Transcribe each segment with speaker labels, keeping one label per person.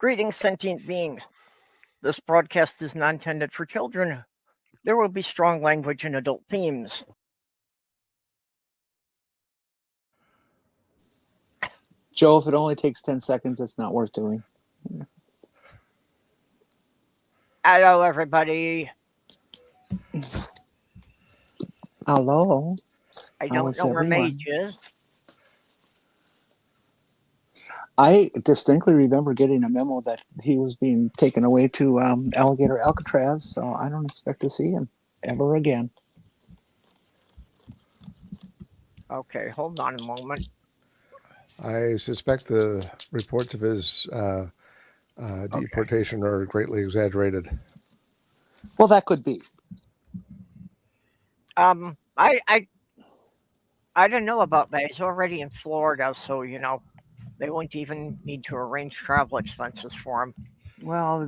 Speaker 1: Greetings, sentient beings. This broadcast is not intended for children. There will be strong language and adult themes.
Speaker 2: Joe, if it only takes 10 seconds, it's not worth doing.
Speaker 1: Hello, everybody.
Speaker 2: Hello.
Speaker 1: I don't know where Mage is.
Speaker 2: I distinctly remember getting a memo that he was being taken away to Alligator Alcatraz, so I don't expect to see him ever again.
Speaker 1: Okay, hold on a moment.
Speaker 3: I suspect the reports of his deportation are greatly exaggerated.
Speaker 2: Well, that could be.
Speaker 1: I didn't know about that. He's already in Florida, so they won't even need to arrange travel expenses for him.
Speaker 2: Well,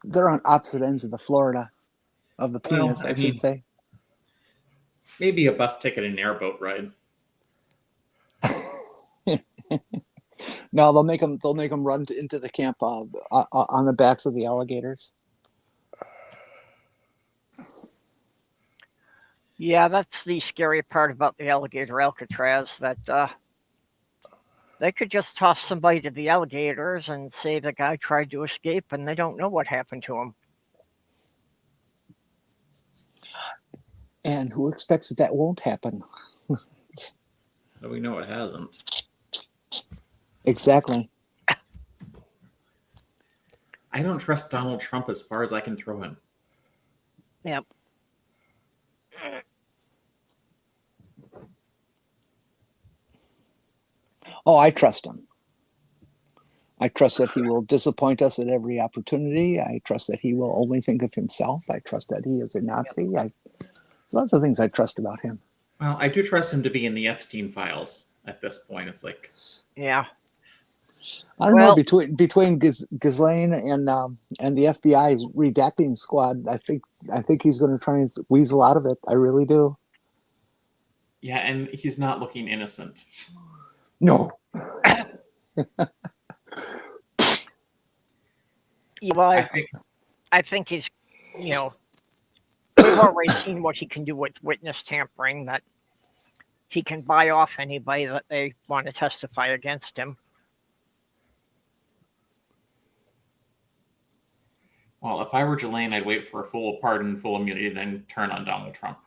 Speaker 2: they're on opposite ends of the Florida, of the penis, I should say.
Speaker 4: Maybe a bus ticket and airboat ride.
Speaker 2: No, they'll make them run into the camp on the backs of the alligators.
Speaker 1: Yeah, that's the scary part about the Alligator Alcatraz, that they could just toss somebody to the alligators and say the guy tried to escape and they don't know what happened to him.
Speaker 2: And who expects that won't happen?
Speaker 4: We know it hasn't.
Speaker 2: Exactly.
Speaker 4: I don't trust Donald Trump as far as I can throw him.
Speaker 1: Yep.
Speaker 2: Oh, I trust him. I trust that he will disappoint us at every opportunity. I trust that he will only think of himself. I trust that he is a Nazi. There's lots of things I trust about him.
Speaker 4: Well, I do trust him to be in the Epstein files at this point. It's like...
Speaker 1: Yeah.
Speaker 2: I don't know, between Ghislaine and the FBI's redacting squad, I think he's going to try and weasel out of it. I really do.
Speaker 4: Yeah, and he's not looking innocent.
Speaker 2: No.
Speaker 1: Yeah, well, I think he's, we've already seen what he can do with witness tampering, that he can buy off anybody that they want to testify against him.
Speaker 4: Well, if I were Ghislaine, I'd wait for a full pardon, full immunity, then turn on Donald Trump.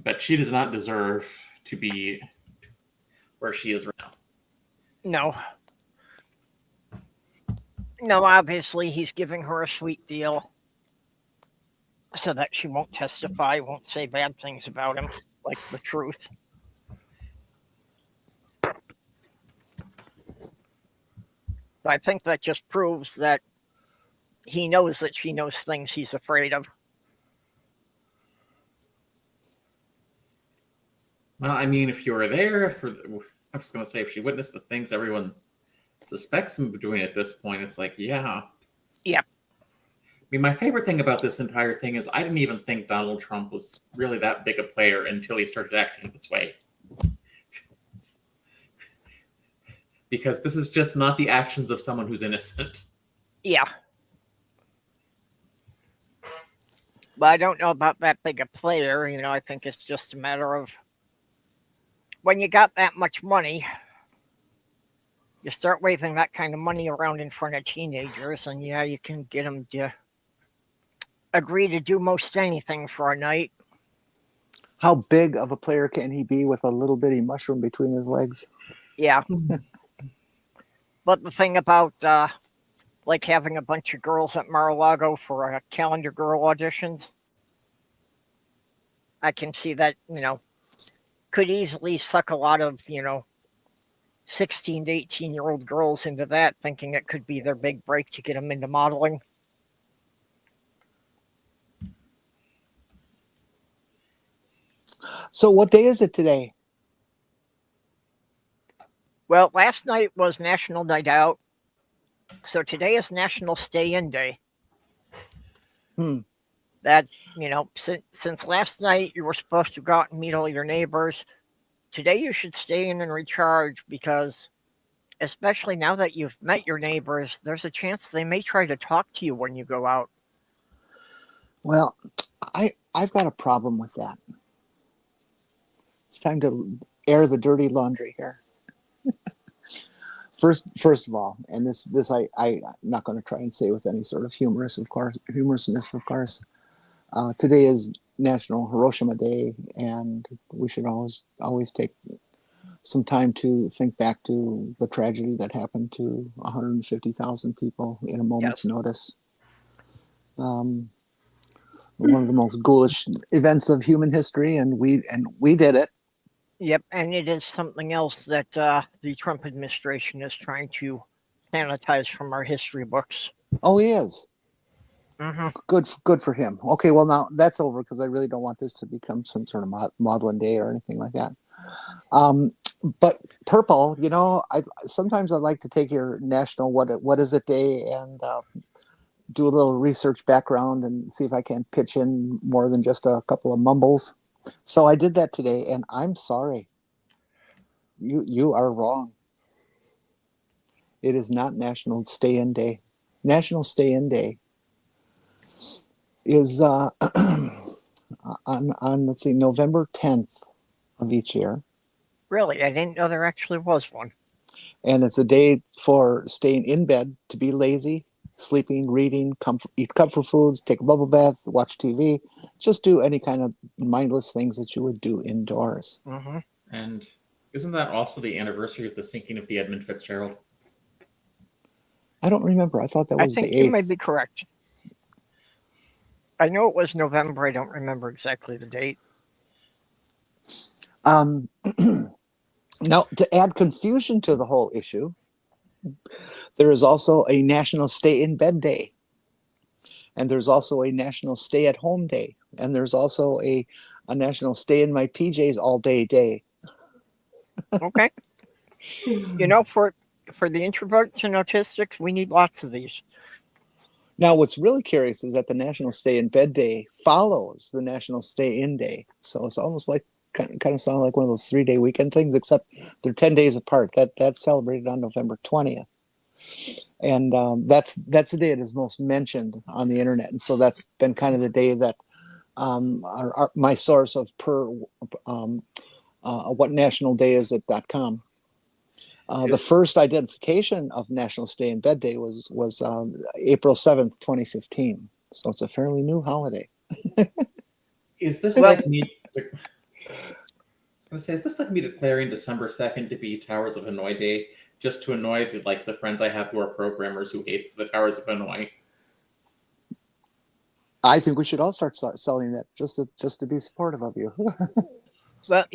Speaker 4: But she does not deserve to be where she is right now.
Speaker 1: No, obviously he's giving her a sweet deal so that she won't testify, won't say bad things about him, like the truth. I think that just proves that he knows that she knows things he's afraid of.
Speaker 4: Well, I mean, if you were there, I was going to say, if she witnessed the things everyone suspects him of doing at this point, it's like, yeah.
Speaker 1: Yeah.
Speaker 4: I mean, my favorite thing about this entire thing is I didn't even think Donald Trump was really that big a player until he started acting this way. Because this is just not the actions of someone who's innocent.
Speaker 1: Yeah. But I don't know about that big a player. I think it's just a matter of when you got that much money, you start waving that kind of money around in front of teenagers, and yeah, you can get them to agree to do most anything for a night.
Speaker 2: How big of a player can he be with a little bitty mushroom between his legs?
Speaker 1: Yeah. But the thing about like having a bunch of girls at Mar-a-Lago for calendar girl auditions, I can see that, could easily suck a lot of, 16 to 18-year-old girls into that, thinking it could be their big break to get them into modeling.
Speaker 2: So what day is it today?
Speaker 1: Well, last night was National Night Out, so today is National Stay-In Day. That, since last night you were supposed to go out and meet all your neighbors, today you should stay in and recharge because, especially now that you've met your neighbors, there's a chance they may try to talk to you when you go out.
Speaker 2: Well, I've got a problem with that. It's time to air the dirty laundry here. First of all, and this I'm not going to try and say with any sort of humorousness, of course. Today is National Hiroshima Day, and we should always take some time to think back to the tragedy that happened to 150,000 people in a moment's notice. One of the most ghoulish events of human history, and we did it.
Speaker 1: Yep, and it is something else that the Trump administration is trying to sanitize from our history books.
Speaker 2: Oh, he is.
Speaker 1: Mm-hmm.
Speaker 2: Good for him. Okay, well now that's over because I really don't want this to become some sort of maudlin day or anything like that. But Purple, sometimes I'd like to take your national what is it day and do a little research background and see if I can pitch in more than just a couple of mumbles. So I did that today, and I'm sorry. You are wrong. It is not National Stay-In Day. National Stay-In Day is on let's see, November 10th of each year.
Speaker 1: Really? I didn't know there actually was one.
Speaker 2: And it's a day for staying in bed, to be lazy, sleeping, reading, eat comfort foods, take a bubble bath, watch TV, just do any kind of mindless things that you would do indoors.
Speaker 1: Mm-hmm.
Speaker 4: And isn't that also the anniversary of the sinking of the Edmund Fitzgerald?
Speaker 2: I don't remember. I thought that was the 8th.
Speaker 1: I think you may be correct. I know it was November. I don't remember exactly the date.
Speaker 2: Now, to add confusion to the whole issue, there is also a National Stay in Bed Day. And there's also a National Stay at Home Day. And there's also a National Stay in My PJs All Day.
Speaker 1: Okay. For the introverts and autistics, we need lots of these.
Speaker 2: Now, what's really curious is that the National Stay in Bed Day follows the National Stay in Day. So it's almost like kind of sound like one of those 3-day weekend things, except they're 10 days apart. That's celebrated on November 20th. And that's the day it is most mentioned on the internet. And so that's been kind of the day that my source of whatnationaldayisit.com. The first identification of National Stay in Bed Day was April 7th, 2015. So it's a fairly new holiday.
Speaker 4: Is this like me? I was going to say, is this like me declaring December 2nd to be Towers of Hanoi Day, just to annoy the friends I have who are programmers who hate the Towers of Hanoi?
Speaker 2: I think we should all start selling that just to be supportive of you.
Speaker 1: Well,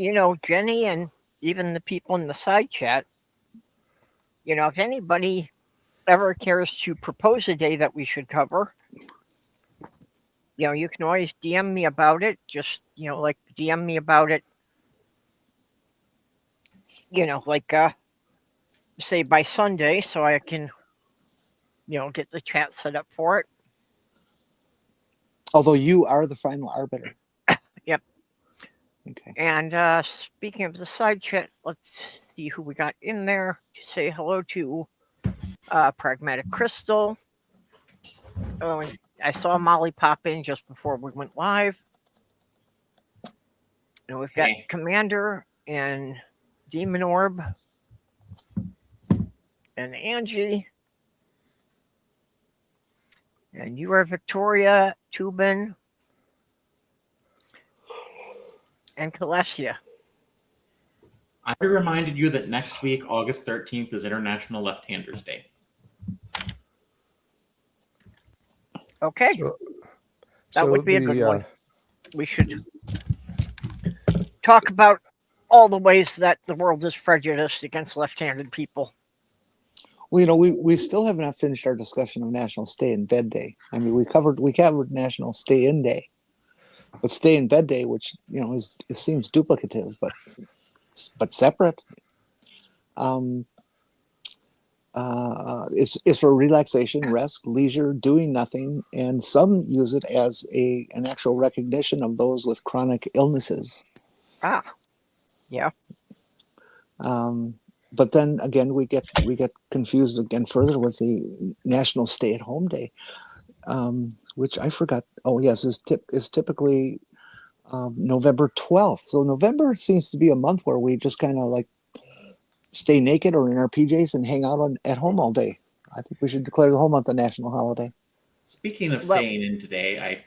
Speaker 1: Jenny and even the people in the side chat, if anybody ever cares to propose a day that we should cover, you can always DM me about it. Just, DM me about it, say by Sunday so I can, get the chat set up for it.
Speaker 2: Although you are the final arbiter.
Speaker 1: Yep.
Speaker 2: Okay.
Speaker 1: And speaking of the side chat, let's see who we got in there to say hello to. Pragmatic Crystal. Oh, and I saw Molly pop in just before we went live. And we've got Commander and Demon Orb and Angie. And you are Victoria, Tubin, and Kalesia.
Speaker 4: I reminded you that next week, August 13th, is International Left-Handers Day.
Speaker 1: Okay. That would be a good one. We should talk about all the ways that the world is prejudiced against left-handed people.
Speaker 2: Well, we still have not finished our discussion of National Stay in Bed Day. I mean, we covered National Stay in Day, but Stay in Bed Day, which it seems duplicative, but separate, is for relaxation, rest, leisure, doing nothing, and some use it as an actual recognition of those with chronic illnesses.
Speaker 1: Ah, yeah.
Speaker 2: But then again, we get confused again further with the National Stay-at-Home Day, which I forgot. Oh yes, is typically November 12th. So November seems to be a month where we just kind of like stay naked or in our PJs and hang out at home all day. I think we should declare the whole month a national holiday.
Speaker 4: Speaking of
Speaker 1: Well-
Speaker 4: staying in today,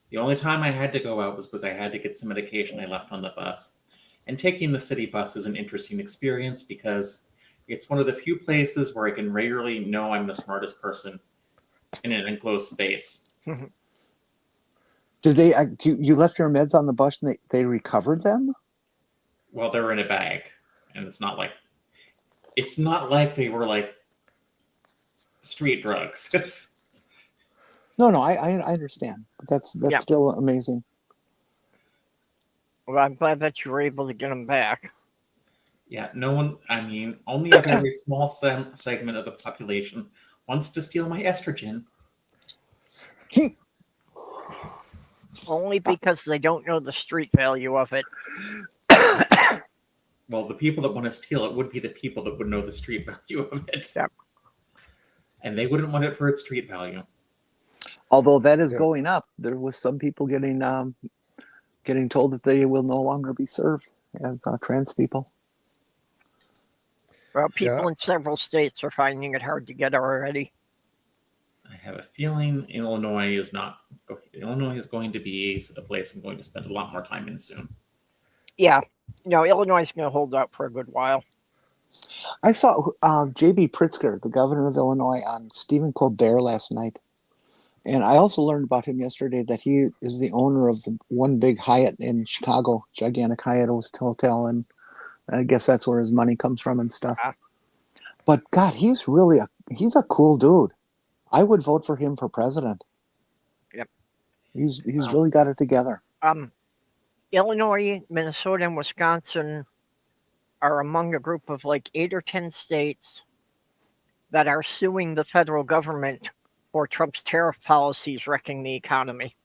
Speaker 4: the only time I had to go out was because I had to get some medication I left on the bus. And taking the city bus is an interesting experience because it's one of the few places where I can regularly know I'm the smartest person in an enclosed space.
Speaker 2: Did they? You left your meds on the bus and they recovered them?
Speaker 4: Well, they were in a bag, and it's not like they were like street drugs. It's
Speaker 2: No, I understand. But that's
Speaker 1: Yeah.
Speaker 2: still amazing.
Speaker 1: Well, I'm glad that you were able to get them back.
Speaker 4: yeah, no one. I mean, only a very small segment of the population wants to steal my estrogen.
Speaker 1: Only because they don't know the street value of it.
Speaker 4: Well, the people that want to steal it would be the people that would know the street value of it.
Speaker 1: Yep.
Speaker 4: And they wouldn't want it for its street value.
Speaker 2: Although that is
Speaker 3: Yeah.
Speaker 2: going up, there was some people getting told that they will no longer be served as trans people.
Speaker 1: Well, people
Speaker 3: Yeah.
Speaker 1: in several states are finding it hard to get already.
Speaker 4: I have a feeling Illinois is not. Illinois is going to be a place I'm going to spend a lot more time in soon.
Speaker 1: Yeah. No, Illinois is going to hold out for a good while.
Speaker 2: I saw J.B. Pritzker, the governor of Illinois, on Stephen Colbert last night. And I also learned about him yesterday that he is the owner of the one big Hyatt in Chicago, gigantic Hyatt hotel. And I guess that's where his money comes from and stuff.
Speaker 1: Ah.
Speaker 2: But God, he's a cool dude. I would vote for him for president.
Speaker 1: Yep.
Speaker 2: He's
Speaker 4: Wow.
Speaker 2: really got it together.
Speaker 1: Illinois, Minnesota, and Wisconsin are among a group of like 8 or 10 states that are suing the federal government for Trump's tariff policies wrecking the economy.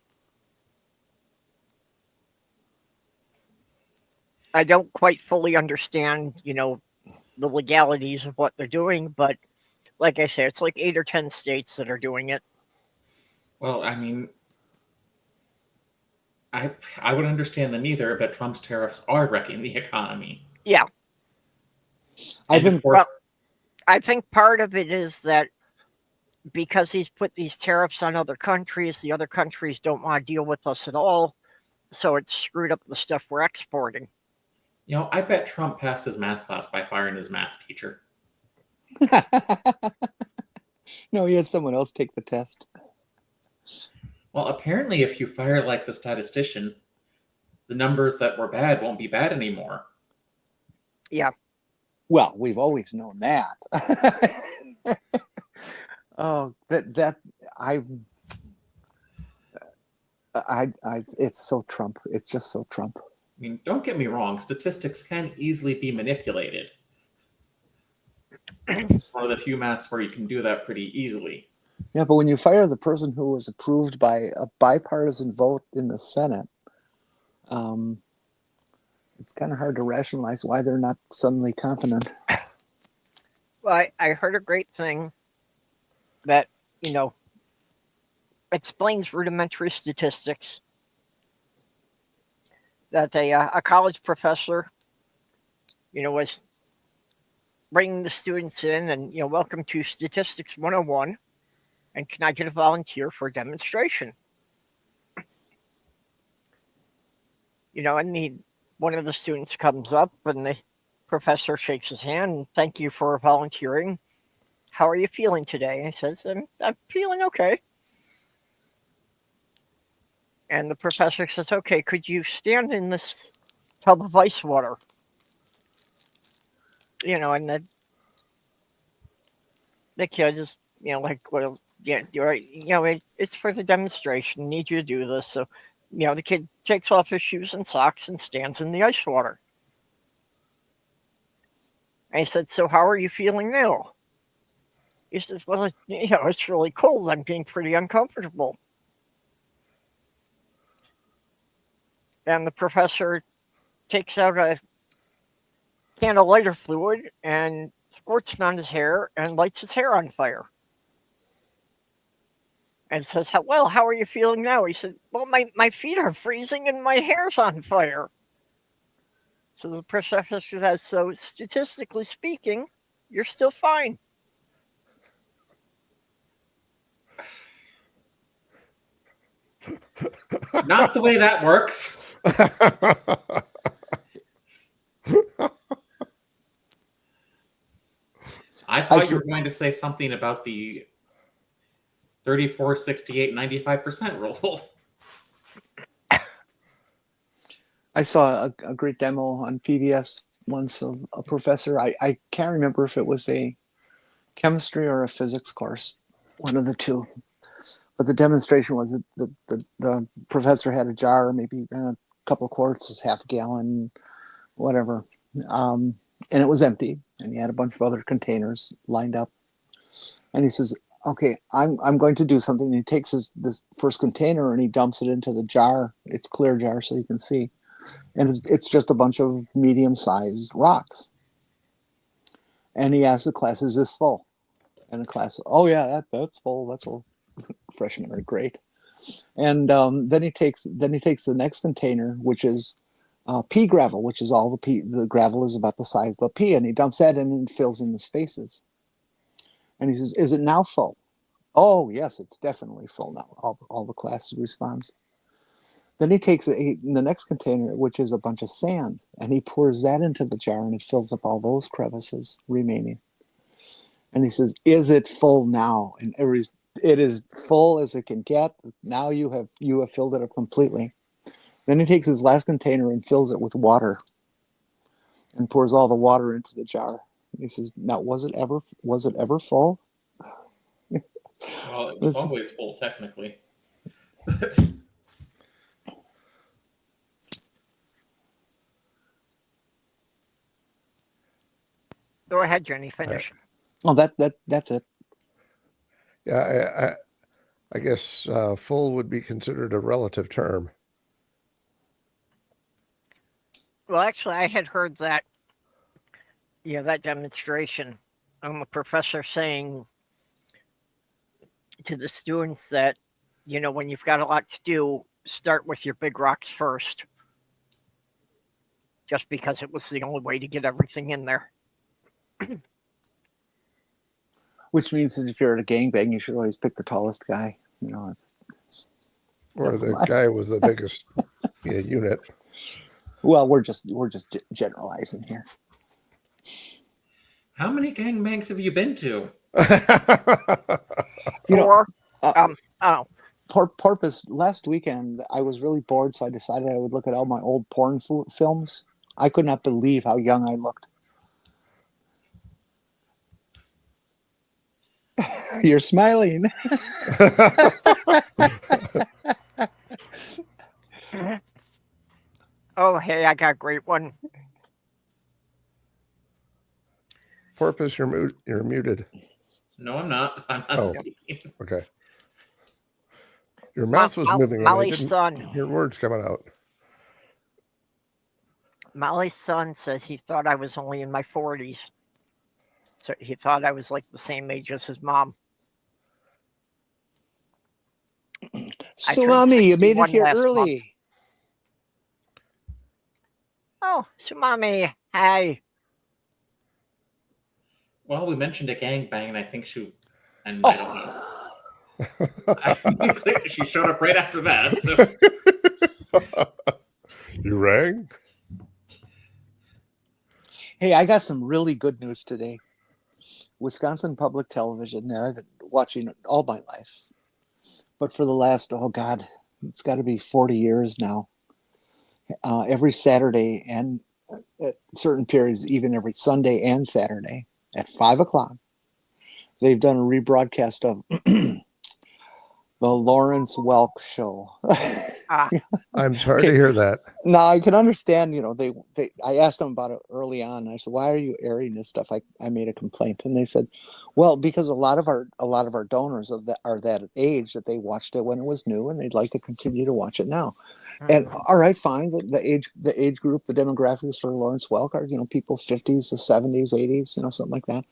Speaker 1: I don't quite fully understand, the legalities of what they're doing, but like I say, it's like 8 or 10 states that are doing it.
Speaker 4: Well, I mean, I would understand them either, but Trump's tariffs are wrecking the economy.
Speaker 1: Yeah.
Speaker 2: I've been
Speaker 1: Well, I think part of it is that because he's put these tariffs on other countries, the other countries don't want to deal with us at all. So it's screwed up the stuff we're exporting.
Speaker 4: I bet Trump passed his math class by firing his math teacher.
Speaker 2: No, he had someone else take the test.
Speaker 4: Well, apparently, if you fire like the statistician, the numbers that were bad won't be bad anymore.
Speaker 1: Yeah.
Speaker 2: Well, we've always known that. Oh, it's so Trump. It's just so Trump.
Speaker 4: I mean, don't get me wrong, statistics can easily be manipulated. It's one of the few maths where you can do that pretty easily.
Speaker 2: Yeah, but when you fire the person who was approved by a bipartisan vote in the Senate, it's kind of hard to rationalize why they're not suddenly competent.
Speaker 1: Well, I heard a great thing that, explains rudimentary statistics. That a college professor, was bringing the students in and, welcome to Statistics 101. And can I get a volunteer for a demonstration? And one of the students comes up and the professor shakes his hand and thank you for volunteering. How are you feeling today? He says, I'm feeling okay. And the professor says, okay, could you stand in this tub of ice water? And the kid is, well, yeah, you're right. It's for the demonstration. Need you to do this. So, the kid takes off his shoes and socks and stands in the ice water. And he said, so how are you feeling now? He says, well, it's really cold. I'm being pretty uncomfortable. And the professor takes out a can of lighter fluid and squirts it on his hair and lights his hair on fire. And says, well, how are you feeling now? He said, well, my feet are freezing and my hair's on fire. So the professor says, so statistically speaking, you're still fine.
Speaker 4: Not the way that works. I thought you were going to say something about the 34, 68, 95% rule.
Speaker 2: I saw a great demo on PBS once of a professor. I can't remember if it was a chemistry or a physics course, one of the two. But the demonstration was that the professor had a jar, maybe a couple of quarts, half a gallon, whatever. And it was empty. And he had a bunch of other containers lined up. And he says, okay, I'm going to do something. And he takes this first container and he dumps it into the jar. It's a clear jar so you can see. And it's just a bunch of medium-sized rocks. And he asks the class, is this full? And the class, oh yeah, that's full. That's full. Freshmen are great. And then he takes the next container, which is pea gravel, which is all the gravel is about the size of a pea, and he dumps that in and fills in the spaces. And he says, is it now full? Oh yes, it's definitely full now. All the class responds. Then he takes the next container, which is a bunch of sand, and he pours that into the jar, and it fills up all those crevices remaining. And he says, is it full now? And it is full as it can get. Now you have filled it up completely. Then he takes his last container and fills it with water and pours all the water into the jar. He says, now, was it ever full?
Speaker 4: Well, it was always full, technically.
Speaker 1: Go ahead, Jenny, finish.
Speaker 2: Oh, that's it.
Speaker 3: Yeah, I guess full would be considered a relative term.
Speaker 1: Well, actually, I had heard that, that demonstration. A professor saying to the students that, when you've got a lot to do, start with your big rocks first. Just because it was the only way to get everything in there.
Speaker 2: Which means that if you're at a gangbang, you should always pick the tallest guy.
Speaker 3: Or the guy with the biggest unit.
Speaker 2: Well, we're just generalizing here.
Speaker 4: How many gangbangs have you been to?
Speaker 2: Porpoise, last weekend, I was really bored, so I decided I would look at all my old porn films. I could not believe how young I looked. You're smiling.
Speaker 1: Oh, hey, I got a great one.
Speaker 3: Porpoise, you're muted.
Speaker 4: No, I'm not. I'm not speaking.
Speaker 3: Okay. Your mouth was moving.
Speaker 1: Molly's son.
Speaker 3: Your words coming out.
Speaker 1: Molly's son says he thought I was only in my 40s. So he thought I was like the same age as his mom.
Speaker 2: So, Mommy, you made it here early.
Speaker 1: Month. Oh, so Mommy, hi.
Speaker 4: Well, we mentioned a gangbang, and I think I don't know. She showed up right after that. So.
Speaker 3: You rang?
Speaker 2: Hey, I got some really good news today. Wisconsin Public Television, that I've been watching it all my life. But for the last, it's got to be 40 years now. Every Saturday and at certain periods, even every Sunday and Saturday at 5 o'clock, they've done a rebroadcast of the Lawrence Welk Show.
Speaker 3: I'm sorry to
Speaker 2: Okay.
Speaker 3: hear that.
Speaker 2: Now I can understand, I asked them about it early on. I said, why are you airing this stuff? I made a complaint, and they said, well, because a lot of our donors are that age that they watched it when it was new, and they'd like to continue to watch it now. And all right, fine. The age group, the demographics for Lawrence Welk are, people 50s, the 70s, 80s, something like that.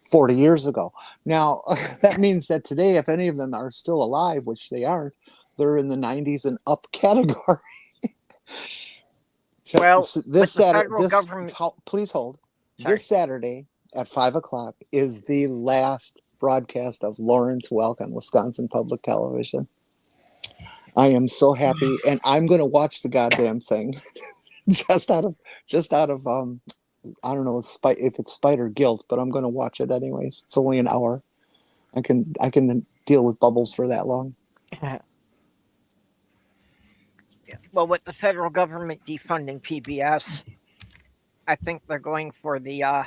Speaker 2: 40 years ago. Now, that means that today, if any of them are still alive, which they aren't, they're in the 90s and up category.
Speaker 1: Well,
Speaker 2: this Saturday,
Speaker 1: government...
Speaker 2: please hold.
Speaker 1: Sorry.
Speaker 2: This Saturday at 5:00 is the last broadcast of Lawrence Welk on Wisconsin Public Television. I am so happy, and I'm going to watch the goddamn thing, just out of I don't know if it's spite or guilt, but I'm going to watch it anyways. It's only an hour. I can deal with bubbles for that long.
Speaker 1: Well, with the federal government defunding PBS, I think they're going for the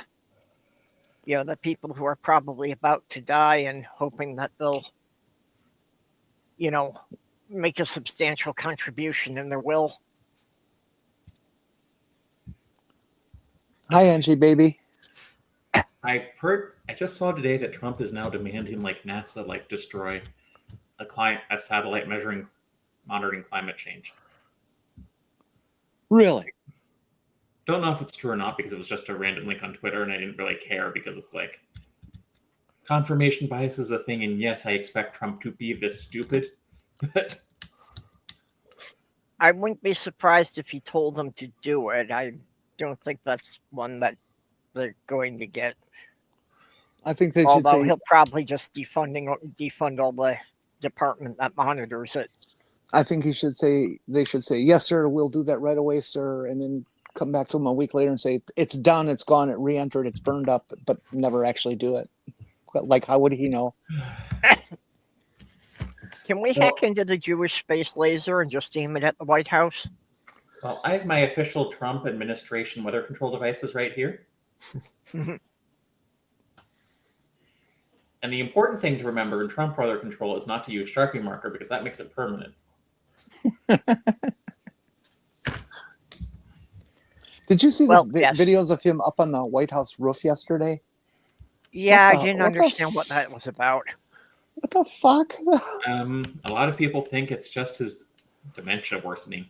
Speaker 1: the people who are probably about to die and hoping that they'll, make a substantial contribution in their will.
Speaker 2: Hi, Angie, baby.
Speaker 4: I just saw today that Trump is now demanding NASA destroy a satellite monitoring climate change.
Speaker 2: Really?
Speaker 4: Don't know if it's true or not because it was just a random link on Twitter and I didn't really care because it's confirmation bias is a thing, and yes, I expect Trump to be this stupid. But
Speaker 1: I wouldn't be surprised if he told them to do it. I don't think that's one that they're going to get.
Speaker 2: I think they should
Speaker 1: Although
Speaker 2: say
Speaker 1: he'll probably just defund all the department that monitors it.
Speaker 2: I think they should say, yes, sir, we'll do that right away, sir, and then come back to him a week later and say, it's done, it's gone, it re-entered, it's burned up, but never actually do it. But how would he know?
Speaker 1: Can we hack into the Jewish space laser and just aim it at the White House?
Speaker 4: Well, I have my official Trump administration weather control devices right here. And the important thing to remember in Trump weather control is not to use Sharpie marker because that makes it permanent.
Speaker 2: Did you see the videos of him up on the White House roof yesterday?
Speaker 1: Yeah, I didn't understand what that was about.
Speaker 2: What the fuck?
Speaker 4: A lot of people think it's just his dementia worsening.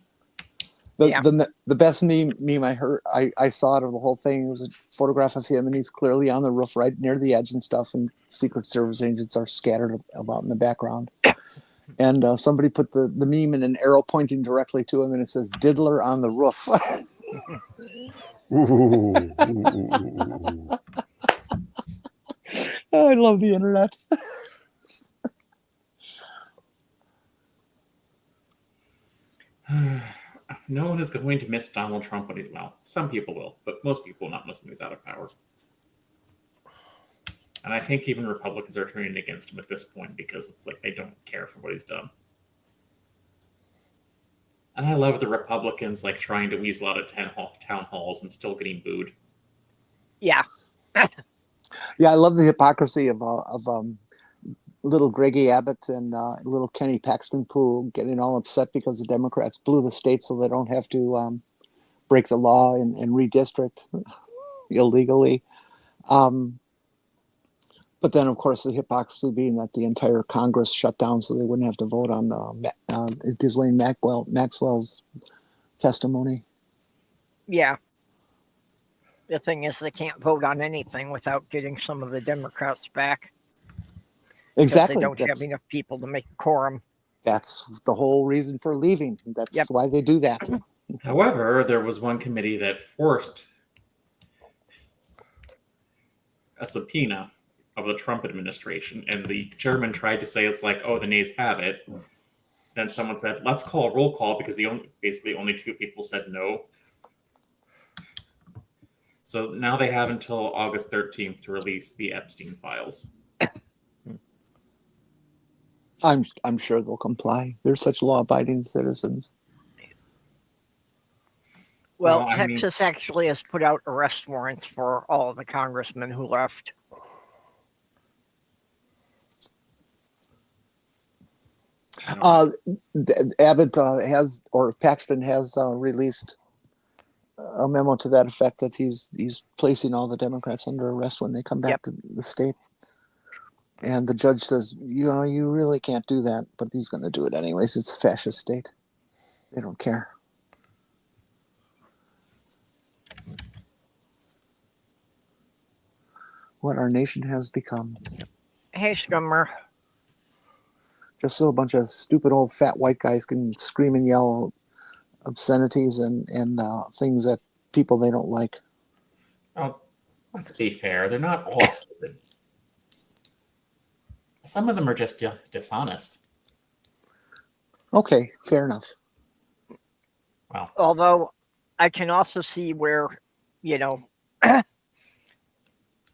Speaker 2: The best meme I saw out of the whole thing was a photograph of him, and he's clearly on the roof right near the edge and stuff, and Secret Service agents are scattered about in the background. And somebody put the meme in an arrow pointing directly to him, and it says "Diddler on the roof." Oh, I love the internet.
Speaker 4: No one is going to miss Donald Trump when he's some people will, but most people will not miss when he's out of power. And I think even Republicans are turning against him at this point because it's they don't care for what he's done. And I love the Republicans trying to weasel out of town halls and still getting booed.
Speaker 1: Yeah.
Speaker 2: Yeah, I love the hypocrisy of little Greggy Abbott and little Kenny Paxton Poole getting all upset because the Democrats blew the state so they don't have to break the law and redistrict illegally. But then, of course, the hypocrisy being that the entire Congress shut down so they wouldn't have to vote on Ghislaine Maxwell's testimony.
Speaker 1: Yeah. The thing is, they can't vote on anything without getting some of the Democrats back.
Speaker 2: Exactly.
Speaker 1: They don't have enough people to make a quorum.
Speaker 2: That's the whole reason for leaving. That's why they do that.
Speaker 4: However, there was one committee that forced a subpoena of the Trump administration, and the chairman tried to say the nays have it. Then someone said, let's call a roll call because only two people said no. So now they have until August 13th to release the Epstein files.
Speaker 2: I'm sure they'll comply. They're such law-abiding citizens.
Speaker 1: Well, Texas actually has put out arrest warrants for all of the congressmen who left.
Speaker 2: Abbott has, or Paxton has released a memo to that effect that he's placing all the Democrats under arrest when they come back to the state. And the judge says, you really can't do that, but he's going to do it anyways. It's a fascist state. They don't care. What our nation has become.
Speaker 1: Hey, Scummer.
Speaker 2: Just so a bunch of stupid old fat white guys can scream and yell obscenities and things that people they don't like.
Speaker 4: Oh, let's be fair. They're not all stupid. Some of them are just dishonest.
Speaker 2: Okay, fair enough.
Speaker 4: Wow.
Speaker 1: Although I can also see where,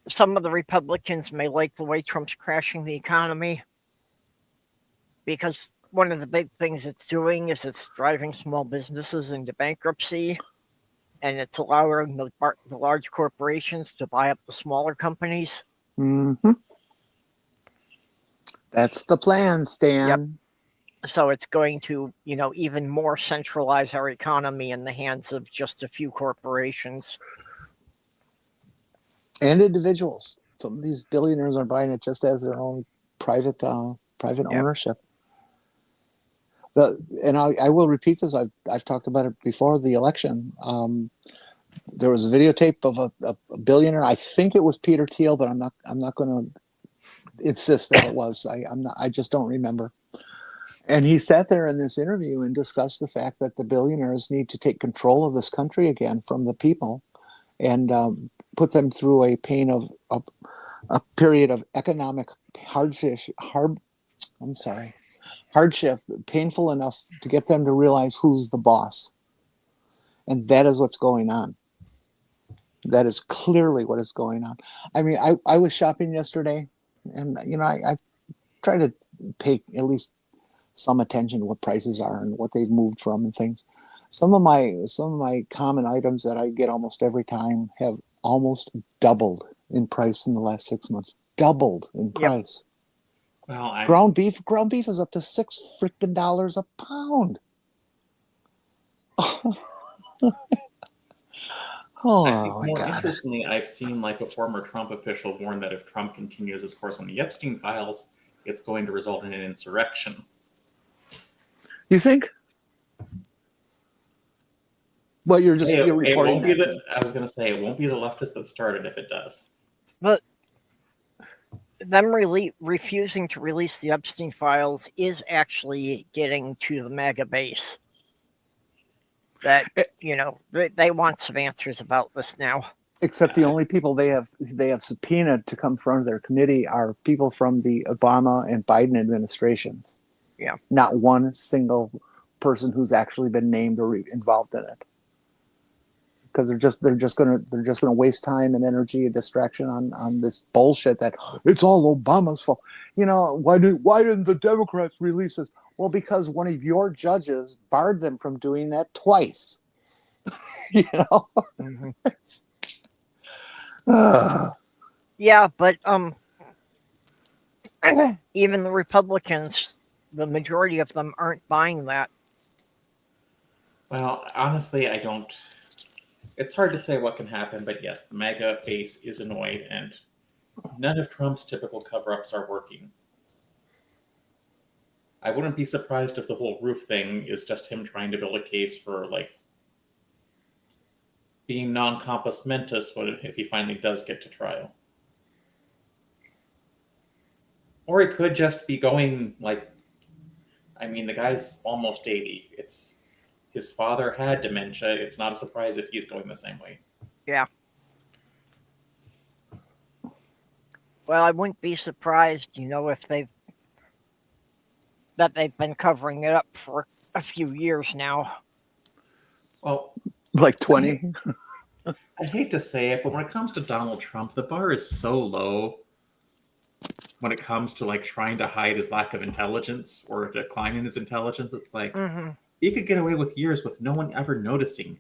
Speaker 1: some of the Republicans may like the way Trump's crashing the economy, because one of the big things it's doing is it's driving small businesses into bankruptcy, and it's allowing the large corporations to buy up the smaller companies.
Speaker 2: Mm-hmm. That's the plan, Stan.
Speaker 1: Yep. So it's going to, even more centralize our economy in the hands of just a few corporations.
Speaker 2: And individuals. Some of these billionaires are buying it just as their own private ownership. And I will repeat this. I've talked about it before the election. There was a videotape of a billionaire. I think it was Peter Thiel, but I'm not going to insist that it was. I just don't remember. And he sat there in this interview and discussed the fact that the billionaires need to take control of this country again from the people, and put them through a period of economic hardship, painful enough to get them to realize who's the boss. And that is what's going on. That is clearly what is going on. I mean, I was shopping yesterday, and I try to pay at least some attention to what prices are and what they've moved from and things. Some of my common items that I get almost every time have almost doubled in price in the last 6 months. Doubled in price.
Speaker 4: Well,
Speaker 2: ground beef is up to $6 a pound.
Speaker 4: I think more interestingly, I've seen like a former Trump official warn that if Trump continues his course on the Epstein files, it's going to result in an insurrection.
Speaker 2: You think? Well, you're reporting
Speaker 4: that. I was going to say, it won't be the leftists that started if it does.
Speaker 1: But them refusing to release the Epstein files is actually getting to the MAGA base. That, they want some answers about this now.
Speaker 2: Except the only people they have subpoenaed to come front of their committee are people from the Obama and Biden administrations.
Speaker 1: Yeah.
Speaker 2: Not one single person who's actually been named or involved in it. Because they're just gonna waste time and energy and distraction on this bullshit that it's all Obama's fault. Why didn't the Democrats release this? Well, because one of your judges barred them from doing that twice.
Speaker 1: Mm-hmm. Yeah, but even the Republicans, the majority of them aren't buying that.
Speaker 4: Well, honestly, I don't. It's hard to say what can happen, but yes, the MAGA base is annoyed, and none of Trump's typical cover-ups are working. I wouldn't be surprised if the whole roof thing is just him trying to build a case for, being non-compos mentis if he finally does get to trial. Or he could just be going, the guy's almost 80. His father had dementia. It's not a surprise if he's going the same way.
Speaker 1: Yeah. Well, I wouldn't be surprised, if they've been covering it up for a few years now.
Speaker 4: Well,
Speaker 2: like 20.
Speaker 4: I hate to say it, but when it comes to Donald Trump, the bar is so low when it comes to trying to hide his lack of intelligence or decline in his intelligence. It's he could get away with years with no one ever noticing.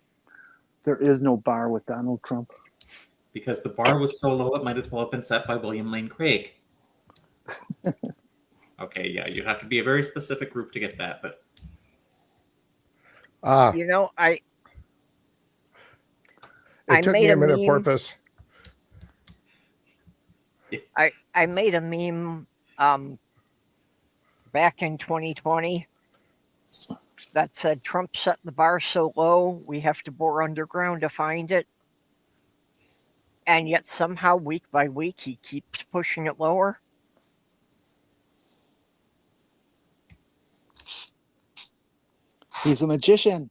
Speaker 2: There is no bar with Donald Trump.
Speaker 4: Because the bar was so low, it might as well have been set by William Lane Craig. Okay, yeah, you have to be a very specific group to get that, but
Speaker 1: You know,
Speaker 3: it
Speaker 1: I
Speaker 3: took
Speaker 1: made
Speaker 3: me
Speaker 1: a
Speaker 3: a minute
Speaker 1: meme.
Speaker 3: purpose.
Speaker 1: I made a meme back in 2020 that said Trump set the bar so low we have to bore underground to find it. And yet somehow week by week he keeps pushing it lower.
Speaker 2: He's a magician.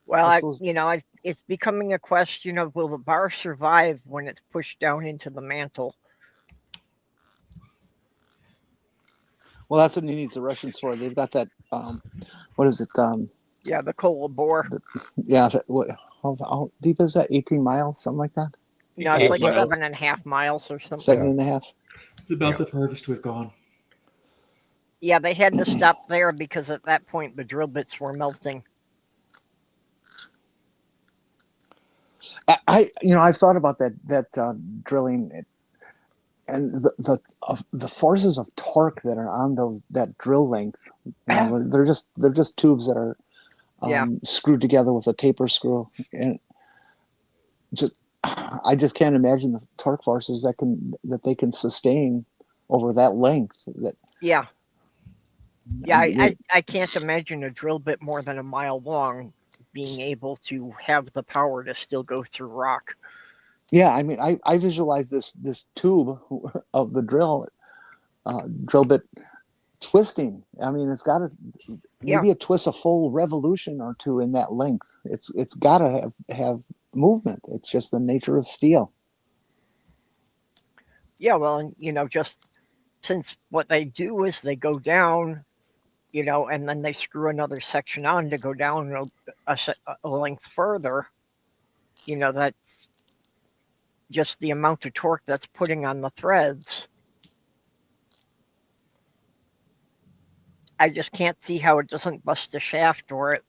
Speaker 1: Well, it's becoming a question of will the bar survive when it's pushed down into the mantle?
Speaker 2: Well, that's what he needs the Russians for. They've got that. What is it?
Speaker 1: Yeah, the cola bore.
Speaker 2: Yeah. How deep is that? 18 miles, something like that.
Speaker 1: No, it's like
Speaker 4: 8 miles.
Speaker 1: 7.5 miles or something.
Speaker 2: 7.5.
Speaker 4: It's about the furthest we've gone.
Speaker 1: Yeah, they had to stop there because at that point the drill bits were melting.
Speaker 2: I've thought about that drilling, and the forces of torque that are on that drill length. They're just tubes that are screwed together with a taper screw, and I just can't imagine the torque forces that they can sustain over that length.
Speaker 1: I can't imagine a drill bit more than a mile long being able to have the power to still go through rock.
Speaker 2: Yeah, I mean, I visualize this tube of the drill bit twisting. I mean, it's got to maybe it twists a full revolution or two in that length. It's got to have movement. It's just the nature of steel.
Speaker 1: Yeah, well, just since what they do is they go down, and then they screw another section on to go down a length further. That's just the amount of torque that's putting on the threads. I just can't see how it doesn't bust the shaft or it,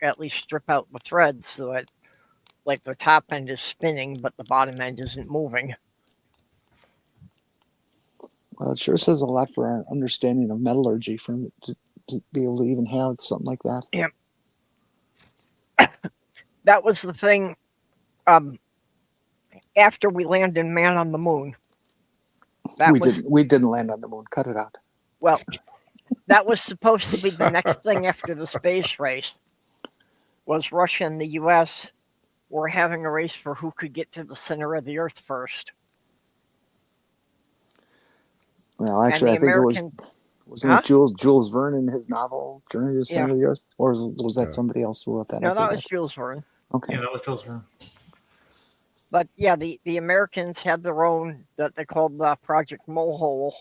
Speaker 1: at least strip out the threads so that, like, the top end is spinning, but the bottom end isn't moving.
Speaker 2: Well, it sure says a lot for our understanding of metallurgy for them to be able to even have something like that.
Speaker 1: Yeah. That was the thing. After we landed man on the moon.
Speaker 2: We didn't land on the moon. Cut it out.
Speaker 1: Well, that was supposed to be the next thing after the space race. Was Russia and the U.S. were having a race for who could get to the center of the Earth first.
Speaker 2: Well, actually, I think it was it Jules Verne in his novel Journey to the Center of the Earth, or was that somebody else who wrote that?
Speaker 1: No, that was Jules Verne.
Speaker 2: Okay.
Speaker 4: Yeah, that was Jules Verne.
Speaker 1: But yeah, the Americans had their own that they called Project Molehole.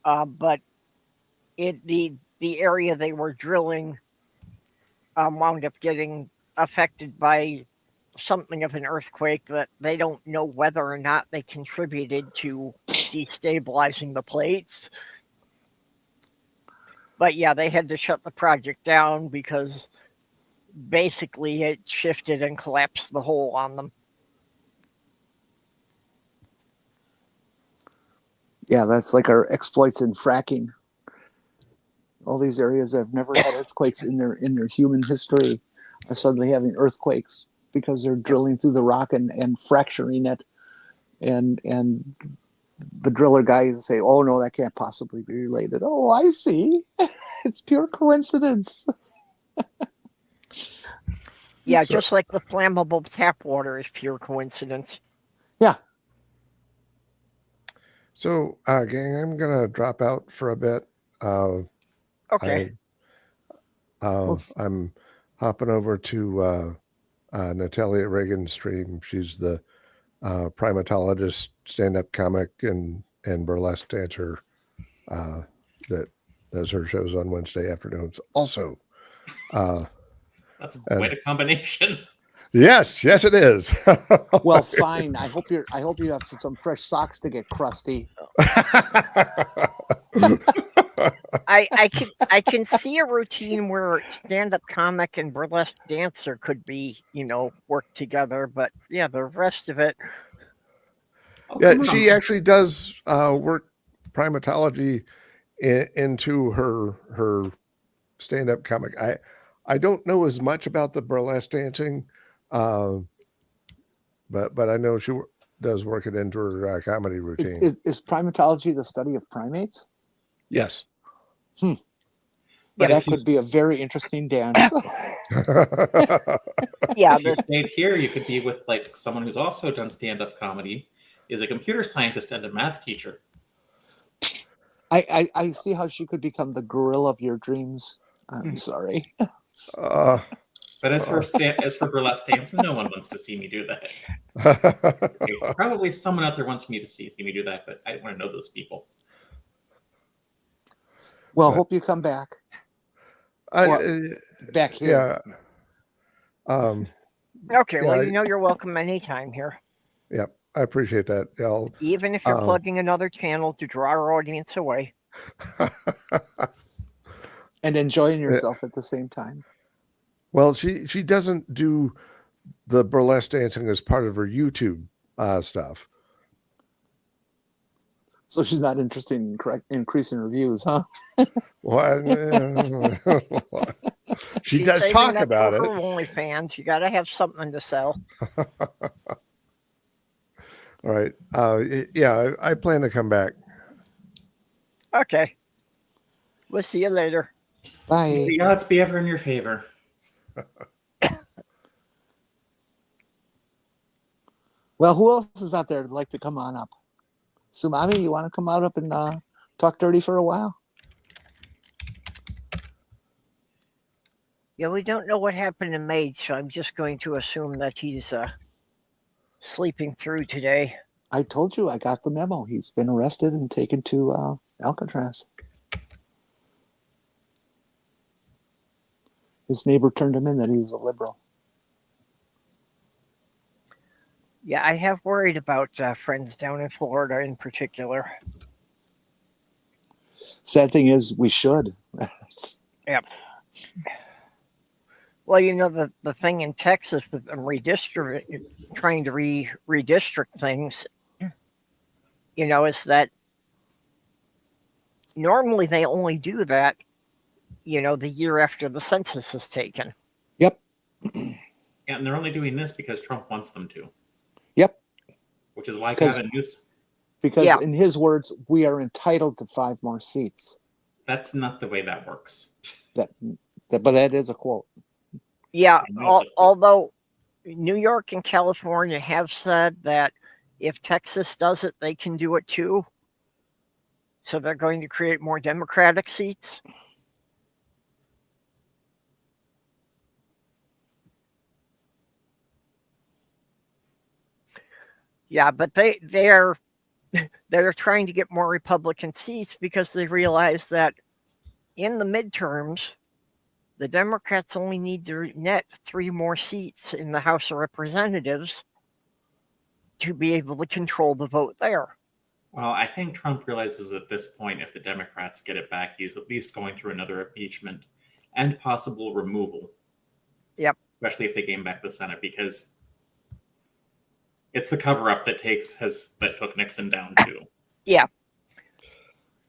Speaker 1: But the area they were drilling wound up getting affected by something of an earthquake that they don't know whether or not they contributed to destabilizing the plates. But yeah, they had to shut the project down because basically it shifted and collapsed the hole on them.
Speaker 2: Yeah, that's like our exploits in fracking. All these areas that have never had earthquakes in their human history are suddenly having earthquakes because they're drilling through the rock and fracturing it. And the driller guys say, "Oh no, that can't possibly be related." Oh, I see. It's pure coincidence.
Speaker 1: Yeah, just like the flammable tap water is pure coincidence.
Speaker 2: Yeah.
Speaker 3: So, gang, I'm going to drop out for a bit.
Speaker 1: Okay.
Speaker 3: I'm hopping over to Natalia Reagan's stream. She's the primatologist, stand-up comic, and burlesque dancer that does her shows on Wednesday afternoons. Also,
Speaker 4: that's quite a combination.
Speaker 3: Yes, it is.
Speaker 2: Well, fine. I hope you have some fresh socks to get crusty.
Speaker 1: I can see a routine where stand-up comic and burlesque dancer could be, work together, but yeah, the rest of it.
Speaker 4: Oh,
Speaker 3: Yeah,
Speaker 4: come
Speaker 3: she
Speaker 4: on.
Speaker 3: actually does work primatology into her stand-up comic. I don't know as much about the burlesque dancing, but I know she does work it into her comedy routine.
Speaker 2: Is primatology the study of primates?
Speaker 3: Yes.
Speaker 4: But
Speaker 2: That
Speaker 4: if you,
Speaker 2: could be a very interesting dance.
Speaker 1: Yeah,
Speaker 4: if you
Speaker 1: this
Speaker 4: stayed here, you could be with like someone who's also done stand-up comedy, is a computer scientist and a math teacher.
Speaker 2: I see how she could become the gorilla of your dreams. I'm sorry.
Speaker 3: uh,
Speaker 4: But as for burlesque dance, no one wants to see me do that. Okay, probably someone out there wants me to see me do that, but I don't want to know those people.
Speaker 2: Well,
Speaker 3: But-
Speaker 2: hope you come back.
Speaker 3: I,
Speaker 2: Back here.
Speaker 3: yeah.
Speaker 1: okay. Well,
Speaker 3: Yeah,
Speaker 1: you're welcome anytime here,
Speaker 3: yeah, I appreciate that. I'll,
Speaker 1: even if you're plugging another channel to draw our audience away.
Speaker 2: And enjoying yourself at the same time.
Speaker 3: well, she doesn't do the burlesque dancing as part of her YouTube stuff.
Speaker 2: So she's not interested in increasing her views, huh?
Speaker 3: Well, she
Speaker 1: She's
Speaker 3: does
Speaker 1: saving
Speaker 3: talk
Speaker 1: that
Speaker 3: about
Speaker 1: for
Speaker 3: it.
Speaker 1: her OnlyFans. You got to have something to sell.
Speaker 3: All right. Yeah, I plan to come back.
Speaker 1: Okay. We'll see you later.
Speaker 2: Bye.
Speaker 4: May the odds be ever in your favor.
Speaker 2: Well, who else is out there that'd like to come on up? Sumami, you want to come out up and talk dirty for a while?
Speaker 1: Yeah, we don't know what happened to Maid, so I'm just going to assume that he's sleeping through today.
Speaker 2: I told you I got the memo. He's been arrested and taken to Alcatraz. His neighbor turned him in that he was a liberal.
Speaker 1: Yeah, I have worried about friends down in Florida in particular.
Speaker 2: Sad thing is, we should.
Speaker 1: Yep. Well, the thing in Texas with them trying to redistrict things, is that normally they only do that, the year after the census is taken.
Speaker 2: Yep.
Speaker 4: Yeah, and they're only doing this because Trump wants them to.
Speaker 2: Yep.
Speaker 4: Which is why Gavin Newsom.
Speaker 2: Because
Speaker 1: Yeah.
Speaker 2: in his words, we are entitled to 5 more seats.
Speaker 4: That's not the way that works.
Speaker 2: But that is a quote.
Speaker 1: Yeah,
Speaker 4: No, it's a-
Speaker 1: although New York and California have said that if Texas does it, they can do it too. So they're going to create more Democratic seats. Yeah, but they're trying to get more Republican seats because they realize that in the midterms, the Democrats only need to net 3 more seats in the House of Representatives to be able to control the vote there.
Speaker 4: Well, I think Trump realizes at this point, if the Democrats get it back, he's at least going through another impeachment and possible removal.
Speaker 1: Yep.
Speaker 4: Especially if they gain back the Senate, because it's the cover-up that took Nixon down too.
Speaker 1: Yeah.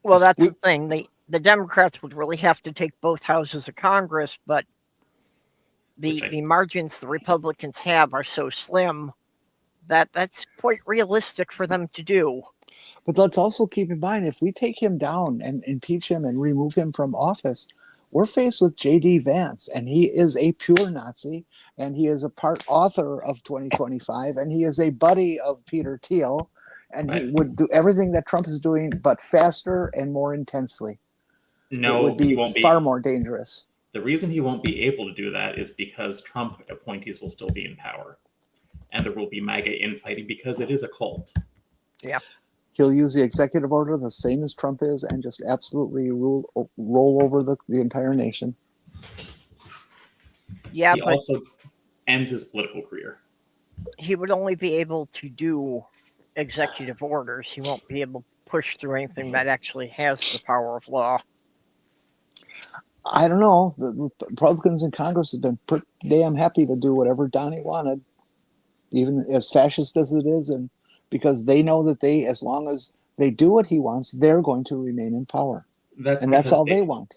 Speaker 1: Well, that's the thing. The Democrats would really have to take both houses of Congress, but the margins the Republicans have are so slim that that's quite realistic for them to do.
Speaker 2: But let's also keep in mind, if we take him down and impeach him and remove him from office, we're faced with J.D. Vance, and he is a pure Nazi, and he is a part author of 2025, and he is a buddy of Peter Thiel, and he would do everything that Trump is doing, but faster and more intensely.
Speaker 4: No,
Speaker 2: it would be
Speaker 4: he won't
Speaker 2: far more dangerous.
Speaker 4: The reason he won't be able to do that is because Trump appointees will still be in power, and there will be MAGA infighting because it is a cult.
Speaker 1: Yeah.
Speaker 2: He'll use the executive order the same as Trump is and just absolutely roll over the entire nation.
Speaker 1: Yeah,
Speaker 4: he
Speaker 1: but
Speaker 4: also ends his political career.
Speaker 1: He would only be able to do executive orders. He won't be able to push through anything that actually has the power of law.
Speaker 2: I don't know. The Republicans in Congress have been pretty damn happy to do whatever Donnie wanted, even as fascist as it is and because they know that as long as they do what he wants, they're going to remain in power. And that's all they want.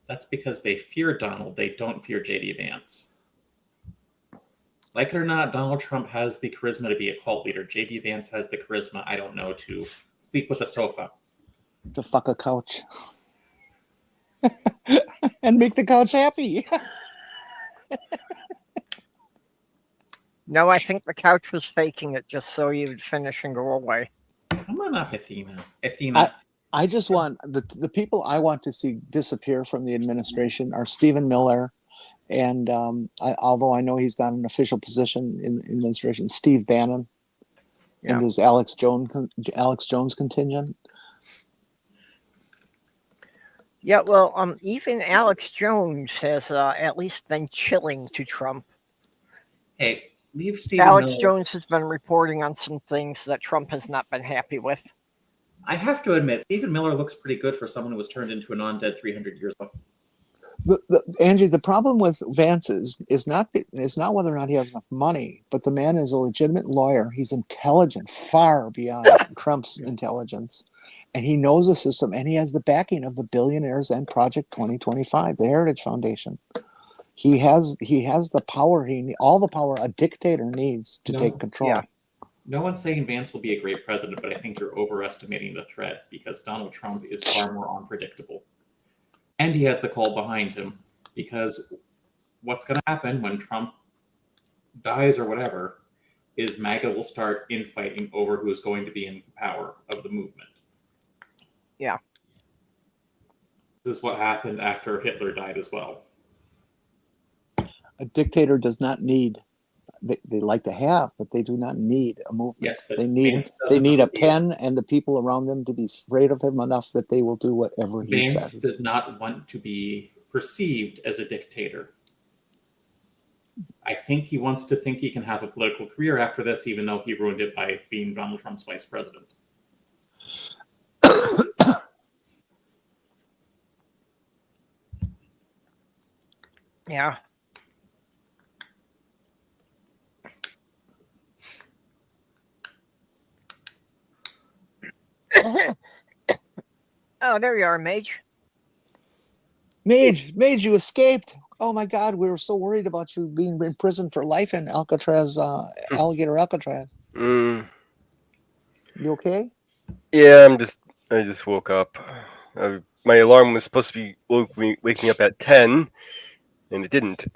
Speaker 4: That's because they fear Donald. They don't fear J.D. Vance. Like it or not, Donald Trump has the charisma to be a cult leader. J.D. Vance has the charisma, I don't know, to sleep with a sofa.
Speaker 2: To fuck a couch. And make the couch happy.
Speaker 1: No, I think the couch was faking it just so you'd finish and go away.
Speaker 4: Come on up, Athena. Athena.
Speaker 2: I just want the people I want to see disappear from the administration are Stephen Miller, and although I know he's got an official position in the administration, Steve Bannon, and his Alex Jones contingent.
Speaker 1: Yeah, well, even Alex Jones has at least been chilling to Trump.
Speaker 4: Hey, leave Stephen
Speaker 1: Alex
Speaker 4: Miller.
Speaker 1: Jones has been reporting on some things that Trump has not been happy with.
Speaker 4: I have to admit, Stephen Miller looks pretty good for someone who was turned into a non-dead 300 years ago.
Speaker 2: Angie, the problem with Vance is not whether or not he has enough money, but the man is a legitimate lawyer. He's intelligent, far beyond Trump's intelligence, and he knows the system, and he has the backing of the billionaires and Project 2025, the Heritage Foundation. He has the power all the power a dictator needs to take control.
Speaker 4: Yeah. No one's saying Vance will be a great president, but I think you're overestimating the threat because Donald Trump is far more unpredictable. And he has the cult behind him because what's going to happen when Trump dies or whatever is MAGA will start infighting over who's going to be in power of the movement.
Speaker 1: Yeah.
Speaker 4: This is what happened after Hitler died as well.
Speaker 2: A dictator does not need, they like to have, but they do not need a movement.
Speaker 4: Yes, but
Speaker 2: they need a pen and the people around them to be afraid of him enough that they will do whatever he
Speaker 4: Vance
Speaker 2: says.
Speaker 4: does not want to be perceived as a dictator. I think he wants to think he can have a political career after this, even though he ruined it by being Donald Trump's vice president.
Speaker 1: Yeah. Oh, there you are, Mage.
Speaker 2: Mage, you escaped. Oh my God, we were so worried about you being in prison for life in Alcatraz, Alligator Alcatraz. You okay?
Speaker 5: Yeah, I just woke up. My alarm was supposed to be waking up at 10, and it didn't.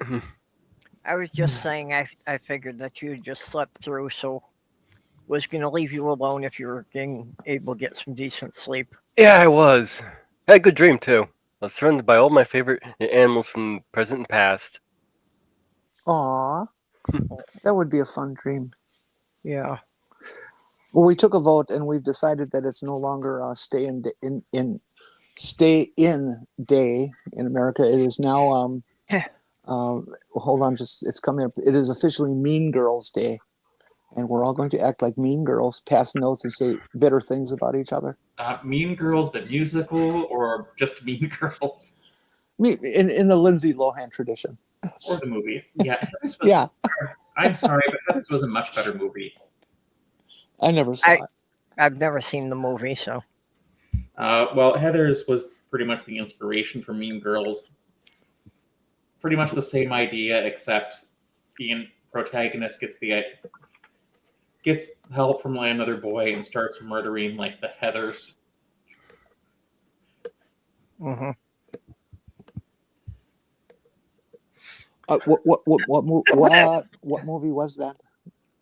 Speaker 1: I was just saying I figured that you just slept through, so was going to leave you alone if you were able to get some decent sleep.
Speaker 5: Yeah, I was. I had a good dream, too. I was surrounded by all my favorite animals from the present and past.
Speaker 2: Aw, that would be a fun dream.
Speaker 1: Yeah.
Speaker 2: Well, we took a vote, and we've decided that it's no longer stay in day in America. It is now hold on, it's coming up. It is officially Mean Girls Day, and we're all going to act like mean girls, pass notes, and say bitter things about each other.
Speaker 4: Mean Girls, the musical, or just Mean Girls?
Speaker 2: In the Lindsay Lohan tradition.
Speaker 4: Or the movie. Yeah.
Speaker 2: Yeah.
Speaker 4: I'm sorry, but Heathers was a much better movie.
Speaker 2: I never saw it.
Speaker 1: I've never seen the movie, so.
Speaker 4: Well, Heathers was pretty much the inspiration for Mean Girls. Pretty much the same idea, except the protagonist gets help from another boy and starts murdering like the Heathers.
Speaker 1: Mm-hmm.
Speaker 2: What movie was that?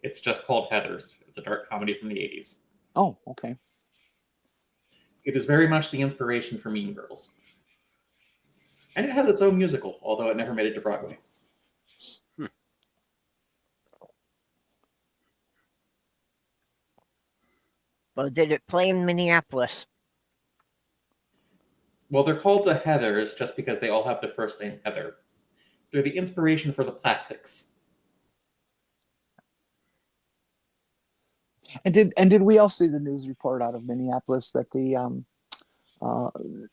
Speaker 4: It's just called Heathers. It's a dark comedy from the 80s.
Speaker 2: Oh, okay.
Speaker 4: It is very much the inspiration for Mean Girls. And it has its own musical, although it never made it to Broadway.
Speaker 1: Well, did it play in Minneapolis?
Speaker 4: Well, they're called the Heathers just because they all have the first name Heather. They're the inspiration for the Plastics.
Speaker 2: And did we all see the news report out of Minneapolis that the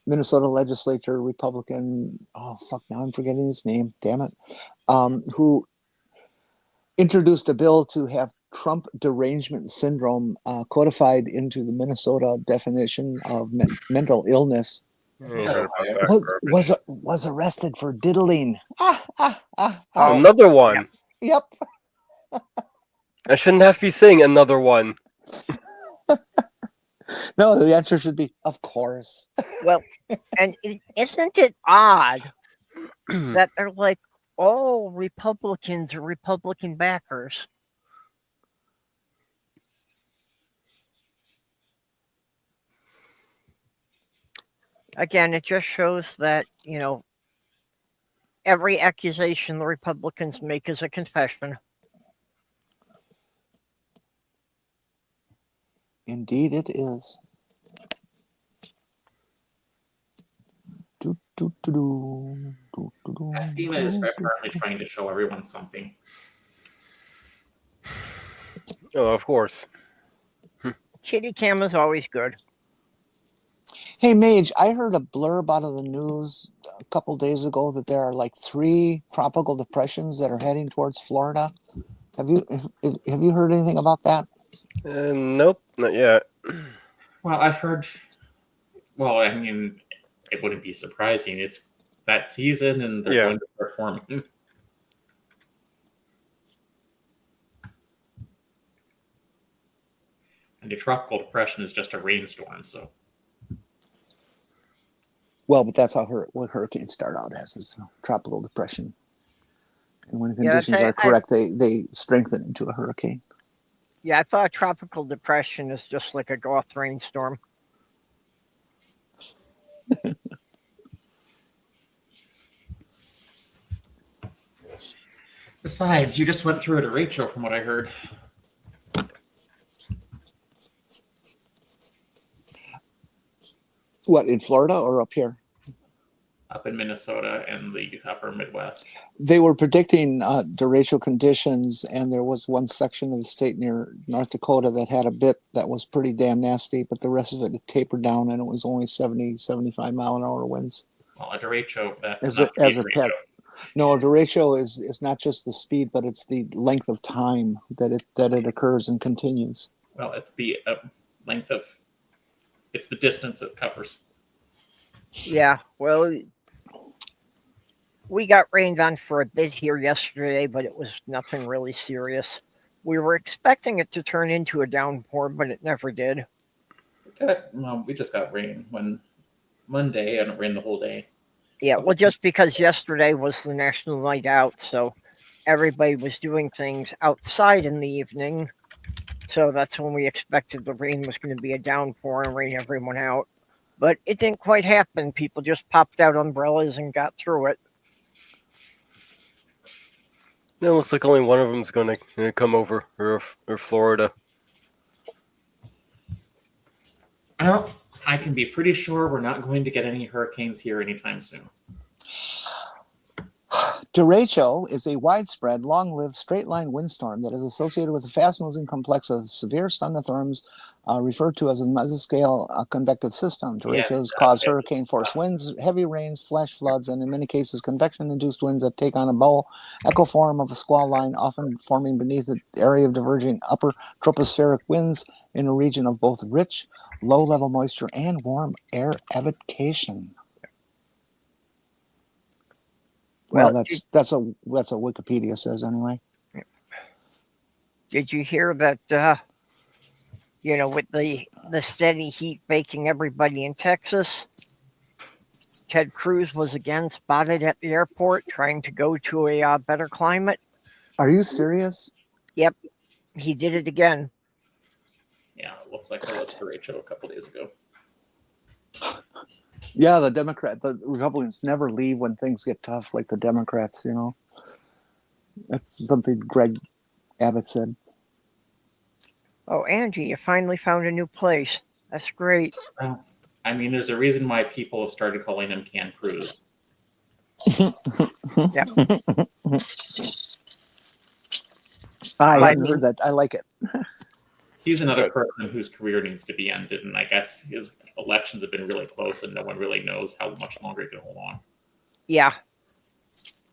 Speaker 2: Minnesota legislature Republican, now I'm forgetting his name, damn it, who introduced a bill to have Trump derangement syndrome codified into the Minnesota definition of mental illness
Speaker 5: I ain't heard about that.
Speaker 2: was arrested for diddling.
Speaker 5: Another one.
Speaker 2: Yep.
Speaker 5: I shouldn't have to be saying another one.
Speaker 2: No, the answer should be, of course.
Speaker 1: Well, and isn't it odd that they're like all Republicans or Republican backers? Again, it just shows that, every accusation the Republicans make is a confession.
Speaker 2: Indeed, it is.
Speaker 4: FEMA is apparently trying to show everyone something.
Speaker 5: Oh, of course.
Speaker 1: Kitty cam is always good.
Speaker 2: Hey, Mage, I heard a blurb out of the news a couple days ago that there are like 3 tropical depressions that are heading towards Florida. Have you heard anything about that?
Speaker 5: Nope, not yet.
Speaker 4: Well, I've heard. Well, I mean, it wouldn't be surprising. It's that season, and they're going to start forming. And a tropical depression is just a rainstorm, so.
Speaker 2: Well, but that's how what hurricanes start out as, is a tropical depression. And when conditions are correct, they strengthen into a hurricane.
Speaker 1: Yeah, I thought tropical depression is just like a goth rainstorm.
Speaker 4: Besides, you just went through a derecho from what I heard.
Speaker 2: What, in Florida or up here?
Speaker 4: Up in Minnesota and the upper Midwest.
Speaker 2: They were predicting derecho conditions, and there was one section of the state near North Dakota that had a bit that was pretty damn nasty, but the rest of it tapered down, and it was only 70, 75 mile an hour winds.
Speaker 4: Well, a derecho, that's
Speaker 2: as a pet. No, a derecho is not just the speed, but it's the length of time that it occurs and continues.
Speaker 4: Well, it's the length of, it's the distance it covers.
Speaker 1: Yeah, well, we got rained on for a bit here yesterday, but it was nothing really serious. We were expecting it to turn into a downpour, but it never did.
Speaker 4: We just got rain Monday, and it rained the whole day.
Speaker 1: Yeah, well, just because yesterday was the National Night Out, so everybody was doing things outside in the evening. So that's when we expected the rain was going to be a downpour and rain everyone out. But it didn't quite happen. People just popped out umbrellas and got through it.
Speaker 5: It looks like only one of them's going to come over, or Florida.
Speaker 4: Well, I can be pretty sure we're not going to get any hurricanes here anytime soon.
Speaker 2: Derecho is a widespread, long-lived, straight-line windstorm that is associated with a fast-moving complex of severe thunderstorms referred to as a mesoscale convective system. Derechos cause hurricane-force winds, heavy rains, flash floods, and in many cases, convection-induced winds that take on a bow echo form of a squall line, often forming beneath the area of diverging upper tropospheric winds in a region of both rich, low-level moisture and warm air evocation. Well, that's what Wikipedia says anyway.
Speaker 1: Did you hear that? With the steady heat baking everybody in Texas, Ted Cruz was again spotted at the airport trying to go to a better climate.
Speaker 2: Are you serious?
Speaker 1: Yep, he did it again.
Speaker 4: Yeah, it looks like there was a derecho a couple days ago.
Speaker 2: Yeah, the Republicans never leave when things get tough, like the Democrats, That's something Greg Abbott said.
Speaker 1: Oh, Angie, you finally found a new place. That's great.
Speaker 4: Well, I mean, there's a reason why people have started calling him Can Cruz.
Speaker 1: Yeah.
Speaker 2: I hadn't heard that. I like it.
Speaker 4: He's another person whose career needs to be ended, and I guess his elections have been really close, and no one really knows how much longer he can hold on.
Speaker 1: Yeah.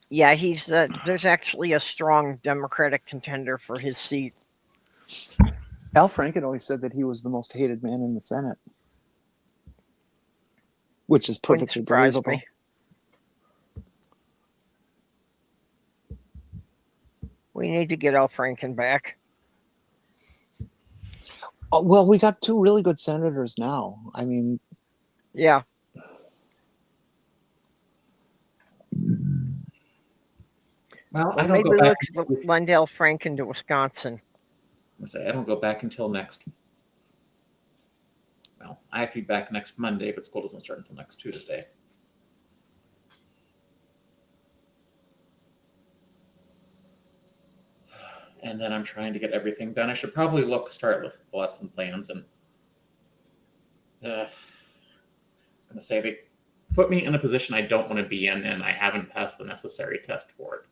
Speaker 1: Yeah, he's there's actually a strong Democratic contender for his seat.
Speaker 2: Al Franken always said that he was the most hated man in the Senate, which is
Speaker 1: Wouldn't
Speaker 2: perfectly
Speaker 1: surprise
Speaker 2: believable.
Speaker 1: me. We need to get Al Franken back.
Speaker 2: Oh, well, we got two really good senators now. I mean,
Speaker 1: Yeah.
Speaker 4: Well, I
Speaker 1: Well,
Speaker 4: don't
Speaker 1: maybe
Speaker 4: go back.
Speaker 1: let's lend Al Franken to Wisconsin.
Speaker 4: I don't go back until next. Well, I have to be back next Monday, but school doesn't start until next Tuesday. And then I'm trying to get everything done. I should probably start with the lesson plans, and I was going to say they put me in a position I don't want to be in, and I haven't passed the necessary test for it.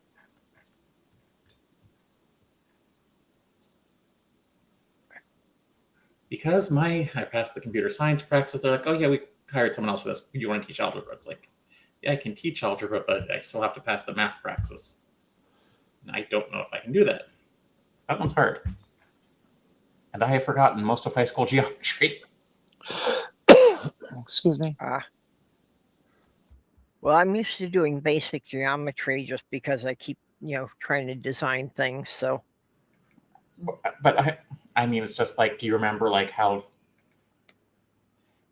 Speaker 4: Because I passed the computer science practice, they're like, oh yeah, we hired someone else for this. You want to teach algebra? It's like, yeah, I can teach algebra, but I still have to pass the math praxis. And I don't know if I can do that. So that one's hard. And I have forgotten most of high school geometry.
Speaker 2: excuse me.
Speaker 1: Well, I'm used to doing basic geometry just because I keep, trying to design things. So,
Speaker 4: But I mean, it's just like, do you remember like how?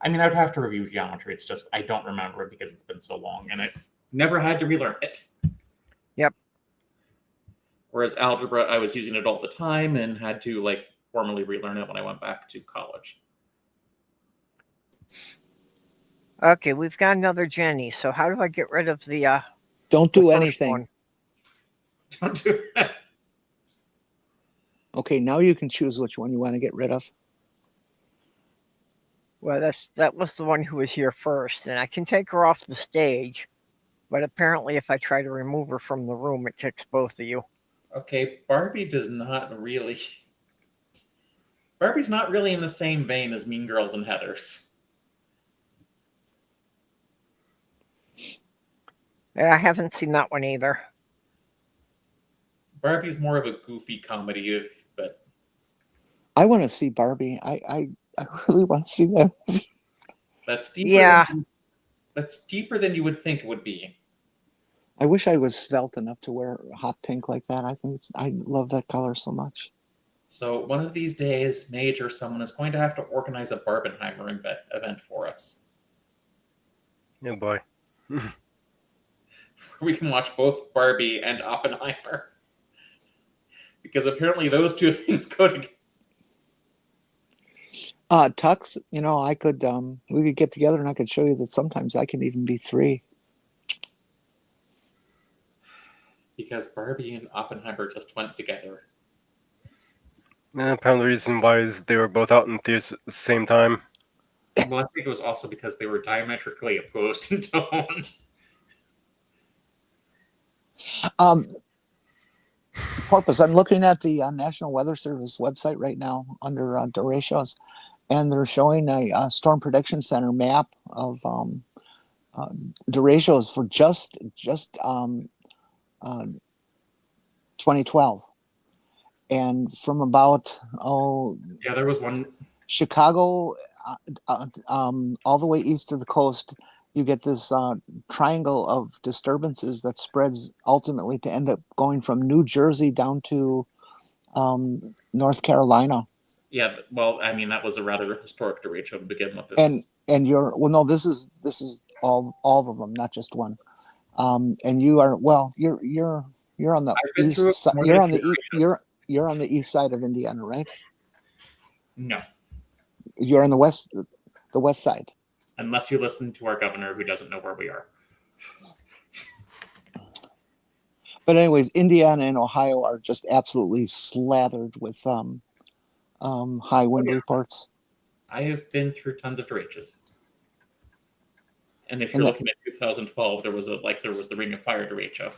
Speaker 4: I mean, I would have to review geometry. It's just I don't remember it because it's been so long, and I never had to relearn it.
Speaker 1: Yep.
Speaker 4: Whereas algebra, I was using it all the time and had to like formally relearn it when I went back to college.
Speaker 1: okay, we've got another Jenny. So how do I get rid of the
Speaker 2: Don't
Speaker 1: the
Speaker 2: do
Speaker 1: first
Speaker 2: anything.
Speaker 1: one?
Speaker 4: Don't do it.
Speaker 2: Okay, now you can choose which one you want to get rid of.
Speaker 1: Well, that was the one who was here first, and I can take her off the stage, but apparently if I try to remove her from the room, it kicks both of you.
Speaker 4: Okay, Barbie's not really in the same vein as Mean Girls and Heathers.
Speaker 1: Yeah, I haven't seen that one either.
Speaker 4: Barbie's more of a goofy comedy, but
Speaker 2: I want to see Barbie. I really want to see that.
Speaker 4: that's deeper.
Speaker 1: Yeah.
Speaker 4: That's deeper than you would think it would be.
Speaker 2: I wish I was svelte enough to wear hot pink like that. I love that color so much.
Speaker 4: So one of these days, Mage or someone is going to have to organize a Barbenheimer event for us.
Speaker 5: Oh boy.
Speaker 4: We can watch both Barbie and Oppenheimer. Because apparently those two things go together.
Speaker 2: Tux, I could we could get together and I could show you that sometimes I can even be 3.
Speaker 4: Because Barbie and Oppenheimer just went together.
Speaker 5: Part of the reason why is they were both out in theaters at the same time.
Speaker 4: Well, I think it was also because they were diametrically opposed in tone.
Speaker 2: Porpoise, I'm looking at the National Weather Service website right now under derechos, and they're showing a Storm Prediction Center map of derechos for just 2012, and from about
Speaker 4: Yeah, there was one.
Speaker 2: Chicago all the way east of the coast, you get this triangle of disturbances that spreads ultimately to end up going from New Jersey down to North Carolina.
Speaker 4: Yeah, well, I mean, that was a rather historic derecho to begin with.
Speaker 2: And this is all of them, not just one. And you are you're on the east side. You're on the east side of Indiana, right?
Speaker 4: No.
Speaker 2: You're on the west side.
Speaker 4: Unless you listen to our governor who doesn't know where we are.
Speaker 2: But anyways, Indiana and Ohio are just absolutely slathered with high wind reports.
Speaker 4: I have been through tons of derechos. And if you're looking at 2012, there was the Ring of Fire derecho.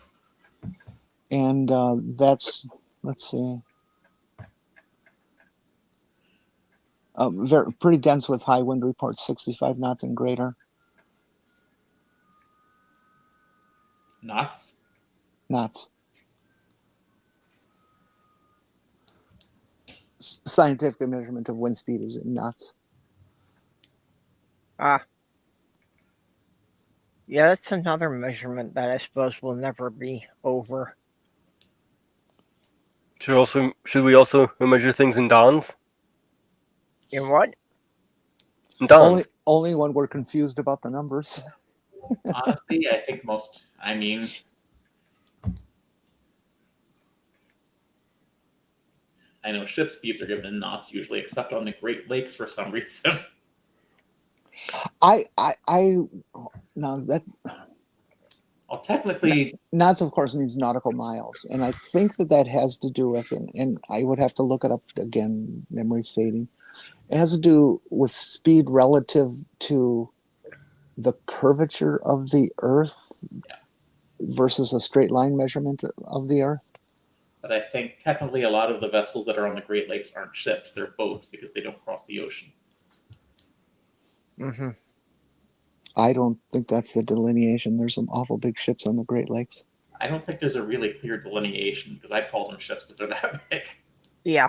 Speaker 2: And that's, let's see, pretty dense with high wind reports, 65 knots and greater.
Speaker 4: Knots?
Speaker 2: Knots. scientific measurement of wind speed is in knots.
Speaker 1: Yeah, that's another measurement that I suppose will never be over.
Speaker 5: Should we also measure things in dons?
Speaker 1: In what?
Speaker 5: In dons.
Speaker 2: Only when we're confused about the numbers.
Speaker 4: Honestly, I think I know ship speeds are given in knots usually, except on the Great Lakes for some reason.
Speaker 2: Now that
Speaker 4: Well, technically,
Speaker 2: knots, of course, means nautical miles, and I think that has to do with, and I would have to look it up again. Memory's fading. It has to do with speed relative to the curvature of the Earth versus a straight line measurement of the Earth.
Speaker 4: but I think technically a lot of the vessels that are on the Great Lakes aren't ships; they're boats because they don't cross the ocean.
Speaker 1: Mm-hmm.
Speaker 2: I don't think that's the delineation. There's some awful big ships on the Great Lakes.
Speaker 4: I don't think there's a really clear delineation because I call them ships if they're that big.
Speaker 1: Yeah.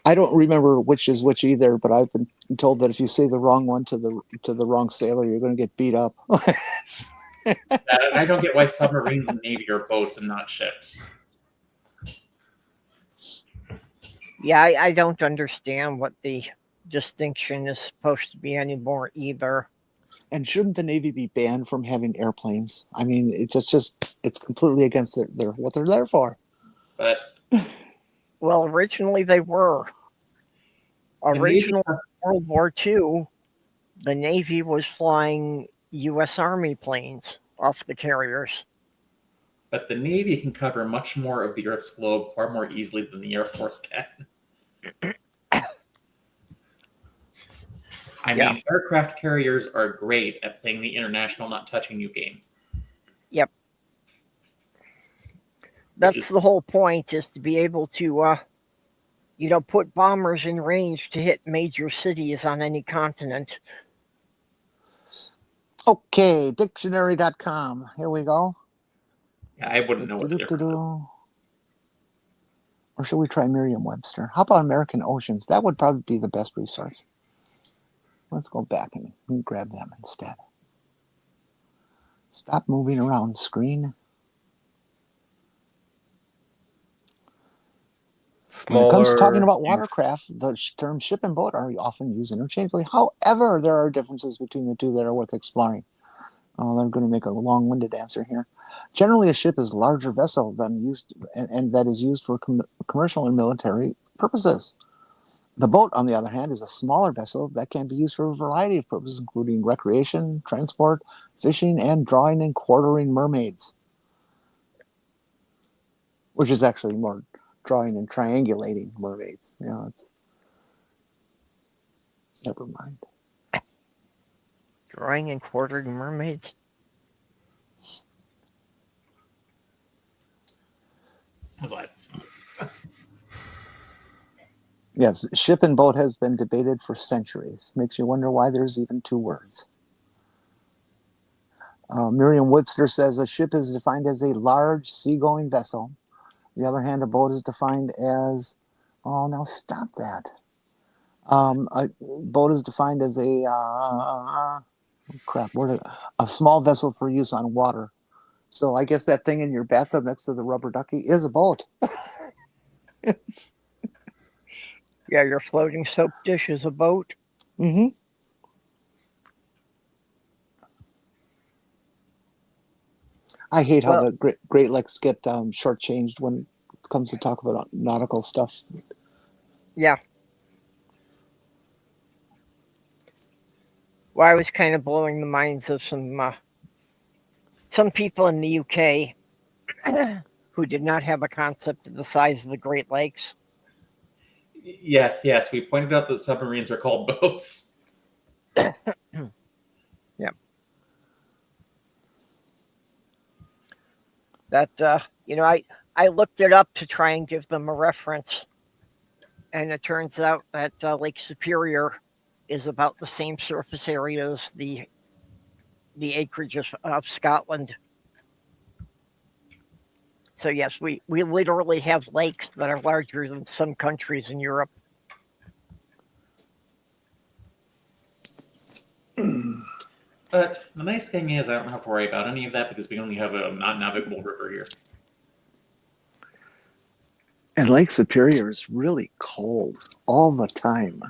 Speaker 2: I don't remember which is which either, but I've been told that if you say the wrong one to the wrong sailor, you're going to get beat up.
Speaker 4: I don't get why submarines and Navy are boats and not ships.
Speaker 1: Yeah, I don't understand what the distinction is supposed to be anymore either.
Speaker 2: And shouldn't the Navy be banned from having airplanes? I mean, it's completely against what they're there for.
Speaker 4: But
Speaker 1: Well, originally they were. Originally, World War II, the Navy was flying U.S. Army planes off the carriers.
Speaker 4: But the Navy can cover much more of the Earth's globe far more easily than the Air Force can. I mean, aircraft carriers are great at playing the international not touching you game.
Speaker 1: Yep. That's the whole point, is to be able to, put bombers in range to hit major cities on any continent.
Speaker 2: Okay, dictionary.com. Here we go.
Speaker 4: Yeah, I wouldn't know what the difference is.
Speaker 2: Or should we try Merriam-Webster? How about American Oceans? That would probably be the best resource. Let's go back and grab them instead. Stop moving around, screen. When it comes to talking about watercraft, the terms ship and boat are often used interchangeably. However, there are differences between the two that are worth exploring. I'm going to make a long-winded answer here. Generally, a ship is a larger vessel than used, and that is used for commercial and military purposes. The boat, on the other hand, is a smaller vessel that can be used for a variety of purposes, including recreation, transport, fishing, and drawing and quartering mermaids. Which is actually more drawing and triangulating mermaids. It's... Never mind.
Speaker 1: Drawing and quartering mermaids?
Speaker 2: Yes, ship and boat has been debated for centuries. Makes you wonder why there's even two words. Merriam-Webster says a ship is defined as a large seagoing vessel. On the other hand, a boat is defined as... Oh, now stop that. A boat is defined as a small vessel for use on water. So I guess that thing in your bathtub next to the rubber ducky is a boat.
Speaker 1: Yeah, your floating soap dish is a boat.
Speaker 2: Mm-hmm. I hate how the Great Lakes get shortchanged when it comes to talk about nautical stuff.
Speaker 1: Yeah. Well, I was kind of blowing the minds of some people in the UK who did not have a concept of the size of the Great Lakes.
Speaker 4: Yes, we pointed out that submarines are called boats.
Speaker 1: Yeah. That, I looked it up to try and give them a reference. And it turns out that Lake Superior is about the same surface area as the acreage of Scotland. So yes, we literally have lakes that are larger than some countries in Europe.
Speaker 4: But the nice thing is I don't have to worry about any of that because we only have a not-navigable river here.
Speaker 2: And Lake Superior is really cold all the time.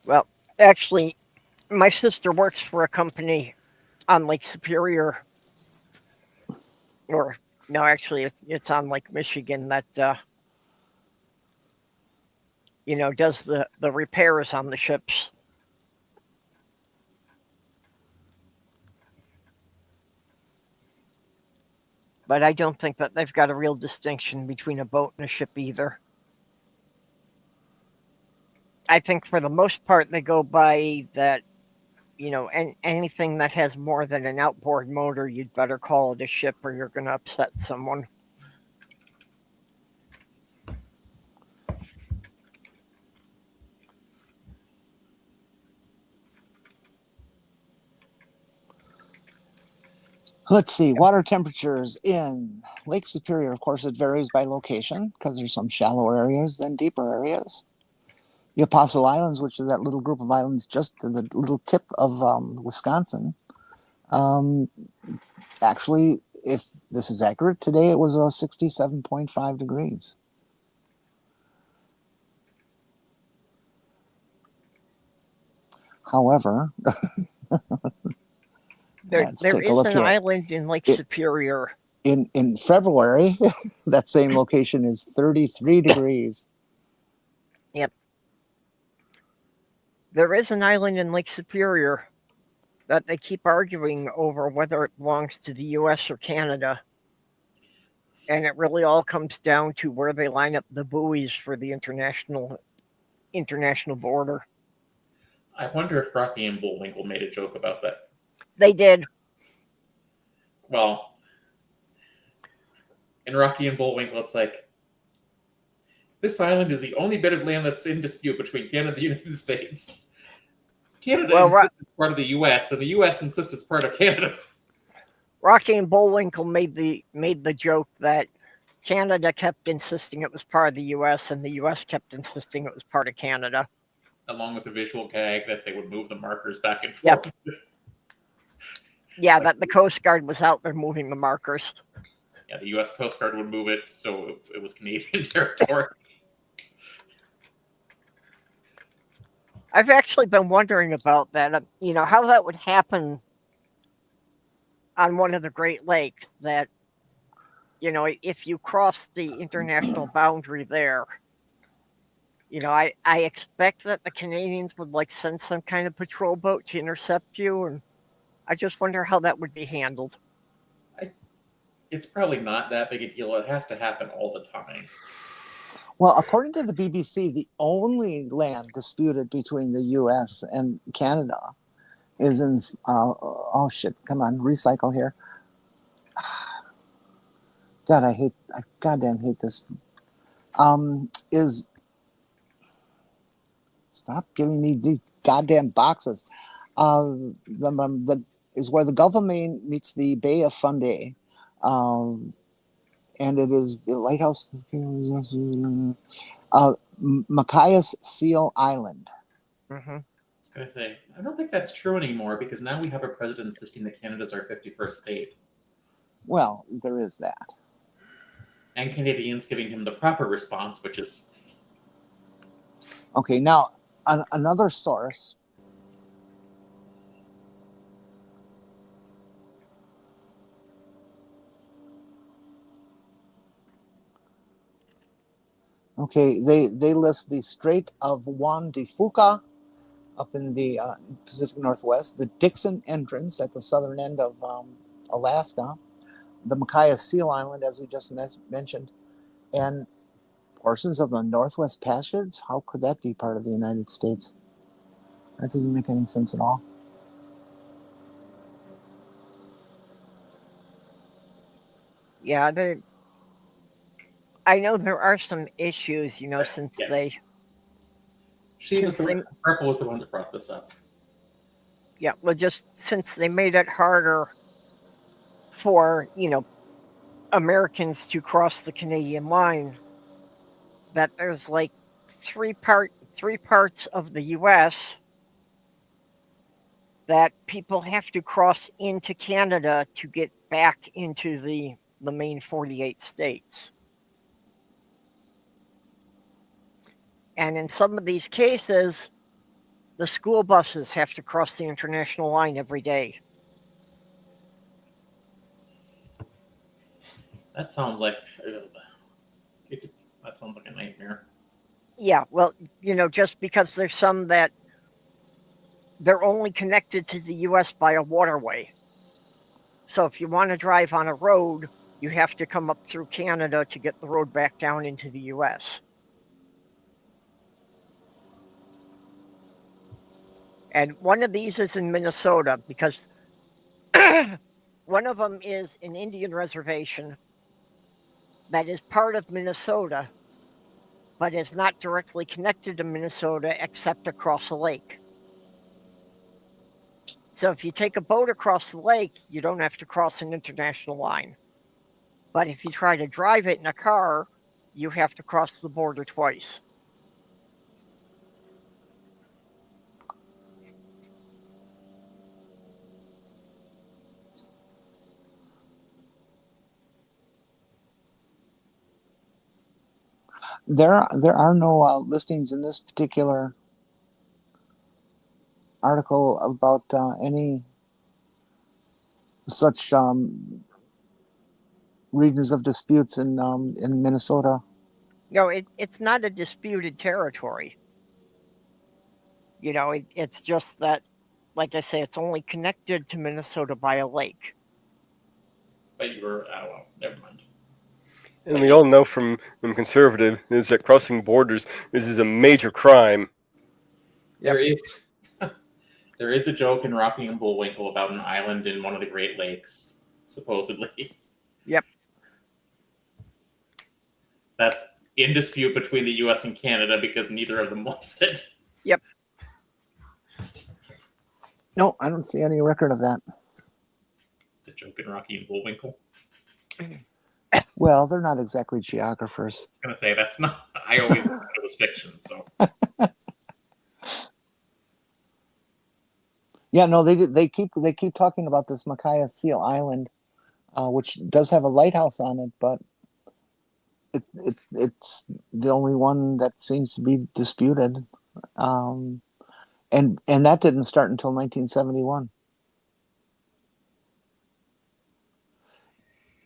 Speaker 1: Well, actually, my sister works for a company on Lake Superior, or no, actually, it's on Lake Michigan that does the repairs on the ships. But I don't think that they've got a real distinction between a boat and a ship either. I think for the most part they go by that, and anything that has more than an outboard motor, you'd better call it a ship or you're going to upset someone.
Speaker 2: Let's see, water temperatures in Lake Superior. Of course, it varies by location because there's some shallower areas than deeper areas. The Apostle Islands, which is that little group of islands just to the little tip of Wisconsin. Actually, if this is accurate, today it was 67.5 degrees. However,
Speaker 1: there
Speaker 2: let's
Speaker 1: is
Speaker 2: take a look
Speaker 1: an
Speaker 2: here.
Speaker 1: island in Lake Superior.
Speaker 2: In February, that same location is 33 degrees.
Speaker 1: Yep. There is an island in Lake Superior that they keep arguing over whether it belongs to the U.S. or Canada. And it really all comes down to where they line up the buoys for the international border.
Speaker 4: I wonder if Rocky and Bullwinkle made a joke about that.
Speaker 1: They did.
Speaker 4: Well, in Rocky and Bullwinkle, it's like, this island is the only bit of land that's in dispute between Canada and the United States. Canada insists it's part of the U.S., and the U.S. insists it's part of Canada.
Speaker 1: Rocky and Bullwinkle made the joke that Canada kept insisting it was part of the U.S. and the U.S. kept insisting it was part of Canada.
Speaker 4: Along with a visual gag that they would move the markers back and forth.
Speaker 1: Yep. Yeah, that the Coast Guard was out there moving the markers.
Speaker 4: Yeah, the U.S. Coast Guard would move it, so it was Canadian territory.
Speaker 1: I've actually been wondering about that, how that would happen on one of the Great Lakes, that, if you cross the international boundary there, I expect that the Canadians would send some kind of patrol boat to intercept you, and I just wonder how that would be handled.
Speaker 4: It's probably not that big a deal. It has to happen all the time.
Speaker 2: Well, according to the BBC, the only land disputed between the U.S. and Canada is in, oh shit, come on, recycle here. God, I goddamn hate this. Stop giving me these goddamn boxes. Is where the Gulf of Maine meets the Bay of Fundy. And it is the lighthouse, Machias Seal Island.
Speaker 1: Mm-hmm.
Speaker 4: I was going to say, I don't think that's true anymore because now we have a president insisting that Canada's our 51st state.
Speaker 2: Well, there is that.
Speaker 4: And Canadians giving him the proper response, which is...
Speaker 2: Okay, now, another source. Okay, they list the Strait of Juan de Fuca up in the Pacific Northwest, the Dixon Entrance at the southern end of Alaska, the Machias Seal Island, as we just mentioned, and portions of the Northwest Passage. How could that be part of the United States? That doesn't make any sense at all.
Speaker 1: Yeah, I know there are some issues, since
Speaker 4: Yeah.
Speaker 1: they...
Speaker 4: Purple was the one that brought this up.
Speaker 1: Yeah, well, just since they made it harder for, Americans to cross the Canadian line, that there's like three parts of the U.S. that people have to cross into Canada to get back into the main 48 states. And in some of these cases, the school buses have to cross the international line every day.
Speaker 4: That sounds like a nightmare.
Speaker 1: Yeah, well, just because there's some that they're only connected to the U.S. by a waterway. So if you want to drive on a road, you have to come up through Canada to get the road back down into the U.S. And one of these is in Minnesota because one of them is an Indian reservation that is part of Minnesota, but is not directly connected to Minnesota except across a lake. So if you take a boat across the lake, you don't have to cross an international line. But if you try to drive it in a car, you have to cross the border twice.
Speaker 2: There are no listings in this particular article about any such regions of disputes in Minnesota.
Speaker 1: No, it's not a disputed territory. It's just that, like I say, it's only connected to Minnesota by a lake.
Speaker 4: But you were, never mind.
Speaker 5: And we all know from conservative is that crossing borders is a major crime.
Speaker 4: There is a joke in Rocky and Bullwinkle about an island in one of the Great Lakes, supposedly.
Speaker 1: Yep.
Speaker 4: That's in dispute between the U.S. and Canada because neither of them wants it.
Speaker 1: Yep.
Speaker 2: No, I don't see any record of that.
Speaker 4: The joke in Rocky and Bullwinkle.
Speaker 2: Well, they're not exactly geographers.
Speaker 4: I was going to say, that's not... I always assumed it was fiction, so...
Speaker 2: Yeah, no, they keep talking about this Micaiah Seal Island, which does have a lighthouse on it, but it's the only one that seems to be disputed, and that didn't start until 1971.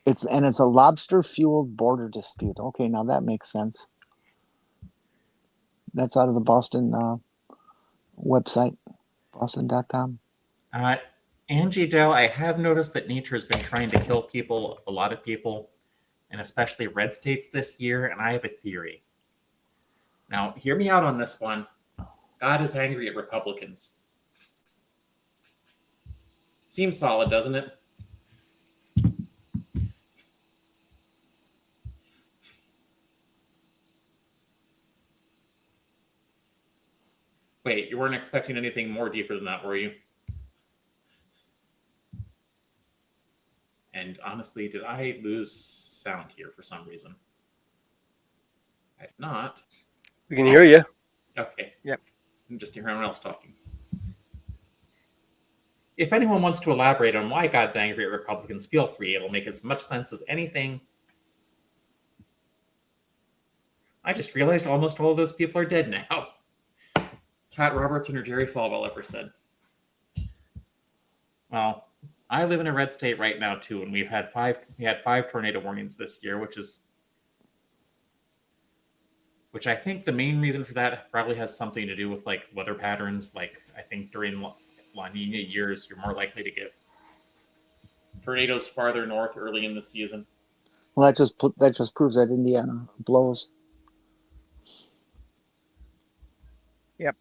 Speaker 2: It's a lobster-fueled border dispute. Okay, now that makes sense. That's out of the Boston website, boston.com.
Speaker 4: Angie Dell, I have noticed that nature has been trying to kill people, a lot of people, and especially red states this year, and I have a theory. Now, hear me out on this one. God is angry at Republicans. Seems solid, doesn't it? Wait, you weren't expecting anything more deeper than that, were you? And honestly, did I lose sound here for some reason? I did not.
Speaker 5: We can hear you.
Speaker 4: Okay.
Speaker 1: Yep.
Speaker 4: I'm just hearing everyone else talking. If anyone wants to elaborate on why God's angry at Republicans, feel free. It'll make as much sense as anything. I just realized almost all of those people are dead now. Pat Robertson or Jerry Falwell ever said. Well, I live in a red state right now too, and we had five tornado warnings this year, which I think the main reason for that probably has something to do with like weather patterns. Like I think during La Nina years, you're more likely to get tornadoes farther north early in the season.
Speaker 2: Well, that just proves that Indiana blows.
Speaker 1: Yep.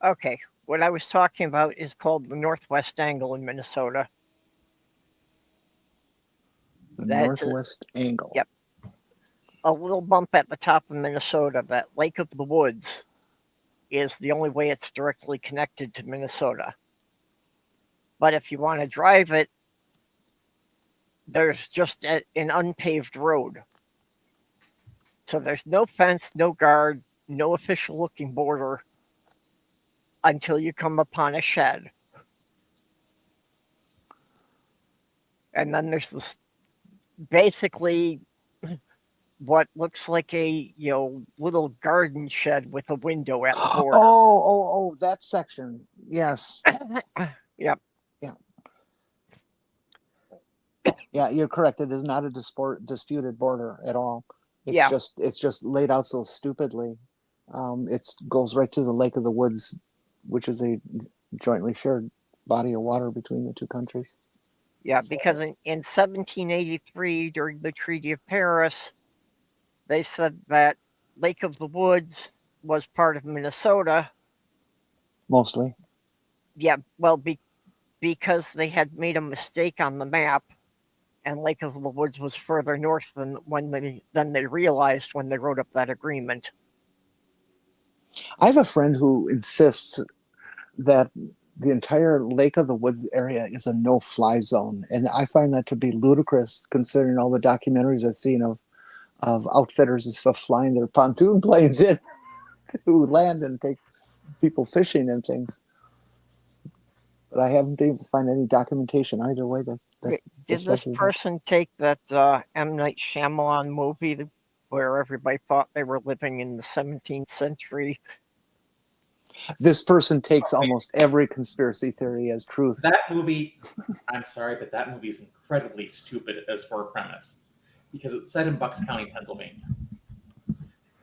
Speaker 1: Okay. What I was talking about is called the Northwest Angle in Minnesota.
Speaker 2: The Northwest Angle.
Speaker 1: Yep. A little bump at the top of Minnesota, that Lake of the Woods, is the only way it's directly connected to Minnesota. But if you want to drive it there's just an unpaved road. So there's no fence, no guard, no official looking border until you come upon a shed. And then there's this basically what looks like a little garden shed with a window at the border.
Speaker 2: Oh, that section. Yes.
Speaker 1: Yep.
Speaker 2: Yeah, you're correct. It is not a disputed border at all.
Speaker 1: Yeah.
Speaker 2: It's just laid out so stupidly. It goes right to the Lake of the Woods, which is a jointly shared body of water between the two countries.
Speaker 1: Yeah, because in 1783, during the Treaty of Paris, they said that Lake of the Woods was part of Minnesota.
Speaker 2: Mostly.
Speaker 1: Yeah, well, because they had made a mistake on the map, and Lake of the Woods was further north than they realized when they wrote up that agreement.
Speaker 2: I have a friend who insists that the entire Lake of the Woods area is a no-fly zone, and I find that to be ludicrous considering all the documentaries I've seen of outfitters and stuff flying their pontoon planes in to land and take people fishing and things. But I haven't been able to find any documentation either way.
Speaker 1: Did this person take that M. Night Shyamalan movie where everybody thought they were living in the 17th century?
Speaker 2: This person takes almost every conspiracy theory as truth.
Speaker 4: That movie, I'm sorry, but that movie is incredibly stupid as for a premise because it's set in Bucks County, Pennsylvania.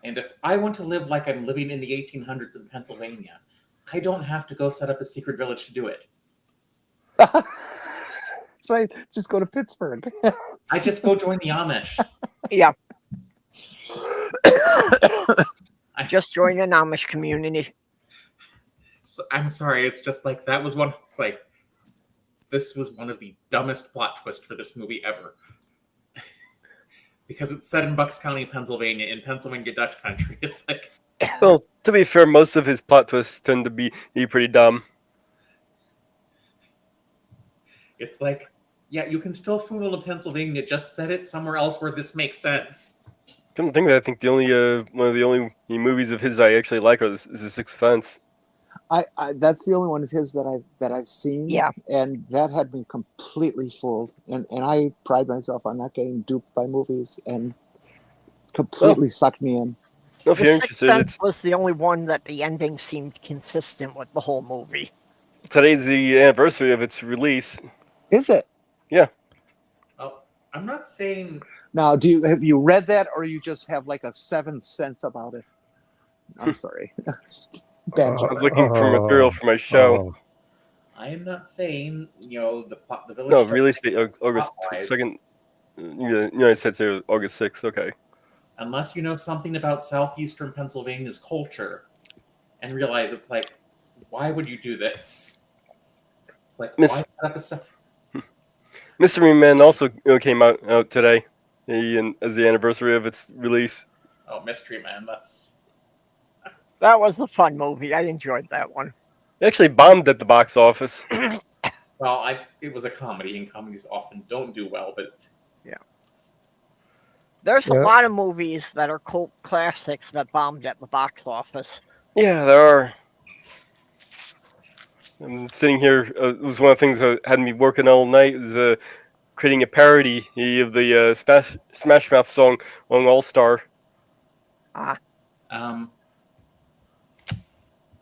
Speaker 4: And if I want to live like I'm living in the 1800s in Pennsylvania, I don't have to go set up a secret village to do it.
Speaker 2: That's right. Just go to Pittsburgh.
Speaker 4: I just go join the Amish.
Speaker 1: Yeah. I just joined an Amish community.
Speaker 4: So, I'm sorry, it's just like that was one. It's like this was one of the dumbest plot twists for this movie ever, because it's set in Bucks County, Pennsylvania, in Pennsylvania Dutch country. It's like,
Speaker 5: well, to be fair, most of his plot twists tend to be pretty dumb.
Speaker 4: It's like, yeah, you can still fool in Pennsylvania. Just set it somewhere else where this makes sense.
Speaker 5: Come to think of it, I think the only one of the only movies of his I actually like is The Sixth Sense.
Speaker 2: I that's the only one of his that I've seen.
Speaker 1: Yeah.
Speaker 2: And that had me completely fooled. And I pride myself on not getting duped by movies, and completely sucked me in.
Speaker 5: Well, if
Speaker 1: The
Speaker 5: you're
Speaker 1: Sixth
Speaker 5: interested,
Speaker 1: Sense was the only one that the ending seemed consistent with the whole movie.
Speaker 5: today's the anniversary of its release.
Speaker 2: Is it?
Speaker 5: Yeah.
Speaker 4: Oh, I'm not saying.
Speaker 2: Now, have you read that, or you just have like a seventh sense about it? I'm sorry. Bad
Speaker 5: I
Speaker 2: joke.
Speaker 5: was looking for material for my show.
Speaker 4: I am not saying the village.
Speaker 5: No, release date August
Speaker 4: plot-wise.
Speaker 5: 2nd. United States August 6th. Okay.
Speaker 4: Unless you know something about southeastern Pennsylvania's culture, and realize it's like, why would you do this? It's like, why set up a
Speaker 5: Mystery Men also came out today, as the anniversary of its release.
Speaker 4: Oh, Mystery Man,
Speaker 1: That was a fun movie. I enjoyed that one.
Speaker 5: It actually bombed at the box office.
Speaker 4: well, it was a comedy, and comedies often don't do well, but
Speaker 1: yeah. There's a lot of movies that are cult classics that bombed at the box office.
Speaker 5: Yeah, there are. I'm sitting here. It was one of the things that had me working all night. Was creating a parody of the Smash Mouth song on All Star.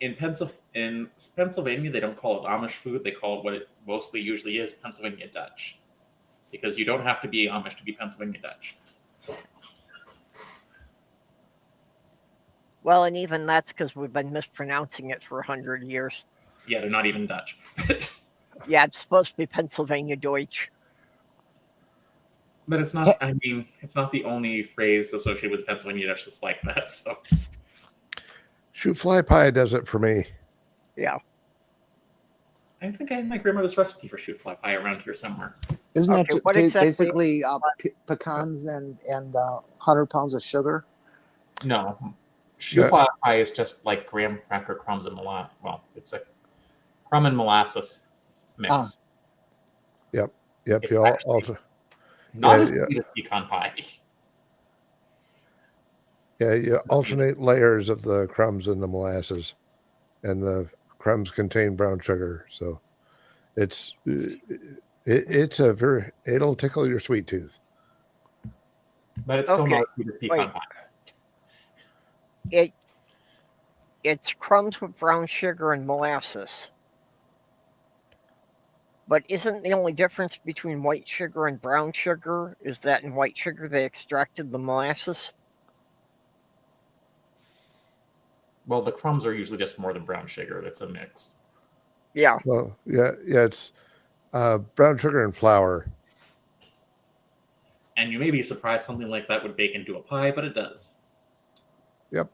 Speaker 4: In Pennsylvania, they don't call it Amish food. They call it what it mostly usually is, Pennsylvania Dutch, because you don't have to be Amish to be Pennsylvania Dutch.
Speaker 1: Well, and even that's because we've been mispronouncing it for 100 years.
Speaker 4: Yeah, they're not even Dutch.
Speaker 1: Yeah, it's supposed to be Pennsylvania Deutsch.
Speaker 4: But it's not, I mean, it's not the only phrase associated with Pennsylvania Dutch that's like that, so.
Speaker 3: Shoot Fly Pie does it for me.
Speaker 1: Yeah.
Speaker 4: I think I have my grandmother's recipe for shoot fly pie around here somewhere.
Speaker 2: Isn't that basically pecans and 100 pounds of sugar?
Speaker 4: No. Shoot fly pie is just like graham cracker crumbs and molasses. Well, it's a crumb and molasses mix.
Speaker 3: Yep.
Speaker 4: Not
Speaker 3: Yeah,
Speaker 4: as
Speaker 3: yeah.
Speaker 4: sweet as pecan pie.
Speaker 3: Yeah, you alternate layers of the crumbs and the molasses, and the crumbs contain brown sugar, so it's it'll tickle your sweet tooth.
Speaker 4: But it's still
Speaker 1: Okay,
Speaker 4: not as sweet as pecan
Speaker 1: wait.
Speaker 4: pie.
Speaker 1: It's crumbs with brown sugar and molasses. But isn't the only difference between white sugar and brown sugar is that in white sugar they extracted the molasses?
Speaker 4: Well, the crumbs are usually just more than brown sugar. That's a mix.
Speaker 1: Yeah.
Speaker 3: Well, yeah, it's brown sugar and flour.
Speaker 4: And you may be surprised something like that would bake into a pie, but it does.
Speaker 3: Yep.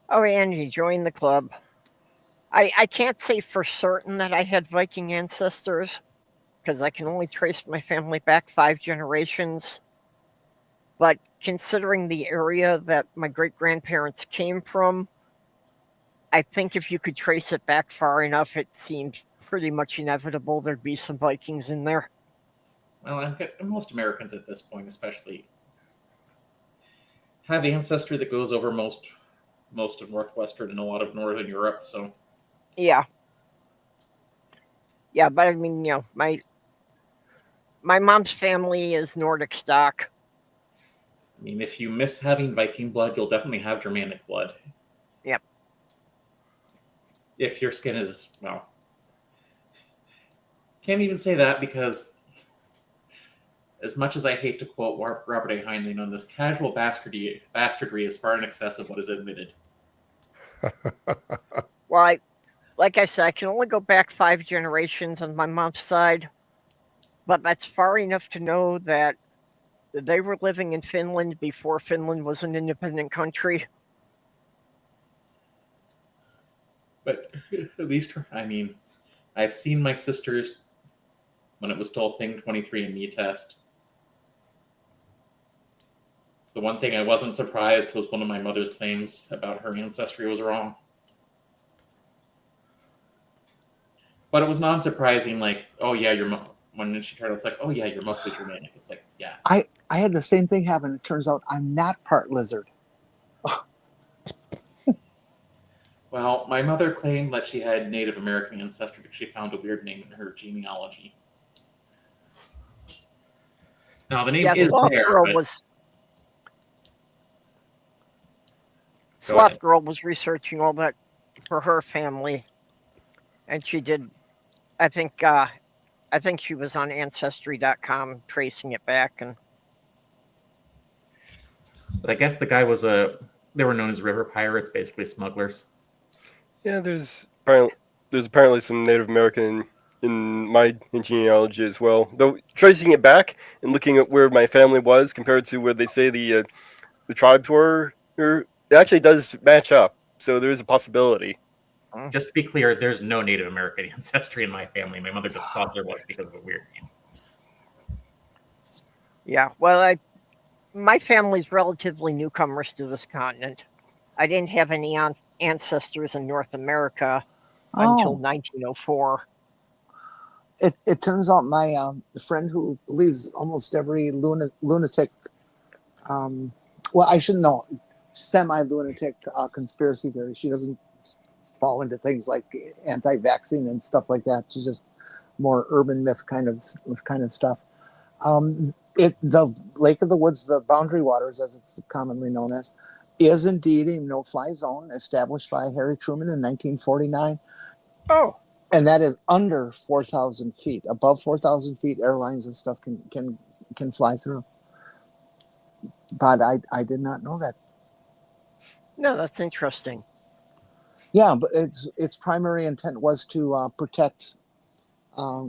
Speaker 1: Oh, Angie, join the club. I can't say for certain that I had Viking ancestors because I can only trace my family back 5 generations. But considering the area that my great-grandparents came from, I think if you could trace it back far enough, it seems pretty much inevitable there'd be some Vikings in there.
Speaker 4: Well, most Americans at this point, especially, have ancestry that goes over most of Northwestern and a lot of Northern Europe. So
Speaker 1: Yeah. Yeah, but I mean, my mom's family is Nordic stock.
Speaker 4: I mean, if you miss having Viking blood, you'll definitely have Germanic blood.
Speaker 1: Yep.
Speaker 4: If your skin is, well, can't even say that because as much as I hate to quote Robert A. Heinlein on this, casual bastardry is far in excess of what is admitted.
Speaker 1: Well, like I said, I can only go back 5 generations on my mom's side, but that's far enough to know that they were living in Finland before Finland was an independent country.
Speaker 4: But at least, I mean, I've seen my sisters when it was still a thing, 23andMe test. The one thing I wasn't surprised was one of my mother's claims about her ancestry was wrong. But it was non-surprising, like, oh yeah, your mom. When she tried, it's like, oh yeah, you're mostly Germanic. It's like, yeah.
Speaker 2: I had the same thing happen. It turns out I'm not part lizard.
Speaker 4: Well, my mother claimed that she had Native American ancestry because she found a weird name in her genealogy. Now the name is there, but...
Speaker 1: Slothgirl was researching all that for her family, and she did. I think she was on Ancestry.com tracing it back, and.
Speaker 4: But I guess the guy was they were known as river pirates, basically smugglers.
Speaker 5: Yeah, there's apparently some Native American in my genealogy as well. Though tracing it back and looking at where my family was compared to where they say the tribes were, it actually does match up. So there is a possibility.
Speaker 4: Just to be clear, there's no Native American ancestry in my family. My mother just thought there was because of a weird name.
Speaker 1: Yeah, well, my family's relatively newcomers to this continent. I didn't have any ancestors in North America until 1904.
Speaker 2: It turns out my friend who believes almost every lunatic, well, I shouldn't know, semi-lunatic conspiracy theory. She doesn't fall into things like anti-vaccine and stuff like that. She's just more urban myth kind of stuff. The Lake of the Woods, the Boundary Waters, as it's commonly known as, is indeed a no-fly zone established by Harry Truman in 1949.
Speaker 1: Oh.
Speaker 2: And that is under 4,000 feet. Above 4,000 feet, airlines and stuff can fly through. But I did not know that.
Speaker 1: No, that's interesting.
Speaker 2: Yeah, but its primary intent was to protect,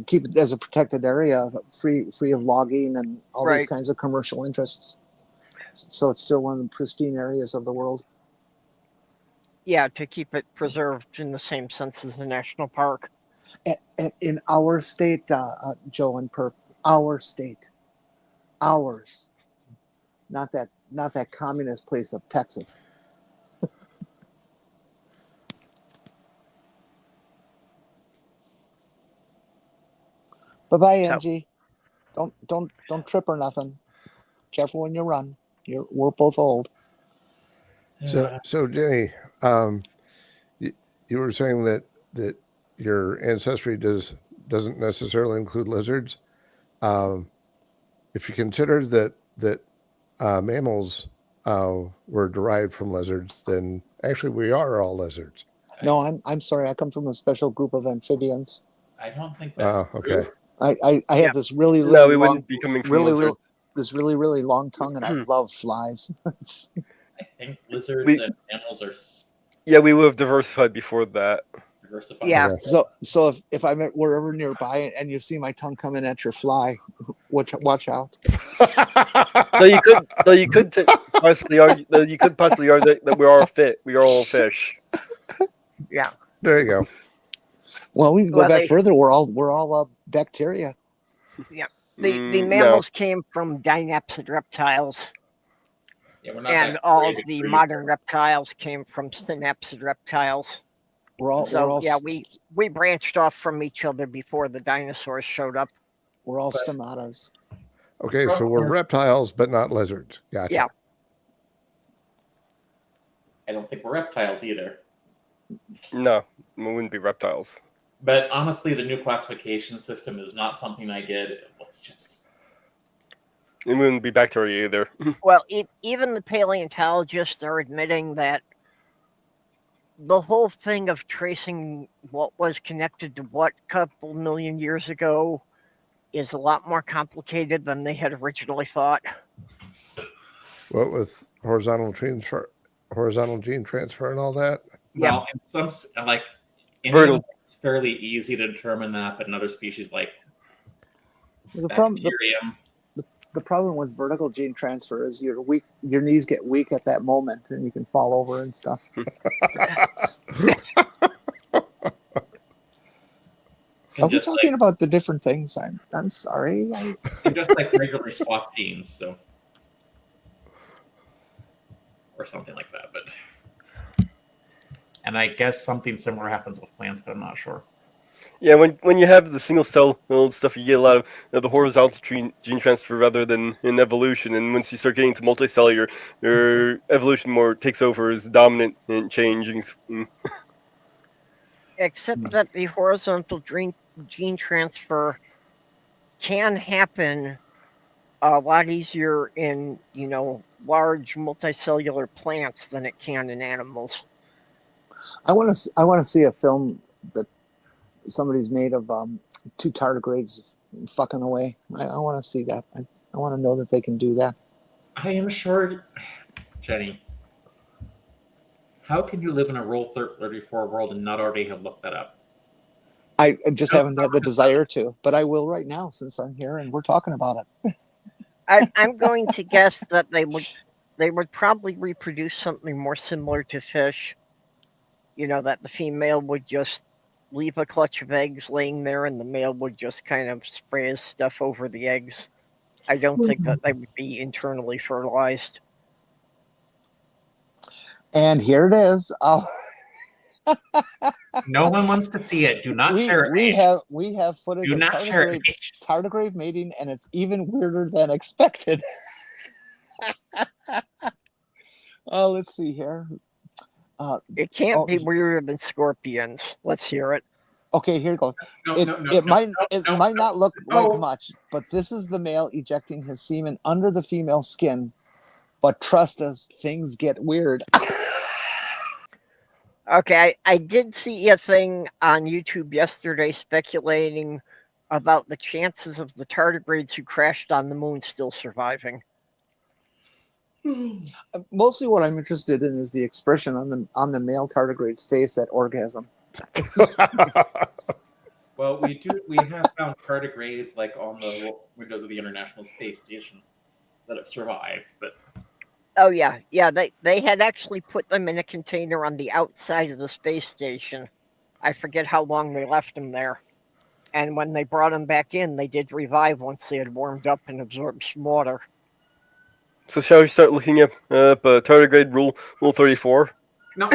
Speaker 2: keep it as a protected area, free of logging and all these kinds of commercial interests. So it's still one of the pristine areas of the world. Yeah,
Speaker 1: to keep it preserved in the same sense as a national park.
Speaker 2: In our state, Joe and Perp, our state, ours, not that communist place of Texas. Bye-bye,
Speaker 1: So-
Speaker 2: Angie. Don't trip or nothing. Careful when you run. We're both old.
Speaker 3: So Jenny, you were saying that your ancestry doesn't necessarily include lizards. If you consider that mammals were derived from lizards, then actually we are all lizards.
Speaker 2: No, I'm sorry. I come from a special group of amphibians.
Speaker 4: I don't think that's
Speaker 3: Okay.
Speaker 4: true.
Speaker 2: I
Speaker 1: Yeah.
Speaker 2: have this really
Speaker 5: No, we
Speaker 2: long,
Speaker 5: wouldn't be coming from lizards.
Speaker 2: this really long tongue, and I love flies.
Speaker 4: I think lizards
Speaker 5: We-
Speaker 4: and mammals are
Speaker 5: Yeah, we would have diversified before that.
Speaker 4: diversified.
Speaker 1: Yeah.
Speaker 3: Okay.
Speaker 2: So if I'm wherever nearby and you see my tongue coming at your fly, watch out.
Speaker 5: Though you could possibly argue that we are all fish.
Speaker 1: Yeah.
Speaker 3: There you go.
Speaker 2: Well, we can go
Speaker 1: Well,
Speaker 2: back further. We're all bacteria.
Speaker 1: The
Speaker 5: No.
Speaker 1: mammals came from dynapsid reptiles,
Speaker 4: Yeah, we're not
Speaker 1: and
Speaker 4: that
Speaker 1: all
Speaker 4: creative
Speaker 1: of the
Speaker 4: creatures.
Speaker 1: modern reptiles came from synapsid reptiles.
Speaker 2: We're all
Speaker 1: We branched off from each other before the dinosaurs showed up.
Speaker 2: we're all
Speaker 4: But-
Speaker 2: stomatas.
Speaker 3: Okay, so we're reptiles, but not lizards. Gotcha.
Speaker 1: Yeah.
Speaker 4: I don't think we're reptiles either.
Speaker 5: No, we wouldn't be reptiles.
Speaker 4: But honestly, the new classification system is not something I get. It was just
Speaker 5: We wouldn't be bacteria either.
Speaker 1: Well, even the paleontologists are admitting that the whole thing of tracing what was connected to what couple million years ago is a lot more complicated than they had originally thought.
Speaker 3: What with horizontal gene transfer, and all that.
Speaker 1: Yeah.
Speaker 4: well, in some like in
Speaker 5: Vertical.
Speaker 4: animals, it's fairly easy to determine that, but in other species like
Speaker 2: The problem
Speaker 4: bacterium,
Speaker 2: the problem with vertical gene transfer is your knees get weak at that moment, and you can fall over and stuff.
Speaker 4: can
Speaker 2: Are we
Speaker 4: just
Speaker 2: talking
Speaker 4: like
Speaker 2: about the different things? I'm sorry.
Speaker 4: can just like regularly swap genes, so or something like that. But and I guess something similar happens with plants, but I'm not sure.
Speaker 5: Yeah, when you have the single cell stuff, you get a lot of the horizontal gene transfer rather than in evolution. And once you start getting to multicellular, your evolution more takes over as dominant and changing.
Speaker 1: Except that the horizontal gene transfer can happen a lot easier in, large multicellular plants than it can in animals.
Speaker 2: I want to see a film that somebody's made of two tardigrades fucking away. I want to see that. I want to know that they can do that.
Speaker 4: I am sure, Jenny. How can you live in a Rule 34 world and not already have looked that up?
Speaker 2: I just haven't had the desire to, but I will right now since I'm here and we're talking about it.
Speaker 1: I'm going to guess that they would probably reproduce something more similar to fish. That the female would just leave a clutch of eggs laying there and the male would just kind of spray his stuff over the eggs. I don't think that they would be internally fertilized.
Speaker 2: And here it is.
Speaker 4: No one wants to see it. Do not share it.
Speaker 2: We have footage
Speaker 4: Do
Speaker 2: of
Speaker 4: not share it.
Speaker 2: tardigrade mating, and it's even weirder than expected. Oh, let's see here.
Speaker 1: It can't be weirder than scorpions. Let's hear it.
Speaker 2: Okay, here it goes. It might not look like much, but this is the male ejecting his semen under the female skin. But trust us, things get weird.
Speaker 1: Okay, I did see a thing on YouTube yesterday speculating about the chances of the tardigrades who crashed on the moon still surviving.
Speaker 2: Mostly what I'm interested in is the expression on the male tardigrade's face at orgasm.
Speaker 4: Well, we have found tardigrades like on the windows of the International Space Station that have survived, but
Speaker 1: Oh yeah. They had actually put them in a container on the outside of the space station. I forget how long they left them there. And when they brought them back in, they did revive once they had warmed up and absorbed some water.
Speaker 5: So shall we start looking up tardigrade rule 34?
Speaker 4: no.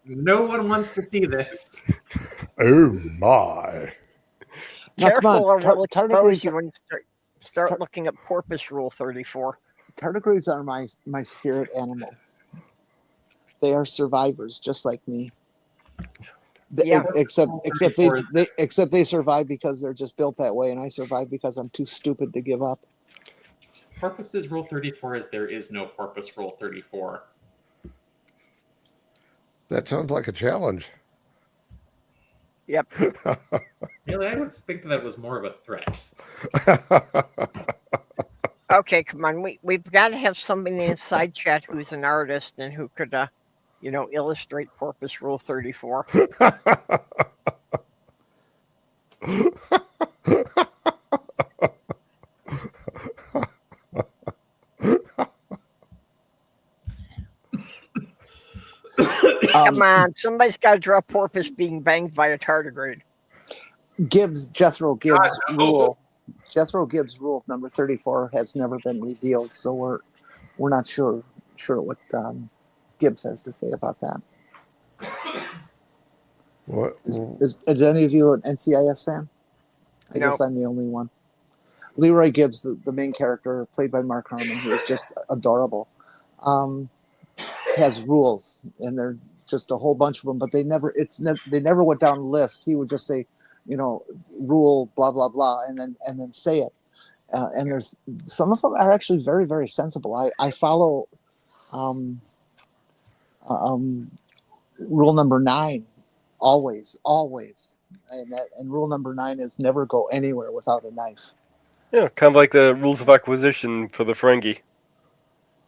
Speaker 4: No one wants to see this.
Speaker 3: Oh my!
Speaker 2: Now, come
Speaker 1: Careful,
Speaker 2: on.
Speaker 1: or we'll expose
Speaker 2: Tardigrades,
Speaker 1: you and start looking at Porpoise Rule 34.
Speaker 2: tardigrades are my spirit animal. They are survivors, just like me.
Speaker 1: Yeah.
Speaker 2: Except they survive because they're just built that way, and I survive because I'm too stupid to give up.
Speaker 4: Porpoise's Rule 34 is there is no Porpoise Rule 34.
Speaker 3: That sounds like a challenge.
Speaker 1: Yep.
Speaker 4: Really, I would think that was more of a threat.
Speaker 1: Okay, come on. We've got to have somebody inside chat who's an artist and who could, illustrate Porpoise Rule 34. Come on, somebody's got to draw Porpoise being banged by a tardigrade.
Speaker 2: Jethro Gibbs rule. Jethro Gibbs rule number 34 has never been revealed, so we're not sure what Gibbs has to say about that.
Speaker 3: What?
Speaker 2: Is any of you an NCIS fan? I guess I'm the only one. Leroy Gibbs, the main character, played by Mark Harmon, who is just adorable, has rules, and they're just a whole bunch of them. But they never went down the list. He would just say, rule blah blah blah, and then say it. And there's some of them are actually very, very sensible. I follow rule number 9 always, and rule number 9 is never go anywhere without a knife.
Speaker 5: Yeah, kind of like the rules of acquisition for the Ferengi.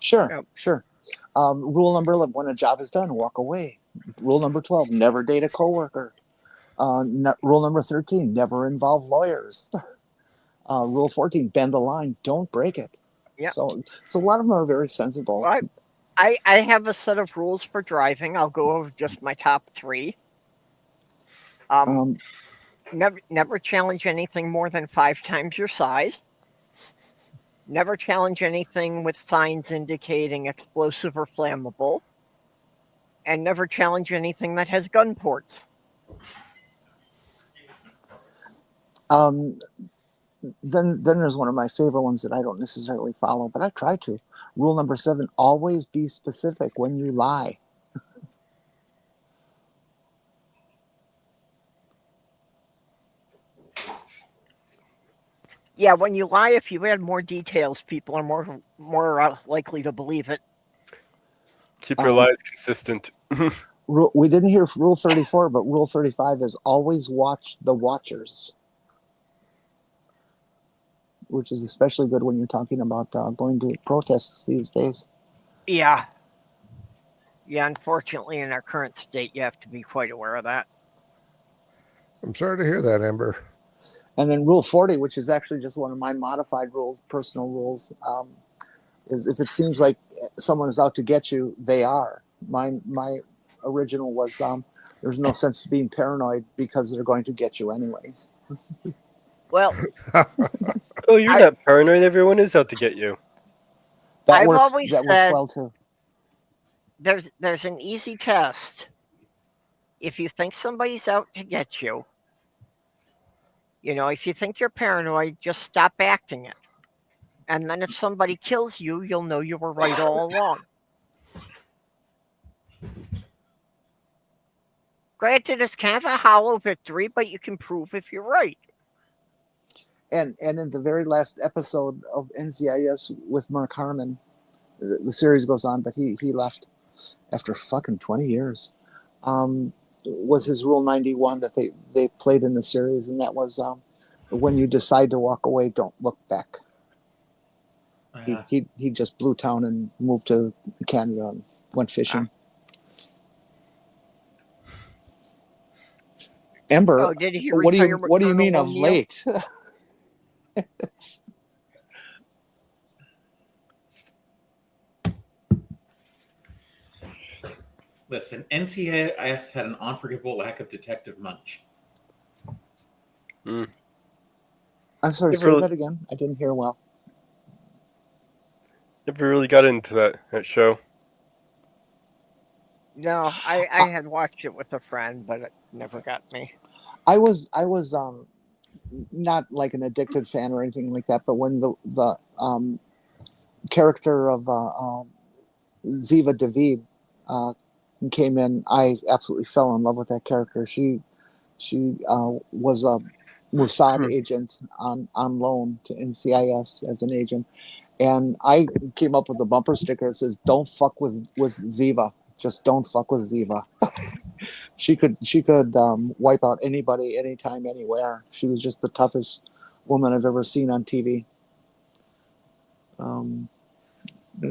Speaker 2: Sure. Rule number 11: when a job is done, walk away. Rule number 12: never date a coworker. Rule number 13: never involve lawyers. Rule 14: bend the line, don't break it.
Speaker 1: Yeah.
Speaker 2: So a lot of them are very sensible.
Speaker 1: Well, I have a set of rules for driving. I'll go over just my top 3. Never challenge anything more than 5 times your size. Never challenge anything with signs indicating explosive or flammable. And never challenge anything that has gun ports.
Speaker 2: Then there's one of my favorite ones that I don't necessarily follow, but I try to. Rule number 7: always be specific when you lie.
Speaker 1: Yeah, when you lie, if you add more details, people are more likely to believe it.
Speaker 5: Keep your lies consistent.
Speaker 2: We didn't hear Rule 34, but Rule 35 is always watch the watchers, which is especially good when you're talking about going to protests these days.
Speaker 1: Yeah. Yeah, unfortunately, in our current state, you have to be quite aware of that.
Speaker 3: I'm sorry to hear that, Amber.
Speaker 2: And then Rule 40, which is actually just one of my modified rules, personal rules, is if it seems like someone is out to get you, they are. My original was there's no sense of being paranoid because they're going to get you anyways.
Speaker 1: Well,
Speaker 5: Oh, you're not paranoid. Everyone is out to get you.
Speaker 2: That
Speaker 1: I've
Speaker 2: works.
Speaker 1: always
Speaker 2: That
Speaker 1: said-
Speaker 2: works well too.
Speaker 1: there's an easy test. If you think somebody's out to get you, if you think you're paranoid, just stop acting it. And then if somebody kills you, you'll know you were right all along. Granted, it's kind of a hollow victory, but you can prove if you're right.
Speaker 2: And in the very last episode of NCIS with Mark Harmon, the series goes on, but he left after fucking 20 years. Was his Rule 91 that they played in the series, and that was when you decide to walk away, don't look back. He just blew town and moved to Canada and went fishing. Ember,
Speaker 1: Did he
Speaker 2: what do
Speaker 1: retire
Speaker 2: you mean
Speaker 1: Colonel
Speaker 2: of
Speaker 1: O'Neill?
Speaker 2: late?
Speaker 4: Listen, NCIS had an unforgivable lack of detective munch.
Speaker 2: I'm sorry, say that again. I didn't hear well.
Speaker 5: Never really got into that show.
Speaker 1: No, I had watched it with a friend, but it never got me.
Speaker 2: I was not like an addicted fan or anything like that, but when the character of Ziva David came in, I absolutely fell in love with that character. She was a Mossad agent on loan to NCIS as an agent, and I came up with a bumper sticker that says "Don't fuck with Ziva. Just don't fuck with Ziva." She could wipe out anybody, anytime, anywhere. She was just the toughest woman I've ever seen on TV.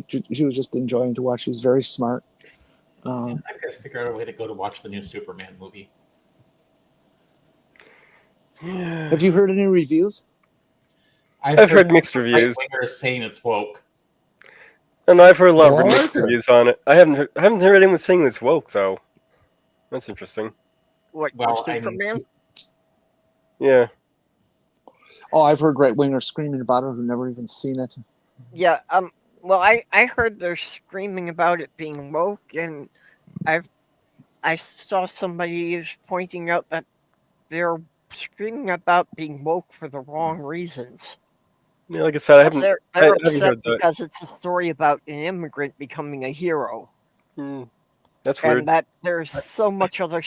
Speaker 2: She was just enjoying to watch. She's very smart.
Speaker 4: I've got to figure out a way to go to watch the new Superman movie.
Speaker 2: Have you heard any reviews?
Speaker 5: I've heard mixed reviews.
Speaker 4: Right-wingers saying it's woke.
Speaker 5: And I've heard a lot of
Speaker 3: What?
Speaker 5: mixed reviews on it. I haven't heard anyone saying it's woke though. That's interesting.
Speaker 1: What,
Speaker 4: Well,
Speaker 1: the Superman?
Speaker 5: Yeah.
Speaker 2: Oh, I've heard right wingers screaming about it who've never even seen it.
Speaker 1: Yeah. Well, I heard they're screaming about it being woke, and I saw somebody pointing out that they're screaming about being woke for the wrong reasons.
Speaker 5: Yeah, like I said, I haven't
Speaker 1: They're
Speaker 5: haven't
Speaker 1: upset
Speaker 5: heard that.
Speaker 1: because it's a story about an immigrant becoming a hero,
Speaker 5: That's weird.
Speaker 1: and that there's so much other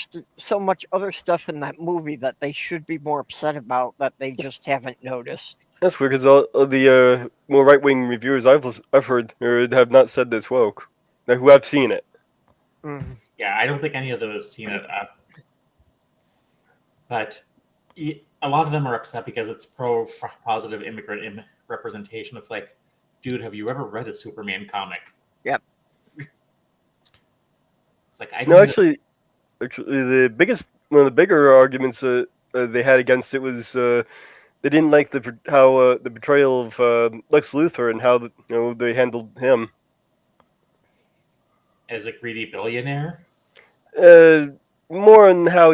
Speaker 1: stuff in that movie that they should be more upset about that they just haven't noticed.
Speaker 5: That's weird because all of the more right-wing reviewers I've heard have not said this woke. Who have seen it.
Speaker 4: Yeah, I don't think any of them have seen it. But a lot of them are upset because it's pro-positive immigrant representation. It's like, dude, have you ever read a Superman comic?
Speaker 1: Yep.
Speaker 4: It's like
Speaker 5: Actually, one of the bigger arguments they had against it was they didn't like the portrayal of Lex Luthor and how they handled him
Speaker 4: as a greedy billionaire.
Speaker 5: More on how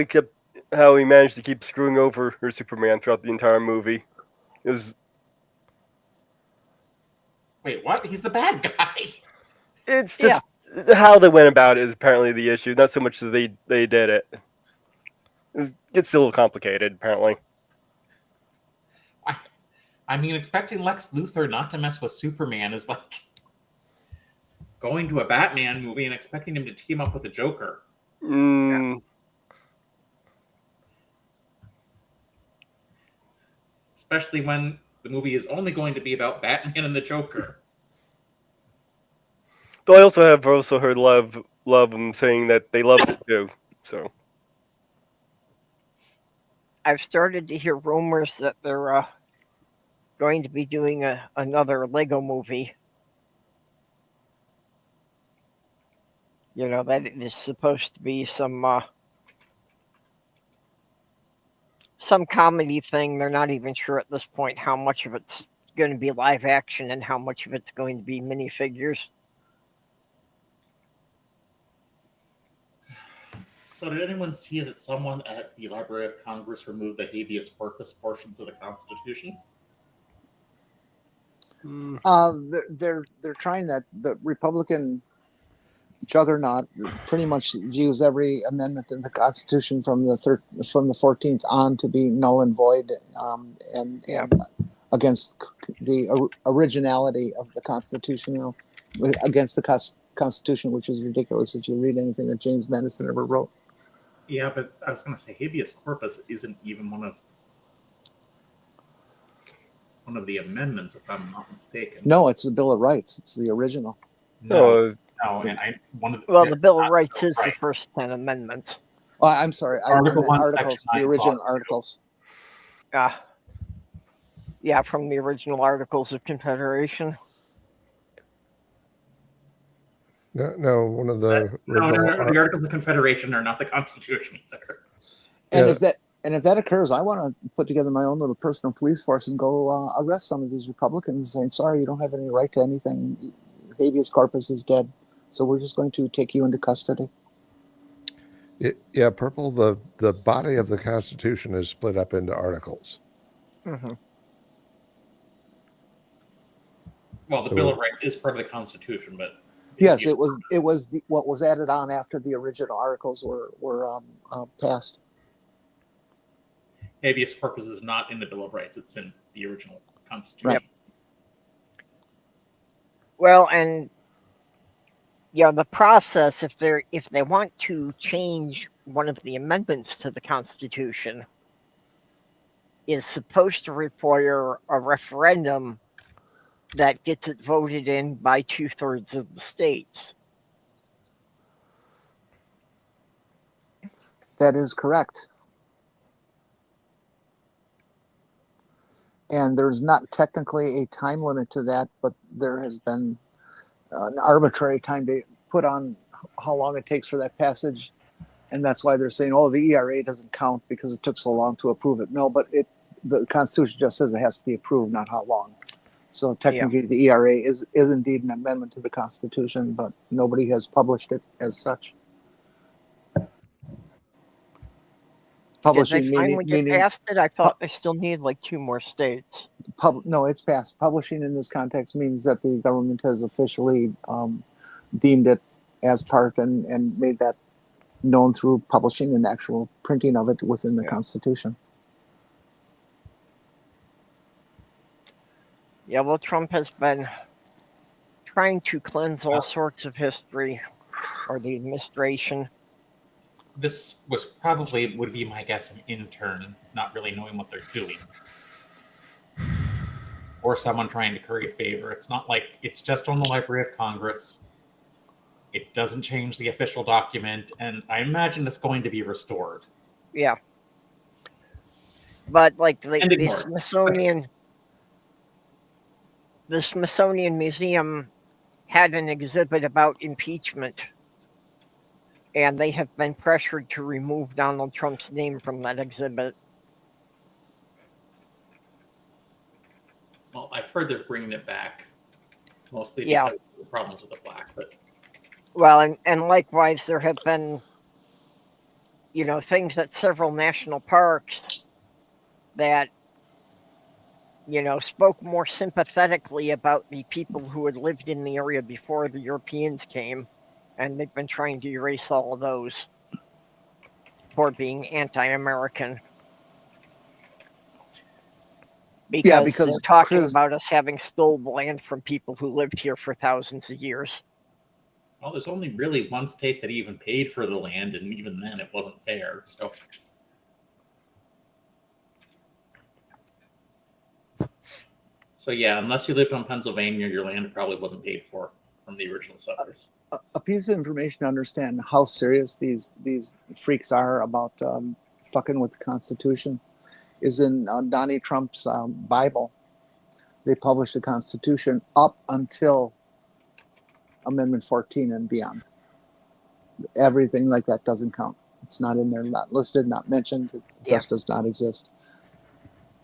Speaker 5: he managed to keep screwing over her Superman throughout the entire movie. It was.
Speaker 4: Wait, what? He's the bad guy.
Speaker 5: It's just how they went about it is apparently the issue. Not so much that they did it. It's a little complicated, apparently.
Speaker 4: I mean, expecting Lex Luthor not to mess with Superman is like going to a Batman movie and expecting him to team up with the Joker.
Speaker 5: Yeah.
Speaker 4: Especially when the movie is only going to be about Batman and the Joker.
Speaker 5: Though I have heard a lot of them saying that they love it too. So
Speaker 1: I've started to hear rumors that they're going to be doing another Lego movie. That it is supposed to be some comedy thing. They're not even sure at this point how much of it's going to be live action and how much of it's going to be minifigures.
Speaker 4: So did anyone see that someone at the Library of Congress removed the habeas corpus portions of the Constitution?
Speaker 2: They're trying that. The Republican juggernaut pretty much views every amendment in the Constitution from the 14th on to be null and void, and against the originality of the Constitution, against the Constitution, which is ridiculous if you read anything that James Madison ever wrote.
Speaker 4: Yeah, but I was going to say habeas corpus isn't even one of the amendments, if I'm not mistaken.
Speaker 2: No, it's the Bill of Rights. It's the original.
Speaker 4: No, and
Speaker 1: the Bill of Rights is the first 10 amendments.
Speaker 2: Oh, I'm sorry.
Speaker 4: Article 1,
Speaker 2: articles, the original articles.
Speaker 1: Yeah, from the original Articles of Confederation.
Speaker 3: No, one of the
Speaker 4: the Articles of Confederation are not the Constitution either.
Speaker 2: And if that occurs, I want to put together my own little personal police force and go arrest some of these Republicans, saying, "Sorry, you don't have any right to anything. Habeas corpus is dead, so we're just going to take you into custody."
Speaker 3: Yeah, Purple. The body of the Constitution is split up into articles.
Speaker 1: Mm-hmm.
Speaker 4: Well, the Bill of Rights is part of the Constitution, but
Speaker 2: Yes, it was what was added on after the original articles were passed.
Speaker 4: Habeas corpus is not in the Bill of Rights; it's in the original Constitution.
Speaker 2: Right.
Speaker 1: Well, and the process, if they want to change one of the amendments to the Constitution, is supposed to require a referendum that gets it voted in by 2/3 of the states.
Speaker 2: That is correct. And there's not technically a time limit to that, but there has been an arbitrary time to put on how long it takes for that passage. And that's why they're saying, oh, the ERA doesn't count because it took so long to approve it. No, but the Constitution just says it has to be approved, not how long. So technically the ERA is indeed an amendment to the Constitution, but nobody has published it as such. Publishing
Speaker 1: Did they finally
Speaker 2: meaning
Speaker 1: get past it? I thought they still need like 2 more states.
Speaker 2: no, it's passed. Publishing in this context means that the government has officially deemed it as part and made that known through publishing and actual printing of it within the Constitution.
Speaker 1: Yeah, well, Trump has been trying to cleanse all sorts of history, or the administration.
Speaker 4: This was probably, would be my guess, an intern not really knowing what they're doing. Or someone trying to curry favor. It's not like it's just on the Library of Congress. It doesn't change the official document, and I imagine it's going to be restored.
Speaker 1: Yeah. But like the Smithsonian Museum had an exhibit about impeachment, and they have been pressured to remove Donald Trump's name from that exhibit.
Speaker 4: Well, I've heard they're bringing it back, mostly because of the problems with the plaque. But
Speaker 1: well, and likewise, there have been, things at several national parks that, spoke more sympathetically about the people who had lived in the area before the Europeans came, and they've been trying to erase all of those for being anti-American. Because they're talking about us having stolen land from people who lived here for thousands of years.
Speaker 4: Well, there's only really one state that even paid for the land, and even then it wasn't fair. So yeah, unless you lived on Pennsylvania, your land probably wasn't paid for from the original settlers.
Speaker 2: A piece of information to understand how serious these freaks are about fucking with the Constitution is in Donnie Trump's Bible. They published the Constitution up until Amendment 14 and beyond. Everything like that doesn't count. It's not in there, not listed, not mentioned. It just does not exist.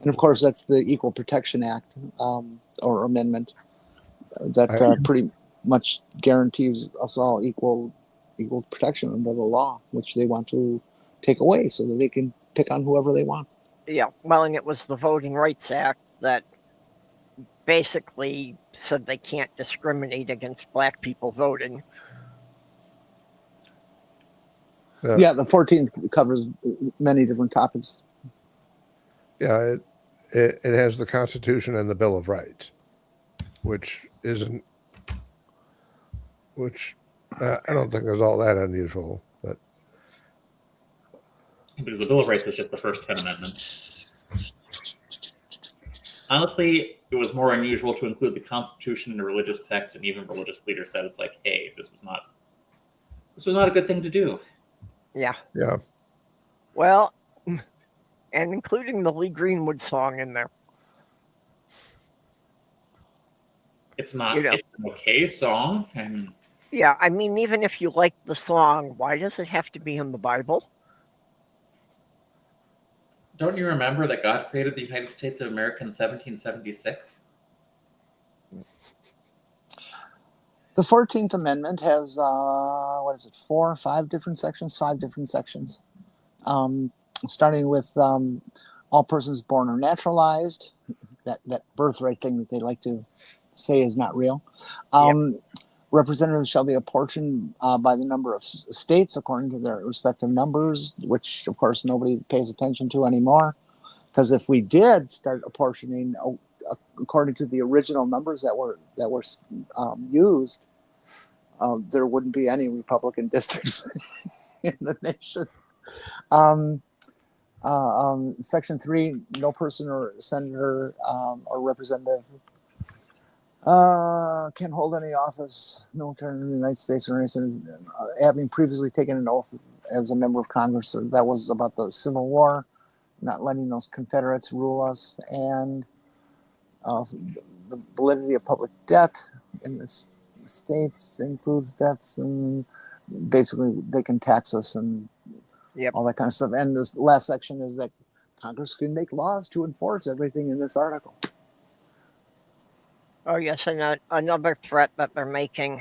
Speaker 2: And of course, that's the Equal Protection Act or amendment that pretty much guarantees us all equal protection under the law, which they want to take away so that they can pick on whoever they want.
Speaker 1: Yeah, well, and it was the Voting Rights Act that basically said they can't discriminate against black people voting.
Speaker 2: Yeah, the 14th covers many different topics.
Speaker 3: Yeah, it has the Constitution and the Bill of Rights, which I don't think is all that unusual. But
Speaker 4: because the Bill of Rights is just the first 10 amendments. Honestly, it was more unusual to include the Constitution in a religious text, and even religious leaders said it's like, hey, this was not a good thing to do.
Speaker 1: Yeah.
Speaker 3: Yeah.
Speaker 1: Well, and including the Lee Greenwood song in there.
Speaker 4: It's not it's an okay song. And
Speaker 1: yeah, I mean, even if you like the song, why does it have to be in the Bible?
Speaker 4: Don't you remember that God created the United States of America in 1776?
Speaker 2: The 14th Amendment has, 4 or 5 different sections? 5 different sections. Starting with all persons born or naturalized, that birthright thing that they like to say is not real. Representatives shall be apportioned by the number of states according to their respective numbers, which of course nobody pays attention to anymore. Because if we did start apportioning according to the original numbers that were used, there wouldn't be any Republican districts in the nation. Section 3, no person or senator or representative can hold any office, military in the United States or anything, having previously taken an oath as a member of Congress. So that was about the Civil War, not letting those Confederates rule us, and the validity of public debt in the states includes debts, and basically they can tax us and all that kind of stuff. And this last section is that Congress can make laws to enforce everything in this article.
Speaker 1: Oh, yes, and another threat that they're making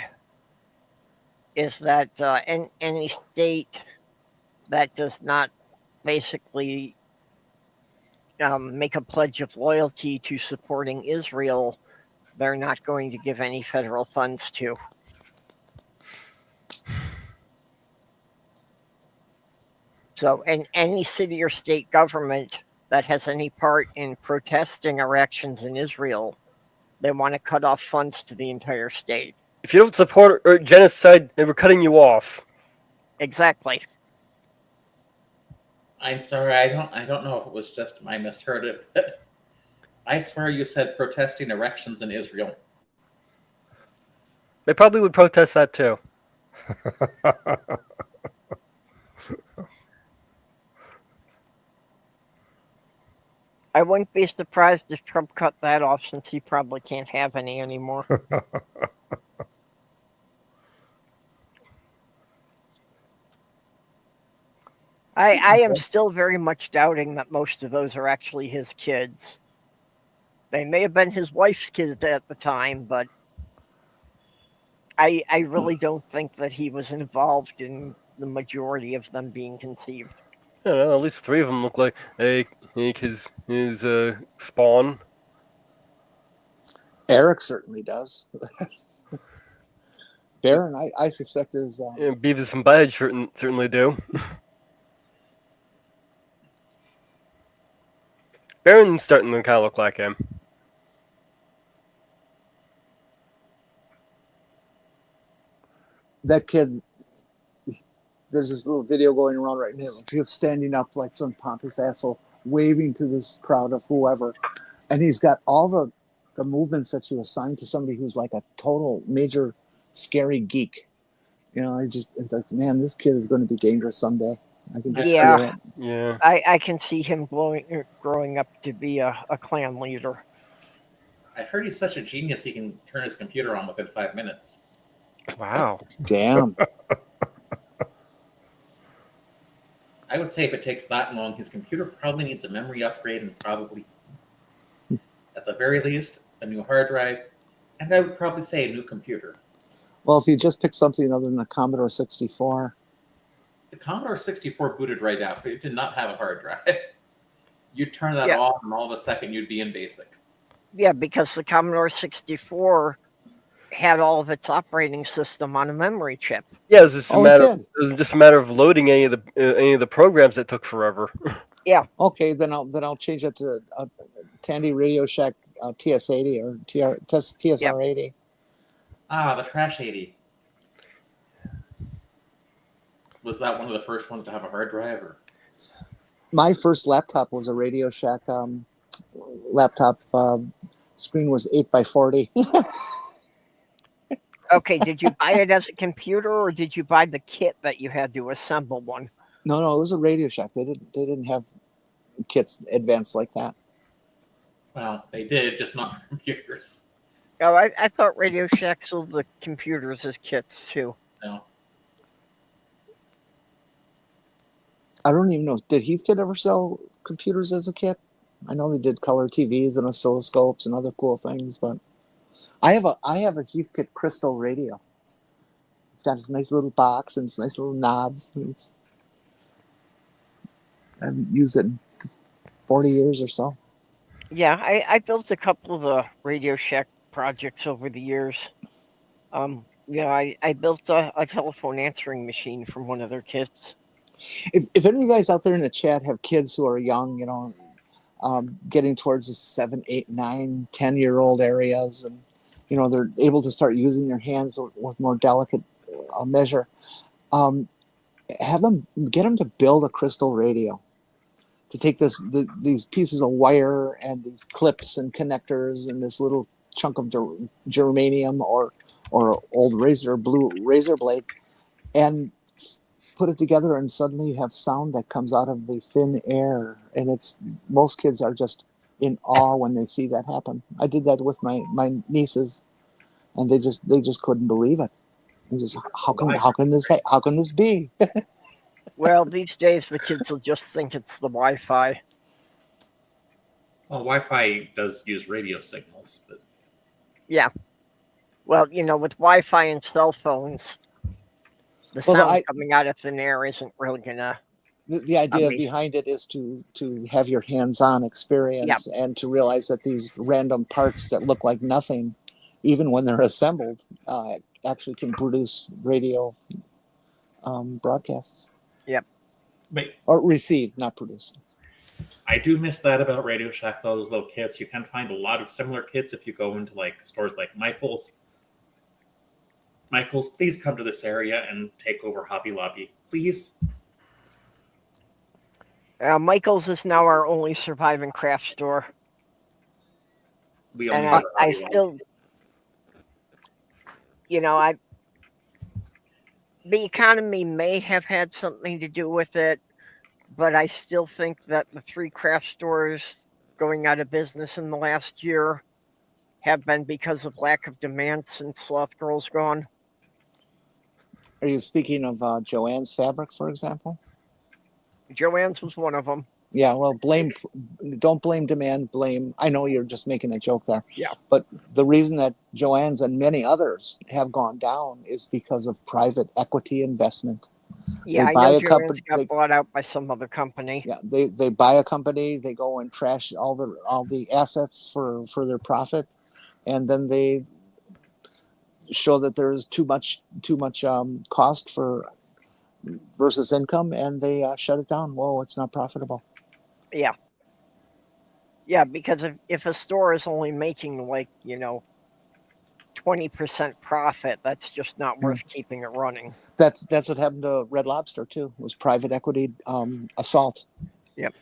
Speaker 1: is that in any state that does not basically make a pledge of loyalty to supporting Israel, they're not going to give any federal funds to. So, in any city or state government that has any part in protesting or actions in Israel, they want to cut off funds to the entire state.
Speaker 5: If you don't support or genocide, then we're cutting you off.
Speaker 1: Exactly.
Speaker 4: I'm sorry, I don't know if it was just I misheard it, but I swear you said protesting erections in Israel.
Speaker 5: They probably would protest that too.
Speaker 1: I wouldn't be surprised if Trump cut that off, since he probably can't have any anymore. I am still very much doubting that most of those are actually his kids. They may have been his wife's kids at the time, but I really don't think that he was involved in the majority of them being conceived.
Speaker 5: I don't know, at least 3 of them look like his spawn.
Speaker 2: Eric certainly does. Baron, I suspect is...
Speaker 5: Beavis and Butthead certainly do. Baron's starting to kind of look like him.
Speaker 2: That kid, there's this little video going around right now of him standing up like some pompous asshole, waving to this crowd of whoever. And he's got all the movements that you assign to somebody who's like a total major scary geek. You know, it's like, man, this kid is going to be dangerous someday. I can just feel it.
Speaker 5: Yeah.
Speaker 1: I can see him growing up to be a clan leader.
Speaker 4: I heard he's such a genius he can turn his computer on within 5 minutes.
Speaker 5: Wow.
Speaker 2: Damn.
Speaker 4: I would say if it takes that long, his computer probably needs a memory upgrade and probably, at the very least, a new hard drive. And I would probably say a new computer.
Speaker 2: Well, if you just pick something other than a Commodore 64.
Speaker 4: The Commodore 64 booted right after. It did not have a hard drive. You'd turn that off, and all of a second you'd be in BASIC.
Speaker 1: Yeah, because the Commodore 64 had all of its operating system on a memory chip.
Speaker 5: Yeah, it was just a matter of loading any of the programs that took forever.
Speaker 1: Yeah.
Speaker 2: Okay, then I'll change it to a Tandy Radio Shack TS80 or TSR80.
Speaker 1: Yep.
Speaker 4: Ah, the Trash 80. Was that one of the first ones to have a hard drive? Or?
Speaker 2: My first laptop was a Radio Shack laptop. Screen was 8x40.
Speaker 1: Okay, did you buy it as a computer, or did you buy the kit that you had to assemble one?
Speaker 2: No, it was a Radio Shack. They didn't have kits advanced like that.
Speaker 4: Well, they did, just not for computers.
Speaker 1: Oh, I thought Radio Shack sold the computers as kits too.
Speaker 4: No.
Speaker 2: I don't even know. Did Heathkit ever sell computers as a kit? I know they did color TVs and oscilloscopes and other cool things, but I have a Heathkit Crystal radio. It's got this nice little box and its nice little knobs. I haven't used it in 40 years or so.
Speaker 1: Yeah, I built a couple of Radio Shack projects over the years. I built a telephone answering machine from one of their kids.
Speaker 2: If any of you guys out there in the chat have kids who are young, getting towards the 7, 8, 9, 10-year-old areas, and they're able to start using their hands with more delicate measure, get them to build a crystal radio, to take these pieces of wire and these clips and connectors and this little chunk of germanium or old blue razor blade, and put it together, and suddenly you have sound that comes out of the thin air, and most kids are just in awe when they see that happen. I did that with my nieces, and they just couldn't believe it. They just, how can this be?
Speaker 1: Well, these days the kids will just think it's the Wi-Fi.
Speaker 4: Well, Wi-Fi does use radio signals, but
Speaker 1: Yeah. Well, with Wi-Fi and cell phones, the sound coming out of thin air isn't really gonna.
Speaker 2: The idea behind it is to have your hands-on experience, and to realize that these random parts that look like nothing, even when they're assembled, actually can produce radio broadcasts.
Speaker 1: Yep.
Speaker 2: Or receive, not produce.
Speaker 4: I do miss that about Radio Shack, though, those little kits. You can find a lot of similar kits if you go into stores like Michael's. Michael's, please come to this area and take over Hobby Lobby, please.
Speaker 1: Michael's is now our only surviving craft store.
Speaker 4: We only
Speaker 1: and I still, the economy may have had something to do with it, but I still think that the 3 craft stores going out of business in the last year have been because of lack of demand since Sloth Girl's gone.
Speaker 2: Are you speaking of Joann's Fabric, for example?
Speaker 1: Joann's was one of them.
Speaker 2: Yeah, well, don't blame demand, blame. I know you're just making a joke there.
Speaker 1: Yeah.
Speaker 2: But the reason that Joann's and many others have gone down is because of private equity investment.
Speaker 1: Yeah, I know Joann's got bought out by some other company.
Speaker 2: Yeah, they buy a company, they go and trash all the assets for their profit, and then they show that there's too much cost for versus income, and they shut it down. Whoa, it's not profitable.
Speaker 1: Yeah. Yeah, because if a store is only making 20% profit, that's just not worth keeping it running.
Speaker 2: That's what happened to Red Lobster too. It was private equity assault.
Speaker 1: Yep.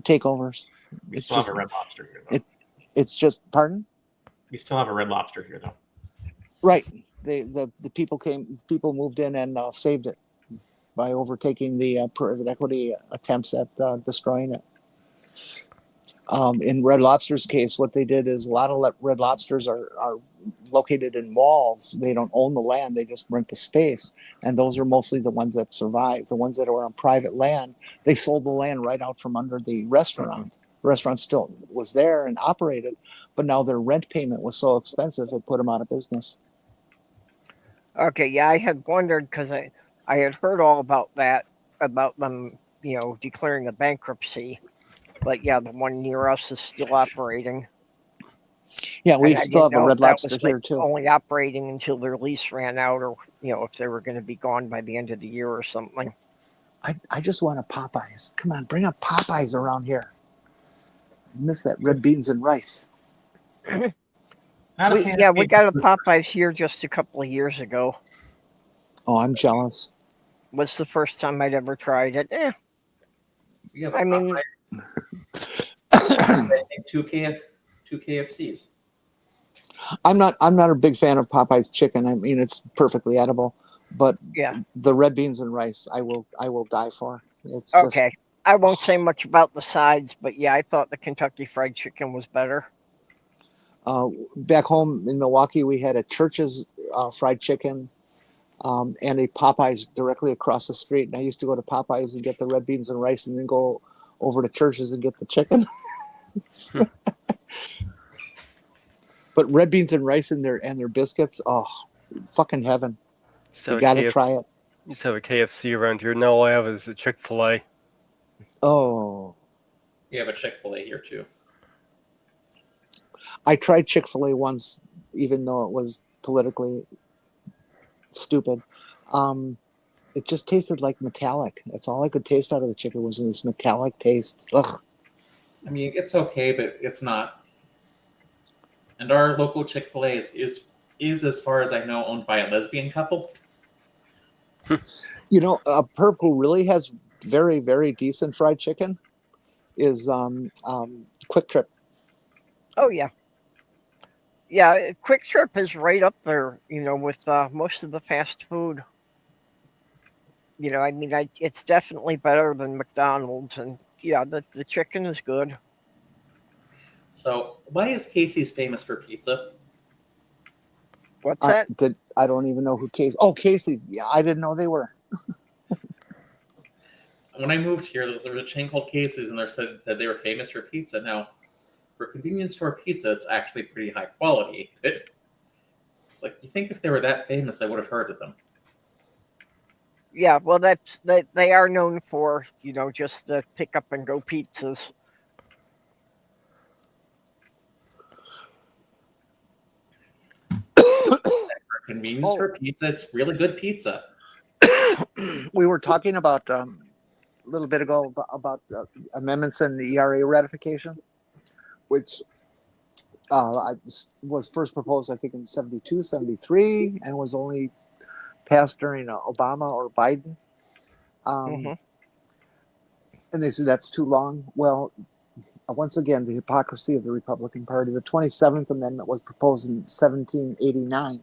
Speaker 2: Takeovers.
Speaker 4: We still have a Red Lobster here, though.
Speaker 2: It's just, pardon?
Speaker 4: We still have a Red Lobster here, though.
Speaker 2: Right. The people moved in and saved it by overtaking the private equity attempts at destroying it. In Red Lobster's case, what they did is a lot of Red Lobsters are located in malls. They don't own the land; they just rent the space, and those are mostly the ones that survive. The ones that are on private land, they sold the land right out from under the restaurant. The restaurant still was there and operated, but now their rent payment was so expensive it put them out of business.
Speaker 1: Okay, yeah, I had wondered because I had heard all about that, about them, declaring a bankruptcy. But yeah, the one near us is still operating.
Speaker 2: Yeah, we still have a Red Lobster here too.
Speaker 1: Only operating until their lease ran out, or if they were going to be gone by the end of the year or something.
Speaker 2: I just want a Popeyes. Come on, bring up Popeyes around here. I miss that red beans and rice.
Speaker 1: We got a Popeyes here just a couple of years ago.
Speaker 2: Oh, I'm jealous.
Speaker 1: Was the first time I'd ever tried it.
Speaker 4: I mean, two KFCs.
Speaker 2: I'm not a big fan of Popeye's chicken. I mean, it's perfectly edible, but the red beans and rice, I will die for. It's
Speaker 1: okay. Just, I won't say much about the sides, but yeah, I thought the Kentucky Fried Chicken was better.
Speaker 2: Back home in Milwaukee, we had a Church's fried chicken and a Popeyes directly across the street. And I used to go to Popeyes and get the red beans and rice, and then go over to Church's and get the chicken. But red beans and rice and their biscuits, oh, fucking heaven! So you gotta try it.
Speaker 5: Used to have a KFC around here. Now all I have is a Chick-fil-A.
Speaker 2: Oh,
Speaker 4: we have a Chick-fil-A here too.
Speaker 2: I tried Chick-fil-A once, even though it was politically stupid. It just tasted like metallic. That's all I could taste out of the chicken was this metallic taste. Ugh.
Speaker 4: I mean, it's okay, but it's not. And our local Chick-fil-A is, as far as I know, owned by a lesbian couple.
Speaker 2: You know, a perp who really has very, very decent fried chicken is Quick Trip.
Speaker 1: Oh yeah, yeah. Quick Trip is right up there, with most of the fast food. I mean, it's definitely better than McDonald's, and yeah, the chicken is good.
Speaker 4: So, why is Casey's famous for pizza?
Speaker 1: What's that?
Speaker 2: I don't even know who Casey. Oh, Casey. Yeah, I didn't know they were.
Speaker 4: When I moved here, there was a chain called Casey's, and they said that they were famous for pizza. Now, for convenience store pizza, it's actually pretty high quality. It's like, you think if they were that famous, I would have heard of them.
Speaker 1: Yeah, well, they are known for just the pick up and go pizzas.
Speaker 4: For convenience store pizza, it's really good pizza.
Speaker 2: We were talking about a little bit ago about amendments in the ERA ratification, which was first proposed, I think, in 72, 73, and was only passed during Obama or Biden. And they said that's too long. Well, once again, the hypocrisy of the Republican Party. The 27th Amendment was proposed in 1789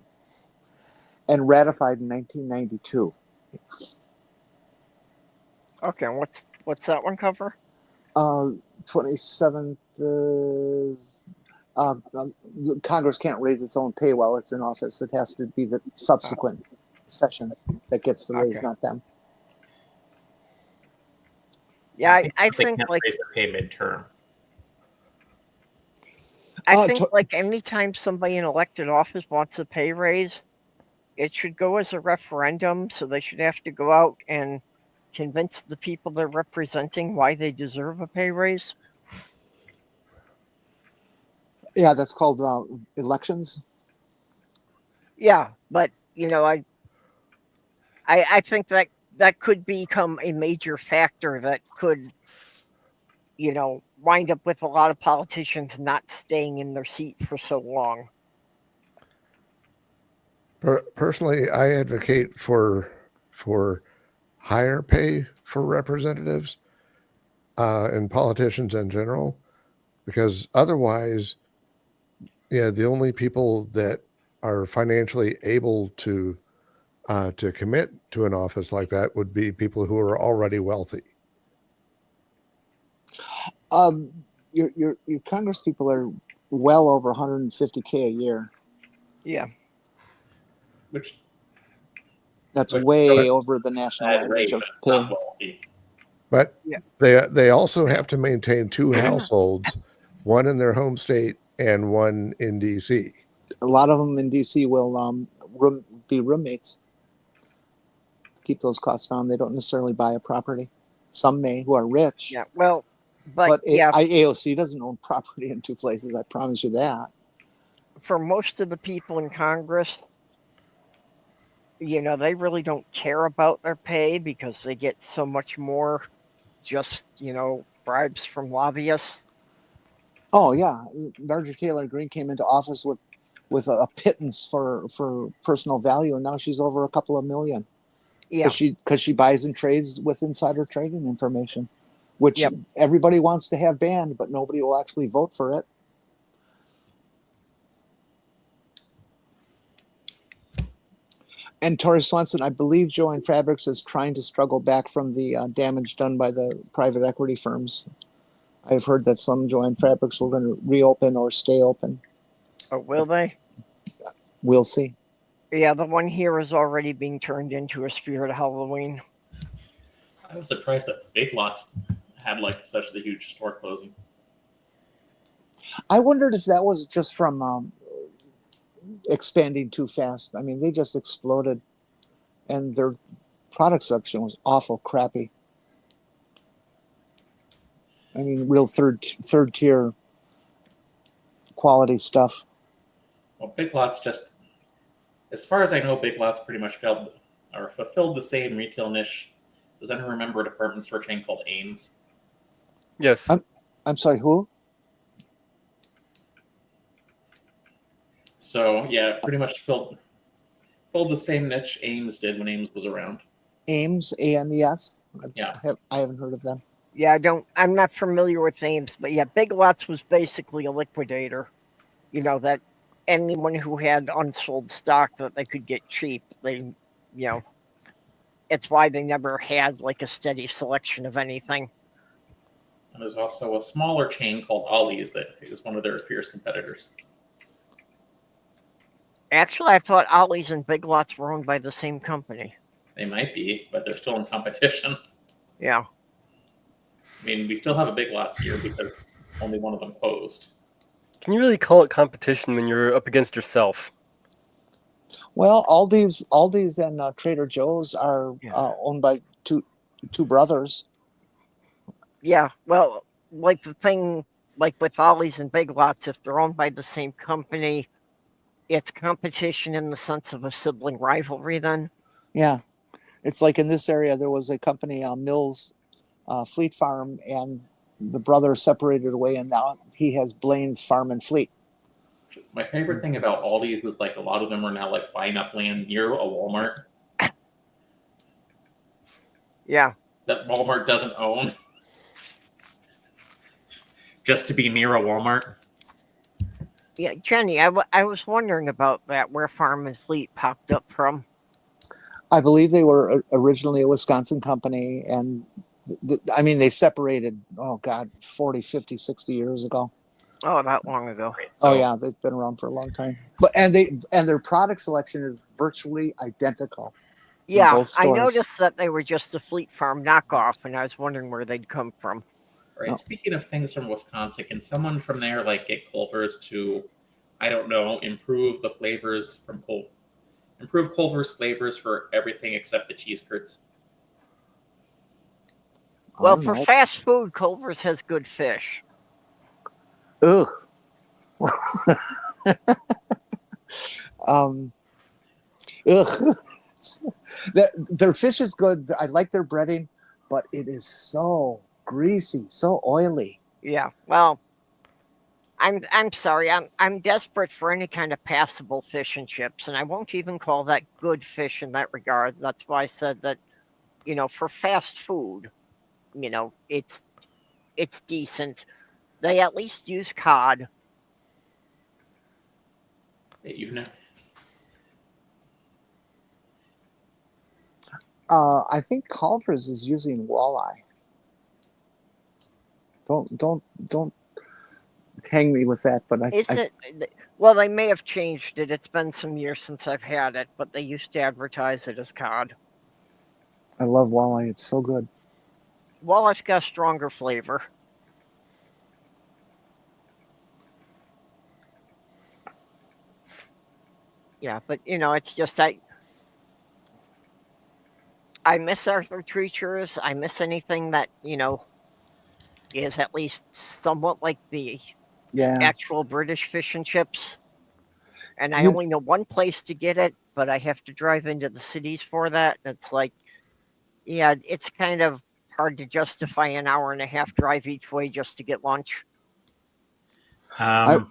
Speaker 2: and ratified in 1992.
Speaker 1: Okay, and what's that one cover?
Speaker 2: 27th is Congress can't raise its own pay while it's in office. It has to be the subsequent session that gets the raise, not them.
Speaker 1: Yeah, I
Speaker 4: they
Speaker 1: think
Speaker 4: can't
Speaker 1: like
Speaker 4: raise their pay midterm.
Speaker 1: I think like anytime somebody in elected office wants a pay raise, it should go as a referendum. So they should have to go out and convince the people they're representing why they deserve a pay raise.
Speaker 2: Yeah, that's called elections.
Speaker 1: Yeah, but I think that could become a major factor that could wind up with a lot of politicians not staying in their seat for so long.
Speaker 3: Personally, I advocate for higher pay for representatives and politicians in general, because otherwise, the only people that are financially able to commit to an office like that would be people who are already wealthy.
Speaker 2: Your Congress people are well over 150K a year.
Speaker 1: Yeah.
Speaker 2: That's way over the national average of pay.
Speaker 3: But they also have to maintain two households, one in their home state and one in DC.
Speaker 2: A lot of them in DC will be roommates. Keep those costs down. They don't necessarily buy a property. Some may, who are rich.
Speaker 1: Yeah, well, but
Speaker 2: AOC doesn't own property in two places. I promise you that.
Speaker 1: For most of the people in Congress, they really don't care about their pay because they get so much more just, bribes from lobbyists.
Speaker 2: Oh, yeah. Marjorie Taylor Greene came into office with a pittance for personal value, and now she's over a couple of million.
Speaker 1: Yeah.
Speaker 2: Because she buys and trades with insider trading information, which everybody wants to have banned, but nobody will actually vote for it. And Tori Swanson, I believe Joanne Fabrics is trying to struggle back from the damage done by the private equity firms. I've heard that some Joanne Fabrics were going to reopen or stay open.
Speaker 1: Oh, will they?
Speaker 2: We'll see.
Speaker 1: Yeah, the one here is already being turned into a Spirit of Halloween.
Speaker 4: I was surprised that Big Lots had such a huge store closing.
Speaker 2: I wondered if that was just from expanding too fast. I mean, they just exploded, and their product section was awful crappy. I mean, real third tier quality stuff.
Speaker 4: Well, Big Lots just As far as I know, Big Lots pretty much fulfilled the same retail niche. Does anyone remember a department store chain called Ames?
Speaker 5: Yes.
Speaker 2: I'm sorry, who?
Speaker 4: So yeah, pretty much filled the same niche Ames did when Ames was around.
Speaker 2: Ames, AMES?
Speaker 4: Yeah.
Speaker 2: I haven't heard of them.
Speaker 1: Yeah, I'm not familiar with names, but yeah, Big Lots was basically a liquidator. You know, that anyone who had unsold stock that they could get cheap, it's why they never had like a steady selection of anything.
Speaker 4: And there's also a smaller chain called Ollie's that is one of their fierce competitors.
Speaker 1: Actually, I thought Ollie's and Big Lots were owned by the same company.
Speaker 4: They might be, but they're still in competition.
Speaker 1: Yeah.
Speaker 4: I mean, we still have a Big Lots here because only one of them closed.
Speaker 5: Can you really call it competition when you're up against yourself?
Speaker 2: Well, Aldi's and Trader Joe's are owned by two brothers.
Speaker 1: Yeah, well, like the thing, like with Ollie's and Big Lots, if they're owned by the same company, it's competition in the sense of a sibling rivalry then.
Speaker 2: Yeah. It's like in this area, there was a company, Mills Fleet Farm, and the brother separated away, and now he has Blaine's Farm and Fleet.
Speaker 4: My favorite thing about all these is like a lot of them are now like buying up land near a Walmart.
Speaker 1: Yeah.
Speaker 4: That Walmart doesn't own. Just to be near a Walmart.
Speaker 1: Yeah, Jenny, I was wondering about that, where Farm and Fleet popped up from.
Speaker 2: I believe they were originally a Wisconsin company, and I mean, they separated, 40, 50, 60 years ago.
Speaker 1: Oh, that long ago.
Speaker 4: Right, so,
Speaker 2: Oh yeah, they've been around for a long time. But and their product selection is virtually identical.
Speaker 1: Yeah,
Speaker 2: both
Speaker 1: I
Speaker 2: stores.
Speaker 1: noticed that they were just a Fleet Farm knockoff, and I was wondering where they'd come from.
Speaker 4: Right.
Speaker 2: Oh.
Speaker 4: Speaking of things from Wisconsin, can someone from there like get Culver's to, I don't know, improve Culver's flavors for everything except the cheese curds?
Speaker 2: I
Speaker 1: Well,
Speaker 2: don't
Speaker 1: for
Speaker 2: know.
Speaker 1: fast food, Culver's has good fish.
Speaker 2: Ugh. Ugh. Their fish is good. I like their breading, but it is so greasy, so oily.
Speaker 1: Yeah, well, I'm sorry. I'm desperate for any kind of passable fish and chips, and I won't even call that good fish in that regard. That's why I said that, for fast food, it's decent. They at least use cod.
Speaker 4: You've never.
Speaker 2: I think Culver's is using walleye. Don't hang me with that, but
Speaker 1: Well, they may have changed it. It's been some years since I've had it, but they used to advertise it as cod.
Speaker 2: I love walleye. It's so good.
Speaker 1: Walleye's got a stronger flavor. Yeah, but it's just I miss Arthur Treacher's. I miss anything that is at least somewhat like the actual British fish and chips. And I only know one place to get it, but I have to drive into the cities for that. And it's like, yeah, it's kind of hard to justify an hour and a half drive each way just to get lunch.
Speaker 2: I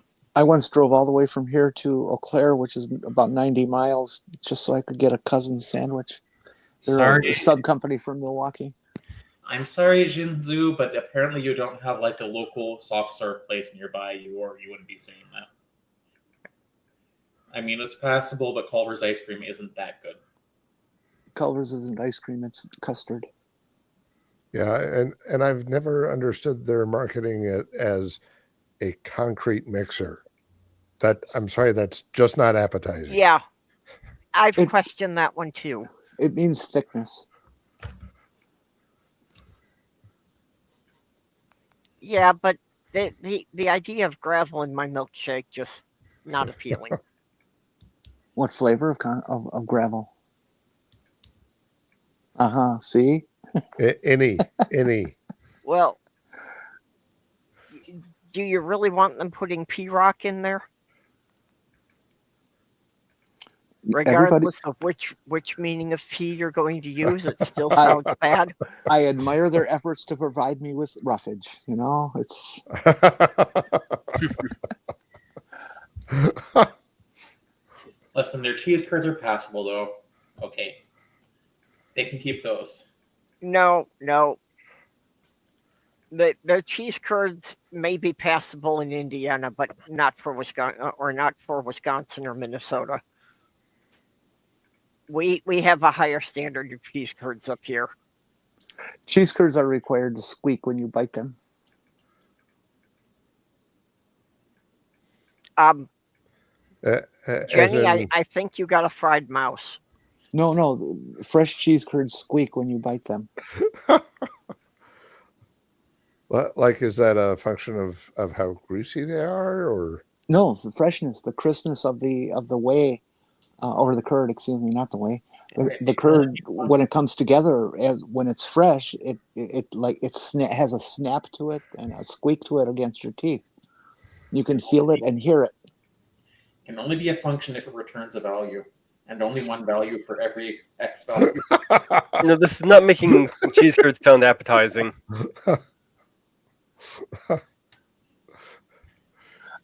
Speaker 2: once drove all the way from here to Eau Claire, which is about 90 miles, just so I could get a cousin sandwich. They're a sub company from Milwaukee.
Speaker 4: I'm sorry, Jinzu, but apparently you don't have like a local soft serve place nearby you, or you wouldn't be saying that. I mean, it's passable, but Culver's ice cream isn't that good.
Speaker 2: Culver's isn't ice cream; it's custard.
Speaker 3: Yeah, and I've never understood their marketing it as a concrete mixer. I'm sorry, that's just not appetizing.
Speaker 1: Yeah, I've questioned that one too.
Speaker 2: It means thickness.
Speaker 1: Yeah, but the idea of gravel in my milkshake just not appealing.
Speaker 2: What flavor of gravel? See?
Speaker 3: Any.
Speaker 1: Well, do you really want them putting P-Rock in there? regardless of which meaning of fee you're going to use, it still sounds bad.
Speaker 2: I admire their efforts to provide me with roughage. You know, it's
Speaker 4: Listen, their cheese curds are passable, though. Okay. They can keep those.
Speaker 1: No. Their cheese curds may be passable in Indiana, but not for Wisconsin or Minnesota. We have a higher standard of cheese curds up here.
Speaker 2: cheese curds are required to squeak when you bite them.
Speaker 1: Jenny, I think you got a fried mouse.
Speaker 2: No, fresh cheese curds squeak when you bite them.
Speaker 3: Like, is that a function of how greasy they are, or
Speaker 2: No, the freshness, the crispness of the whey, or the curd. Excuse me, not the whey. The curd, when it comes together, when it's fresh, it has a snap to it and a squeak to it against your teeth. You can feel it and hear it.
Speaker 4: Can only be a function if it returns a value, and only one value for every X value.
Speaker 5: No, this is not making cheese curds sound appetizing.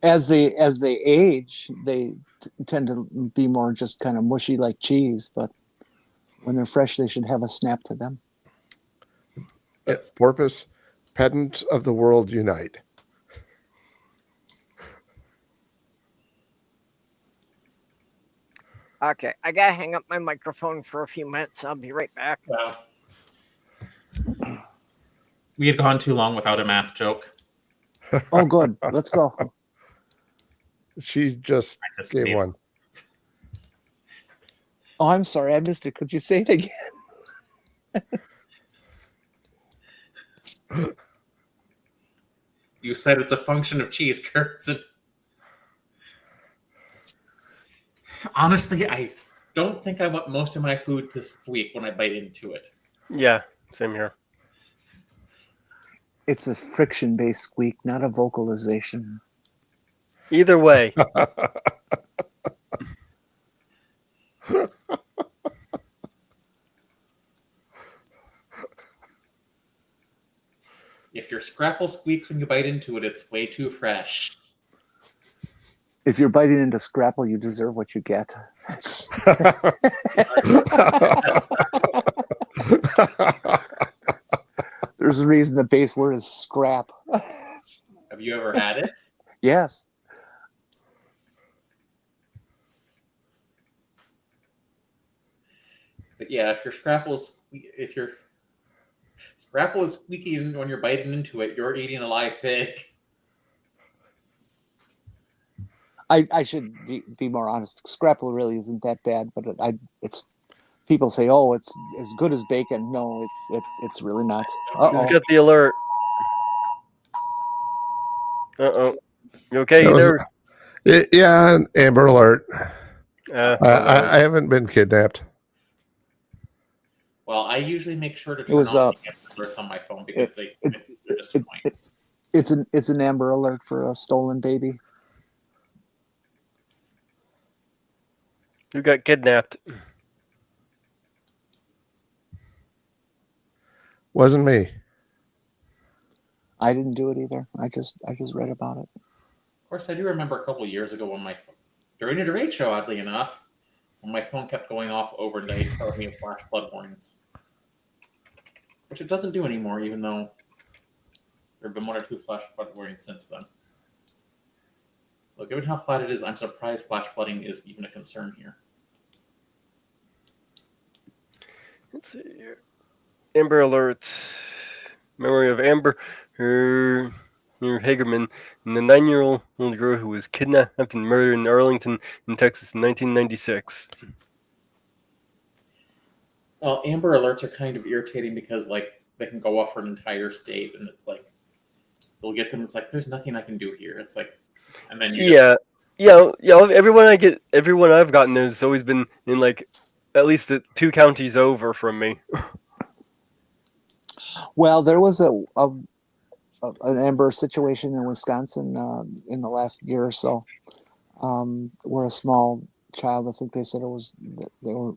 Speaker 2: As they age, they tend to be more just kind of mushy like cheese. But when they're fresh, they should have a snap to them.
Speaker 3: Porpoise, pedant of the world, unite.
Speaker 1: Okay, I gotta hang up my microphone for a few minutes. I'll be right back.
Speaker 4: We had gone too long without a math joke.
Speaker 2: Oh, good. Let's go.
Speaker 3: She just gave one.
Speaker 2: Oh, I'm sorry. I missed it. Could you say it again?
Speaker 4: You said it's a function of cheese curds. Honestly, I don't think I want most of my food to squeak when I bite into it.
Speaker 5: Yeah, same here.
Speaker 2: It's a friction-based squeak, not a vocalization.
Speaker 5: Either way.
Speaker 4: If your scrapple squeaks when you bite into it, it's way too fresh.
Speaker 2: If you're biting into Scrapple, you deserve what you get. There's a reason the base word is scrap.
Speaker 4: Have you ever had it?
Speaker 2: Yes.
Speaker 4: But yeah, if your scrapple is squeaking when you're biting into it, you're eating a live pig.
Speaker 2: I should be more honest. Scrapple really isn't that bad, but it's people say, oh, it's as good as bacon. No, it's really not.
Speaker 5: Who's got the alert? Uh-oh. You okay there?
Speaker 3: Yeah, Amber Alert.
Speaker 5: I
Speaker 3: I haven't been kidnapped.
Speaker 4: Well, I usually make sure to turn
Speaker 2: was,
Speaker 4: on the alerts on my phone because they're just annoying.
Speaker 2: It's an Amber Alert for a stolen baby.
Speaker 5: Who got kidnapped?
Speaker 3: Wasn't me.
Speaker 2: I didn't do it either. I just read about it.
Speaker 4: Of course, I do remember a couple of years ago when during a debate show, oddly enough, when my phone kept going off overnight, telling me flash flood warnings, which it doesn't do anymore, even though there have been one or two flash flood warnings since then. Well, given how flat it is, I'm surprised flash flooding is even a concern here.
Speaker 5: Let's see here. Amber Alert. Memory of Amber, her Hagerman, and the 9-year-old girl who was kidnapped and murdered in Arlington, in Texas in 1996.
Speaker 4: Well, Amber Alerts are kind of irritating because, they can go off for an entire state, and it's like, you'll get them, it's like, there's nothing I can do here. It's like, and then
Speaker 5: Yeah, everyone I've gotten has always been in, at least 2 counties over from me.
Speaker 2: Well, there was an Amber situation in Wisconsin in the last year or so, where a small child, I think they said it was, they were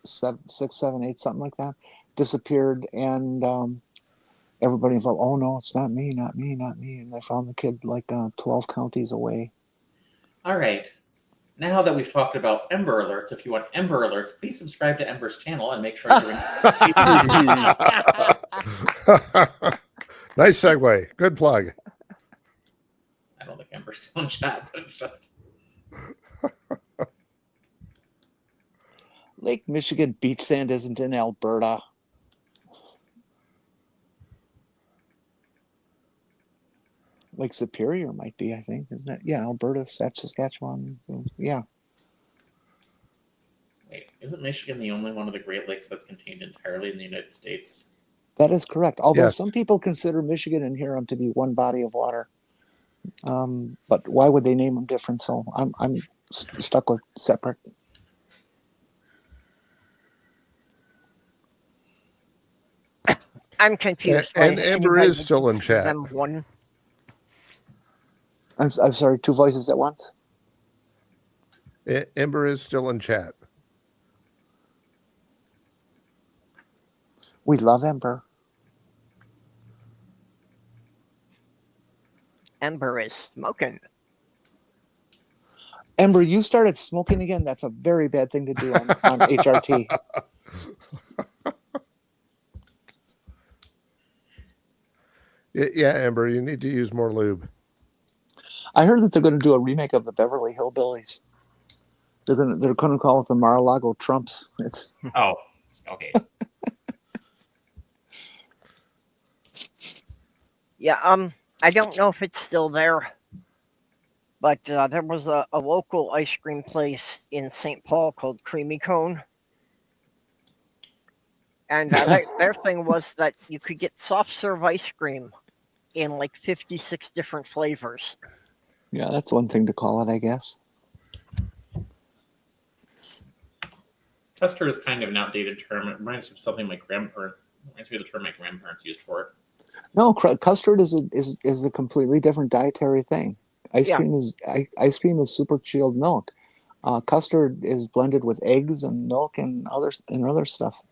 Speaker 2: 6, 7, 8, something like that, disappeared, and everybody felt, oh no, it's not me, not me, not me, and they found the kid like 12 counties away.
Speaker 4: All right. Now that we've talked about Ember Alerts, if you want Ember Alerts, please subscribe to Ember's channel and make sure you're in.
Speaker 3: Nice segue. Good plug.
Speaker 4: I don't think Ember's still in chat, but it's just.
Speaker 2: Lake Michigan beach sand isn't in Alberta. Lake Superior might be, I think, isn't it? Yeah, Alberta, Saskatchewan. Yeah.
Speaker 4: Wait, isn't Michigan the only one of the Great Lakes that's contained entirely in the United States?
Speaker 2: That is correct. Although
Speaker 3: Yes.
Speaker 2: some people consider Michigan and Huron to be one body of water. But why would they name them different? So I'm stuck with separate.
Speaker 1: I'm confused.
Speaker 3: And
Speaker 1: why
Speaker 3: Amber
Speaker 1: anybody
Speaker 3: is
Speaker 1: would
Speaker 3: still in
Speaker 1: consider
Speaker 3: chat.
Speaker 1: them one.
Speaker 2: I'm sorry, two voices at once.
Speaker 3: Ember is still in chat.
Speaker 2: We love Ember.
Speaker 1: Ember is smoking.
Speaker 2: Ember, you started smoking again. That's a very bad thing to do on HRT.
Speaker 3: Yeah, Amber, you need to use more lube.
Speaker 2: I heard that they're going to do a remake of the Beverly Hillbillies. They're going to call it the Mar-a-Lago Trumps. It's
Speaker 4: Oh, okay.
Speaker 1: Yeah, I don't know if it's still there, but there was a local ice cream place in St. Paul called Creamy Cone. And their thing was that you could get soft serve ice cream in like 56 different flavors.
Speaker 2: yeah, that's one thing to call it, I guess.
Speaker 4: Custard is kind of an outdated term. It reminds me of something my grandparents. Reminds me of the term my grandparents used for it.
Speaker 2: No, custard is a completely different dietary thing. Ice
Speaker 1: Yeah.
Speaker 2: cream is super chilled milk. Custard is blended with eggs and milk and other stuff.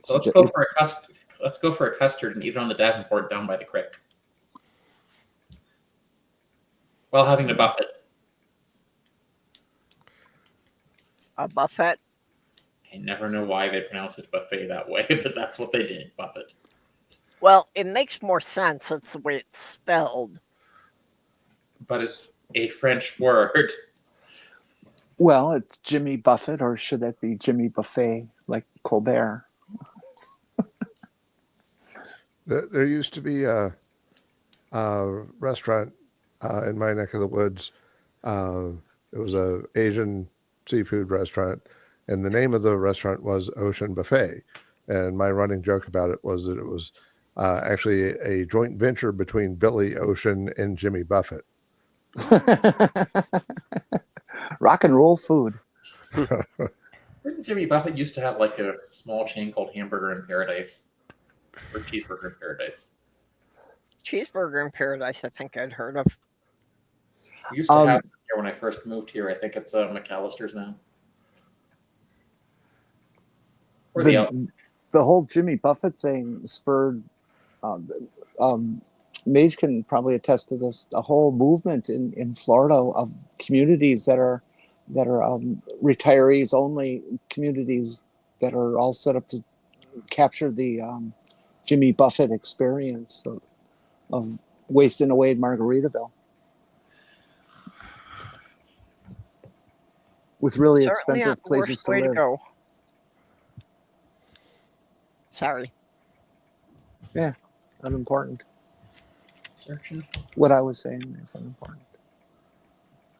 Speaker 4: So let's go for a custard. Let's go for a custard and eat it on the Davenport down by the creek, while having to buff it.
Speaker 1: A buffet.
Speaker 4: I never know why they pronounce it buffet that way, but that's what they did. Buff it.
Speaker 1: Well, it makes more sense. That's the way it's spelled.
Speaker 4: But it's a French word.
Speaker 2: Well, it's Jimmy Buffett, or should that be Jimmy Buffet, like Colbert?
Speaker 3: There used to be a restaurant in my neck of the woods. It was an Asian seafood restaurant, and the name of the restaurant was Ocean Buffet. And my running joke about it was that it was actually a joint venture between Billy Ocean and Jimmy Buffett.
Speaker 2: Rock and roll food.
Speaker 4: Didn't Jimmy Buffett used to have like a small chain called Hamburger in Paradise? Or Cheeseburger in Paradise?
Speaker 1: Cheeseburger in Paradise, I think I'd heard of.
Speaker 4: We used to have it here when I first moved here. I think it's McAllister's now. Or
Speaker 2: The whole Jimmy Buffett thing spurred. Mage can probably attest to this. A whole movement in Florida of communities that are retirees only communities that are all set up to capture the Jimmy Buffett experience of wasting away in Margaritaville with really
Speaker 1: Certainly
Speaker 2: expensive
Speaker 1: not the
Speaker 2: places
Speaker 1: worst
Speaker 2: to
Speaker 1: way
Speaker 2: live.
Speaker 1: go. Sorry.
Speaker 2: Yeah, unimportant.
Speaker 4: Searching.
Speaker 2: What I was saying is unimportant.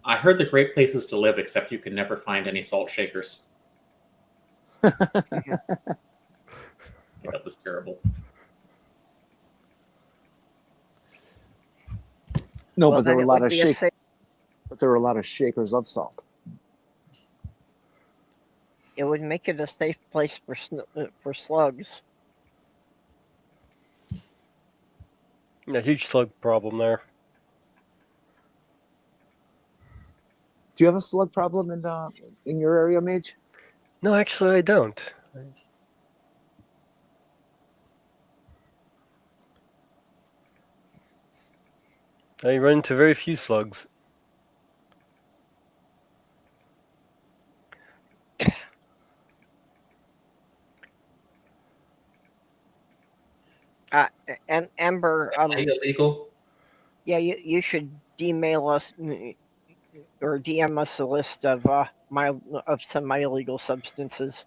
Speaker 4: I heard the great places to live, except you can never find any salt shakers. Yeah, that was terrible.
Speaker 2: No,
Speaker 1: Well,
Speaker 2: but there were
Speaker 1: then
Speaker 2: a
Speaker 1: it
Speaker 2: lot
Speaker 1: would
Speaker 2: of
Speaker 1: be a safe-
Speaker 2: But there were a lot of shakers of salt.
Speaker 1: It would make it a safe place for slugs.
Speaker 5: Yeah, huge slug problem there.
Speaker 2: Do you have a slug problem in your area, Mage?
Speaker 5: No, actually, I don't. I run into very few slugs.
Speaker 1: And Ember,
Speaker 4: Are you illegal?
Speaker 1: yeah, you should email us or DM us a list of semi-illegal substances.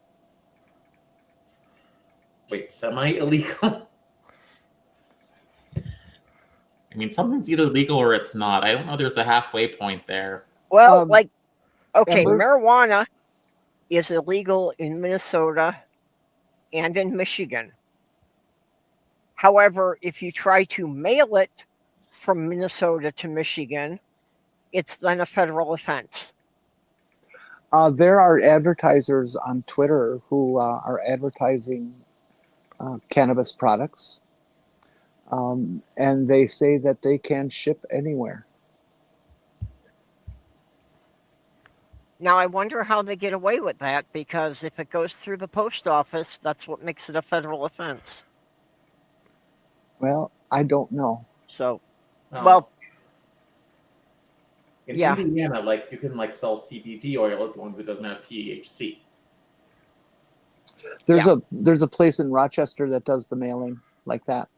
Speaker 4: Wait, semi-illegal? I mean, something's either legal or it's not. I don't know. There's a halfway point there.
Speaker 1: Well, okay,
Speaker 2: Ember?
Speaker 1: marijuana is illegal in Minnesota and in Michigan. However, if you try to mail it from Minnesota to Michigan, it's then a federal offense.
Speaker 2: There are advertisers on Twitter who are advertising cannabis products, and they say that they can ship anywhere.
Speaker 1: Now, I wonder how they get away with that, because if it goes through the post office, that's what makes it a federal offense.
Speaker 2: Well, I don't know.
Speaker 1: So,
Speaker 4: Oh.
Speaker 1: well,
Speaker 4: In
Speaker 1: yeah.
Speaker 4: Indiana, you can sell CBD oil as long as it doesn't have THC.
Speaker 2: There's a place in Rochester that does the mailing like that.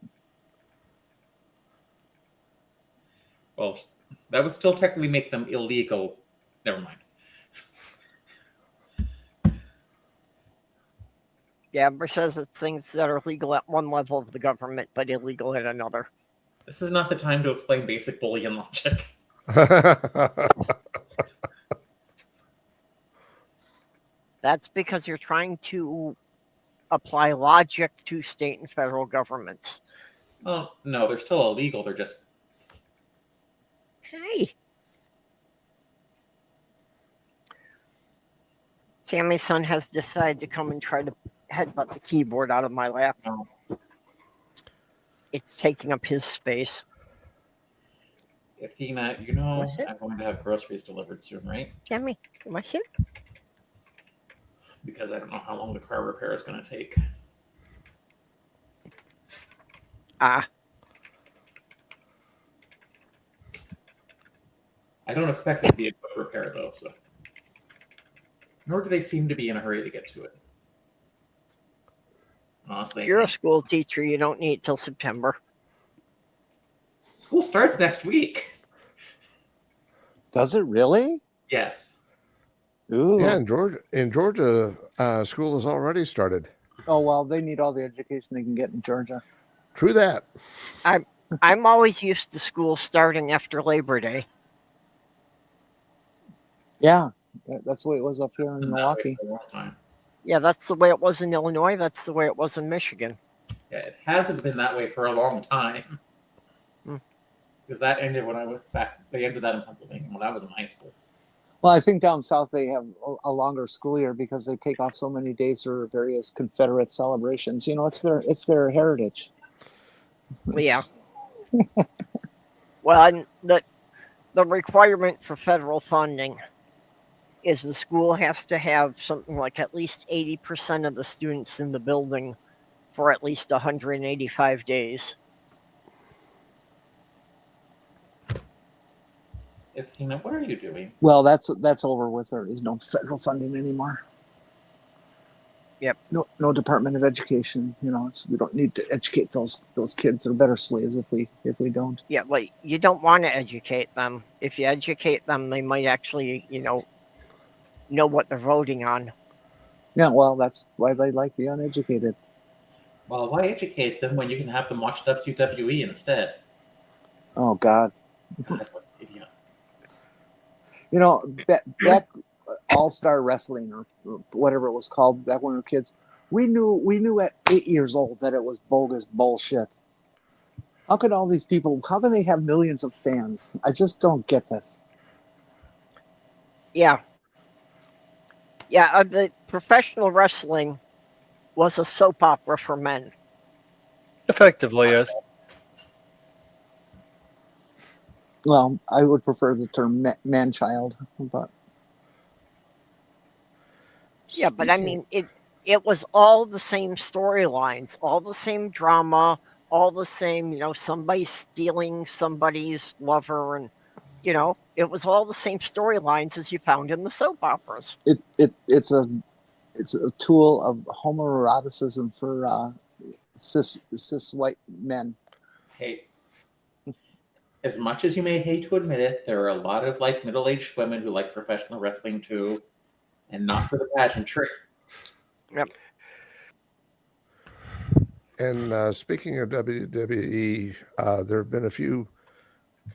Speaker 4: Well, that would still technically make them illegal. Never mind.
Speaker 1: Yeah, Amber says that things that are legal at one level of the government, but illegal at another.
Speaker 4: This is not the time to explain basic Boolean logic.
Speaker 1: That's because you're trying to apply logic to state and federal governments.
Speaker 4: Well, no, they're still illegal. They're just...
Speaker 1: Hey. Sammy's son has decided to come and try to headbutt the keyboard out of my lap.
Speaker 4: Oh.
Speaker 1: It's taking up his space.
Speaker 4: Athena,
Speaker 1: What's it?
Speaker 4: I'm going to have groceries delivered soon, right?
Speaker 1: Sammy, come on, sit.
Speaker 4: Because I don't know how long the car repair is going to take.
Speaker 1: Ah,
Speaker 4: I don't expect it to be a quick repair, though, so... Nor do they seem to be in a hurry to get to it. Honestly.
Speaker 1: you're a school teacher. You don't need till September.
Speaker 4: School starts next week.
Speaker 2: Does it really?
Speaker 4: Yes.
Speaker 2: Ooh.
Speaker 3: Yeah, in Georgia, school has already started.
Speaker 2: Oh, well, they need all the education they can get in Georgia.
Speaker 3: True that.
Speaker 1: I'm always used to school starting after Labor Day.
Speaker 2: Yeah, that's the way it was up here in
Speaker 4: Been that way
Speaker 2: Milwaukee.
Speaker 4: for a long time.
Speaker 1: Yeah, that's the way it was in Illinois. That's the way it was in Michigan.
Speaker 4: Yeah, it hasn't been that way for a long time.
Speaker 1: Hmm.
Speaker 4: Because that ended when I went back. They ended that in Pennsylvania when I was in high school.
Speaker 2: Well, I think down south they have a longer school year because they take off so many days for various Confederate celebrations. It's their heritage.
Speaker 1: Yeah. Well, and the requirement for federal funding is the school has to have something like at least 80% of the students in the building for at least 185 days.
Speaker 4: Athena, what are you doing?
Speaker 2: Well, that's over with. There is no federal funding anymore.
Speaker 1: Yep.
Speaker 2: No Department of Education. We don't need to educate those kids. They're better slaves if we don't.
Speaker 1: Yeah, well, you don't want to educate them. If you educate them, they might actually, know what they're voting on.
Speaker 2: Yeah, well, that's why they like the uneducated.
Speaker 4: Well, why educate them when you can have them watch WWE instead?
Speaker 2: Oh God.
Speaker 4: God, what an idiot.
Speaker 2: Back All-Star Wrestling or whatever it was called back when we were kids, we knew at 8 years old that it was bogus bullshit. How can they have millions of fans? I just don't get this.
Speaker 1: Yeah. Yeah, the professional wrestling was a soap opera for men.
Speaker 5: Effectively, yes.
Speaker 2: Well, I would prefer the term man-child, but
Speaker 1: Yeah, but I mean, it was all the same storylines, all the same drama, all the same, somebody stealing somebody's lover, and it was all the same storylines as you found in the soap operas.
Speaker 2: It's a tool of homoeroticism for cis white men.
Speaker 4: Hey, as much as you may hate to admit it, there are a lot of like middle-aged women who like professional wrestling too, and not for the pageantry.
Speaker 1: Yep.
Speaker 3: And speaking of WWE, there have been a few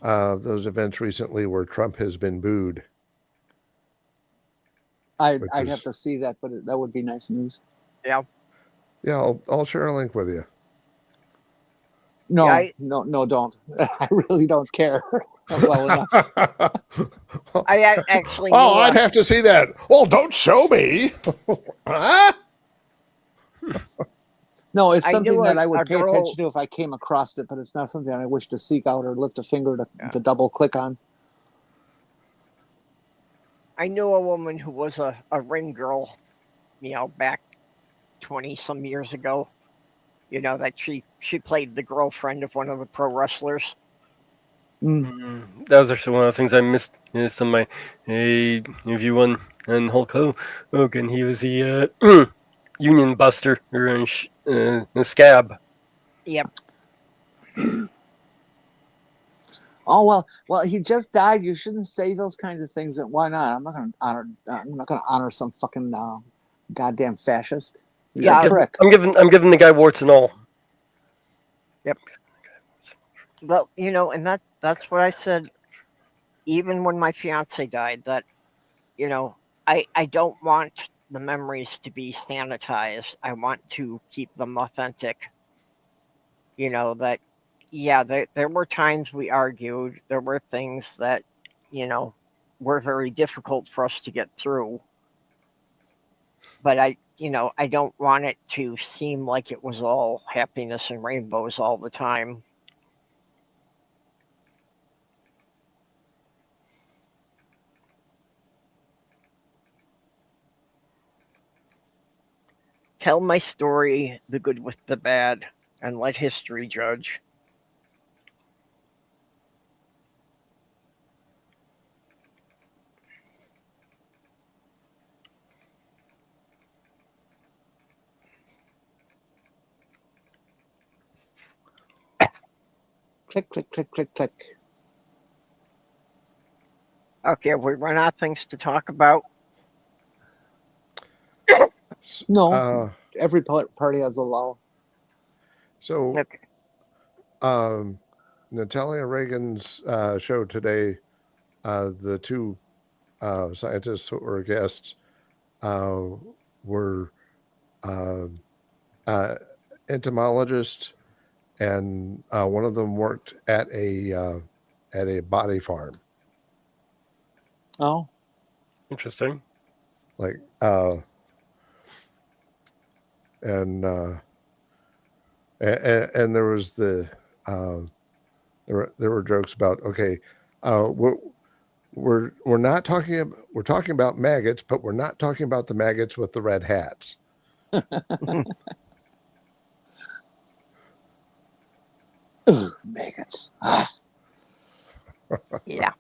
Speaker 3: of those events recently where Trump has been booed.
Speaker 2: I'd have to see that, but that would be nice news.
Speaker 1: Yeah.
Speaker 3: Yeah, I'll share a link with you.
Speaker 2: No,
Speaker 1: Yeah,
Speaker 2: no, don't. I really don't care well enough.
Speaker 1: I actually.
Speaker 3: Oh,
Speaker 1: knew,
Speaker 3: I'd have to see that. Well, don't show me. Huh?
Speaker 2: No, it's
Speaker 1: I
Speaker 2: something
Speaker 1: knew
Speaker 2: that
Speaker 1: a-
Speaker 2: I would
Speaker 1: a
Speaker 2: pay
Speaker 1: girl-
Speaker 2: attention to if I came across it, but it's not something I wish to seek out or lift a finger to double click on.
Speaker 1: I knew a woman who was a ring girl, back 20 some years ago. That she played the girlfriend of one of the pro wrestlers.
Speaker 5: That was actually one of the things I missed on my interview on Hulk Hogan. He was the union buster or a scab.
Speaker 1: Yep.
Speaker 2: Oh well, he just died. You shouldn't say those kinds of things. And why not? I'm not going to honor some fucking goddamn fascist. He's
Speaker 1: Yeah,
Speaker 2: a prick.
Speaker 5: I'm giving the guy warts and all.
Speaker 1: Yep. Well, and that's what I said. Even when my fiance died, that I don't want the memories to be sanitized. I want to keep them authentic. That there were times we argued. There were things that were very difficult for us to get through. But I don't want it to seem like it was all happiness and rainbows all the time. Tell my story, the good with the bad, and let history judge.
Speaker 2: Click, click, click, click, click.
Speaker 1: Okay, we run out of things to talk about.
Speaker 2: No, every party has a law.
Speaker 3: So,
Speaker 1: Okay.
Speaker 3: Natalia Reagan's show today, the two scientists who were guests were entomologists, and one of them worked at a body farm.
Speaker 2: Oh,
Speaker 5: Interesting.
Speaker 3: Like, and there was there were jokes about, okay, we're not talking, we're talking about maggots, but we're not talking about the maggots with the red hats.
Speaker 2: Ugh, maggots.
Speaker 1: Yeah.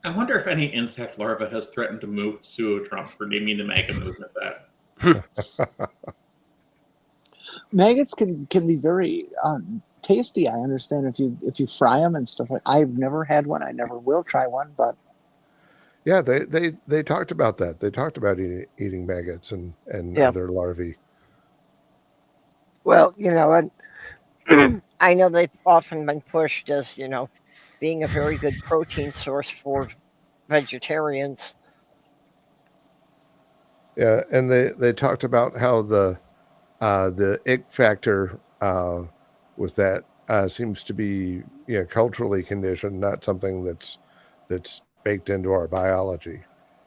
Speaker 4: I wonder if any insect larva has threatened to sue Trump for naming the MAGA movement that.
Speaker 2: Maggots can be very tasty. I understand if you fry them and stuff like. I've never had one. I never will try one, but
Speaker 3: yeah, they talked about that. They talked about eating maggots and other larvae.
Speaker 1: Well, and I know they've often been pushed as, being a very good protein source for vegetarians.
Speaker 3: Yeah, and they talked about how the ick factor with that seems to be culturally conditioned, not something that's baked into our biology.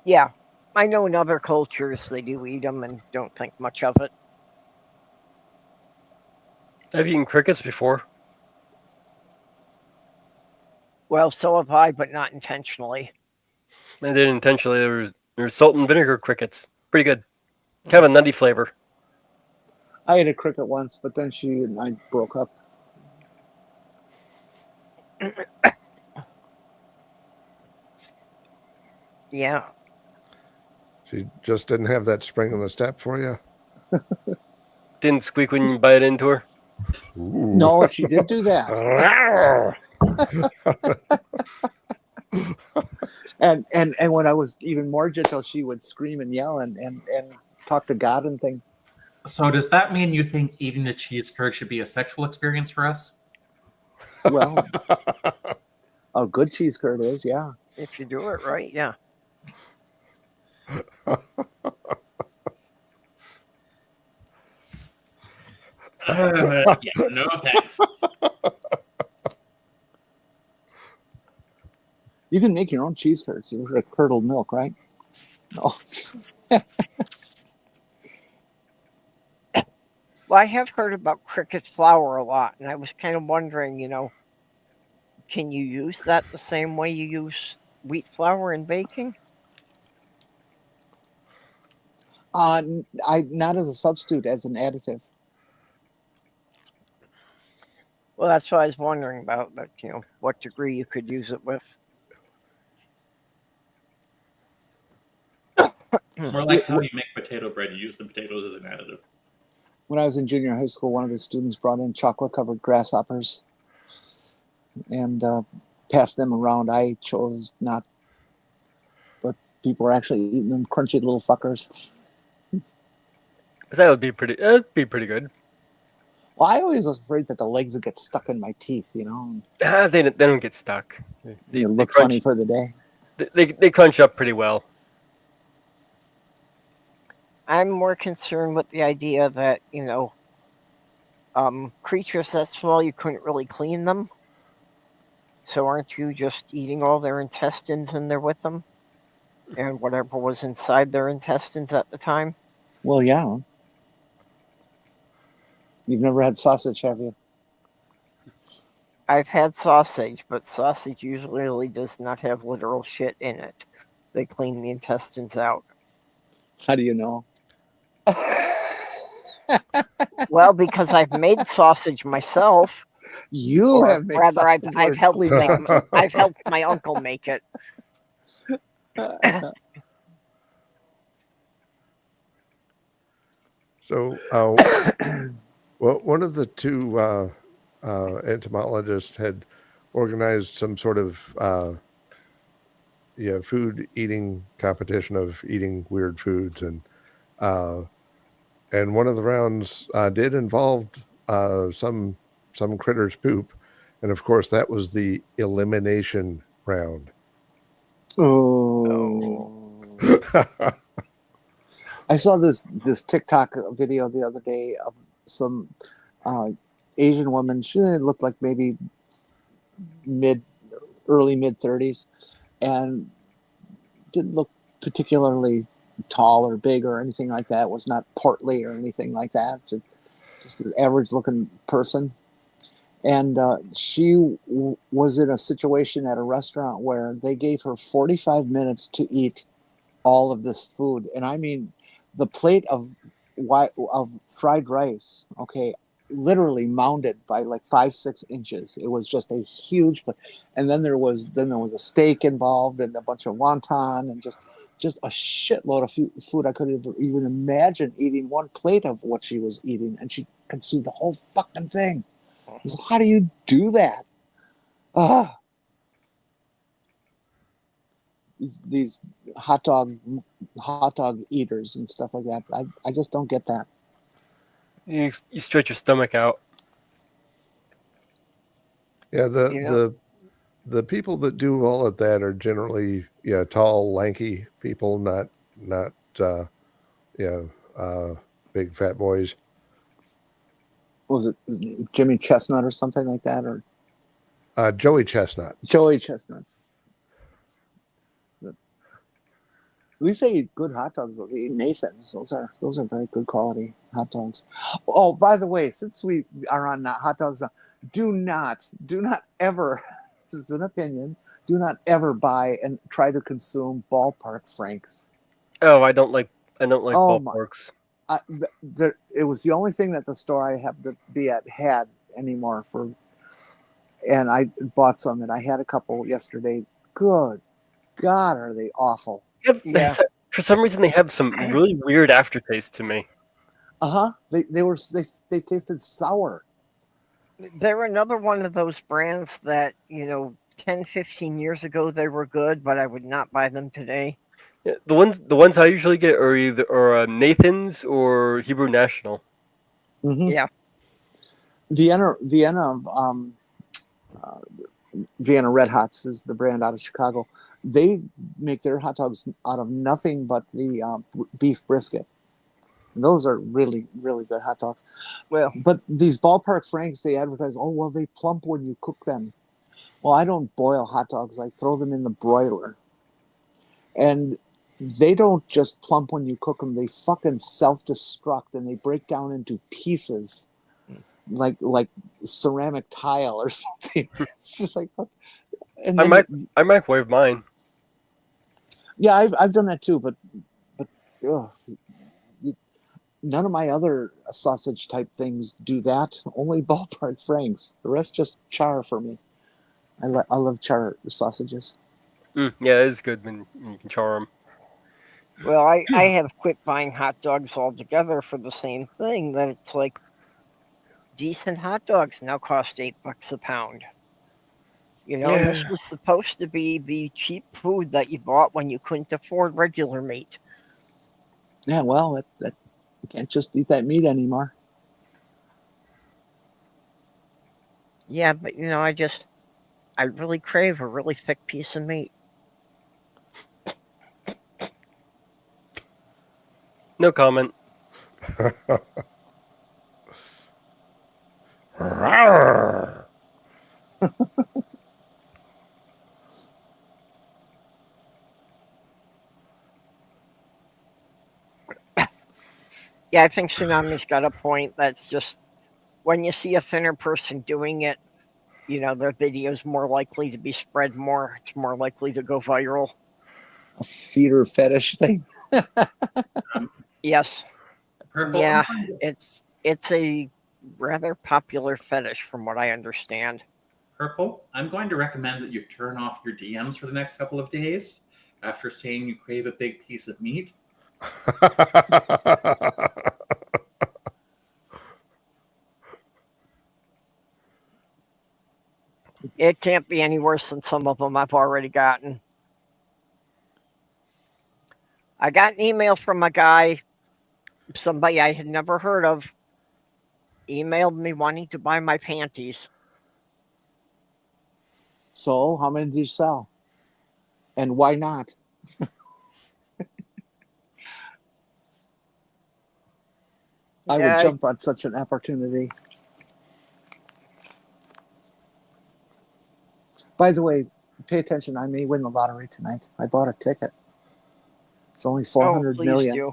Speaker 1: Yeah. I know in other cultures they do eat them and don't think much of it.
Speaker 5: I've eaten crickets before.
Speaker 1: Well, so have I, but not intentionally.
Speaker 5: I did intentionally. There were salt and vinegar crickets. Pretty good. Kind of a nutty flavor.
Speaker 2: I ate a cricket once, but then she and I broke up.
Speaker 1: Yeah.
Speaker 3: She just didn't have that spring in the step for you.
Speaker 5: Didn't squeak when you bite into her.
Speaker 3: Ooh.
Speaker 2: No, she did do that. and when I was even more gentle, she would scream and yell and talk to God and things.
Speaker 4: So does that mean you think eating a cheese curd should be a sexual experience for us?
Speaker 2: Well, a good cheese curd is, yeah.
Speaker 1: If you do it right, yeah.
Speaker 4: Yeah, no thanks.
Speaker 2: You can make your own cheese curds. You've heard of curdled milk, right? No.
Speaker 1: Well, I have heard about cricket flour a lot, and I was kind of wondering, can you use that the same way you use wheat flour in baking?
Speaker 2: Not as a substitute, as an additive.
Speaker 1: Well, that's what I was wondering about, but, what degree you could use it with.
Speaker 4: More like how you make potato bread. You use the potatoes as an additive.
Speaker 2: When I was in junior high school, one of the students brought in chocolate-covered grasshoppers and passed them around. I chose not, but people were actually eating them, crunchy little fuckers.
Speaker 5: That would be pretty. That'd be pretty good.
Speaker 2: Well, I always was afraid that the legs would get stuck in my teeth,
Speaker 5: They don't get stuck.
Speaker 2: They look funny for the day.
Speaker 5: They crunch up pretty well.
Speaker 1: I'm more concerned with the idea that, creatures that small, you couldn't really clean them. So aren't you just eating all their intestines in there with them? And whatever was inside their intestines at the time?
Speaker 2: Well, yeah. You've never had sausage, have you?
Speaker 1: I've had sausage, but sausage usually does not have literal shit in it. They clean the intestines out.
Speaker 2: How do you know?
Speaker 1: Well, because I've made sausage myself.
Speaker 2: You have made
Speaker 1: rather,
Speaker 2: sausage.
Speaker 1: I've helped my uncle make it.
Speaker 3: So, well, one of the two entomologists had organized some sort of food eating competition of eating weird foods, and one of the rounds did involve some critter's poop, and of course that was the elimination round.
Speaker 2: Oh. I saw this TikTok video the other day of some Asian woman. She looked like maybe early mid 30s, and didn't look particularly tall or big or anything like that. Was not portly or anything like that. Just an average looking person. And she was in a situation at a restaurant where they gave her 45 minutes to eat all of this food. And I mean, the plate of fried rice, okay, literally mounded by like 5-6 inches. It was just a huge plate. And then there was a steak involved and a bunch of wonton and just a shitload of food. I couldn't even imagine eating one plate of what she was eating, and she consumed the whole fucking thing. So how do you do that? These hot dog eaters and stuff like that. I just don't get that.
Speaker 5: You stretch your stomach out.
Speaker 3: Yeah, the people that do all of that are generally tall, lanky people, not big fat boys.
Speaker 2: Was it Jimmy Chestnut or something like that, or
Speaker 3: Joey Chestnut?
Speaker 2: Joey Chestnut. At least they eat good hot dogs. They eat Nathan's. Those are very good quality hot dogs. Oh, by the way, since we are on hot dogs, do not ever is an opinion. Do not ever buy and try to consume ballpark franks.
Speaker 5: Oh, I don't like
Speaker 2: Oh my!
Speaker 5: ballparks.
Speaker 2: It was the only thing that the store I happened to be at had anymore and I bought some, and I had a couple yesterday. Good God, are they awful?
Speaker 1: Yeah.
Speaker 5: For some reason, they have some really weird aftertaste to me.
Speaker 2: They tasted sour.
Speaker 1: They're another one of those brands that, 10, 15 years ago they were good, but I would not buy them today.
Speaker 5: Yeah, the ones I usually get are either Nathan's or Hebrew National.
Speaker 2: Mm-hmm.
Speaker 1: Yeah.
Speaker 2: Vienna Red Hots is the brand out of Chicago. They make their hot dogs out of nothing but the beef brisket. And those are really, really good hot dogs.
Speaker 1: Well,
Speaker 2: but these ballpark franks, they advertise, oh, well, they plump when you cook them. Well, I don't boil hot dogs. I throw them in the broiler. And they don't just plump when you cook them. They fucking self-destruct, and they break down into pieces like ceramic tile or something. It's just like, and then
Speaker 5: I microwave mine.
Speaker 2: Yeah, I've done that too, but none of my other sausage type things do that. Only ballpark franks. The rest just char for me. I love char sausages.
Speaker 5: Yeah, it is good when you can char them.
Speaker 1: Well, I have quit buying hot dogs altogether for the same thing, that it's like decent hot dogs now cost $8 a pound. And this was supposed to be the cheap food that you bought when you couldn't afford regular meat.
Speaker 2: Yeah, well, that you can't just eat that meat anymore.
Speaker 1: Yeah, but I really crave a really thick piece of meat.
Speaker 5: No comment.
Speaker 1: Yeah, I think Tsunami's got a point. That's just when you see a thinner person doing it, their video's more likely to be spread more. It's more likely to go viral.
Speaker 2: A feeder fetish thing.
Speaker 1: Yes.
Speaker 4: Purple,
Speaker 1: Yeah, it's a rather popular fetish from what I understand.
Speaker 4: Purple, I'm going to recommend that you turn off your DMs for the next couple of days after saying you crave a big piece of meat.
Speaker 1: It can't be any worse than some of them I've already gotten. I got an email from a guy, somebody I had never heard of, emailed me wanting to buy my panties.
Speaker 2: So, how many did you sell? And why not? I would jump on such an opportunity. By the way, pay attention. I may win the lottery tonight. I bought a ticket. It's only 400 million.
Speaker 1: Do.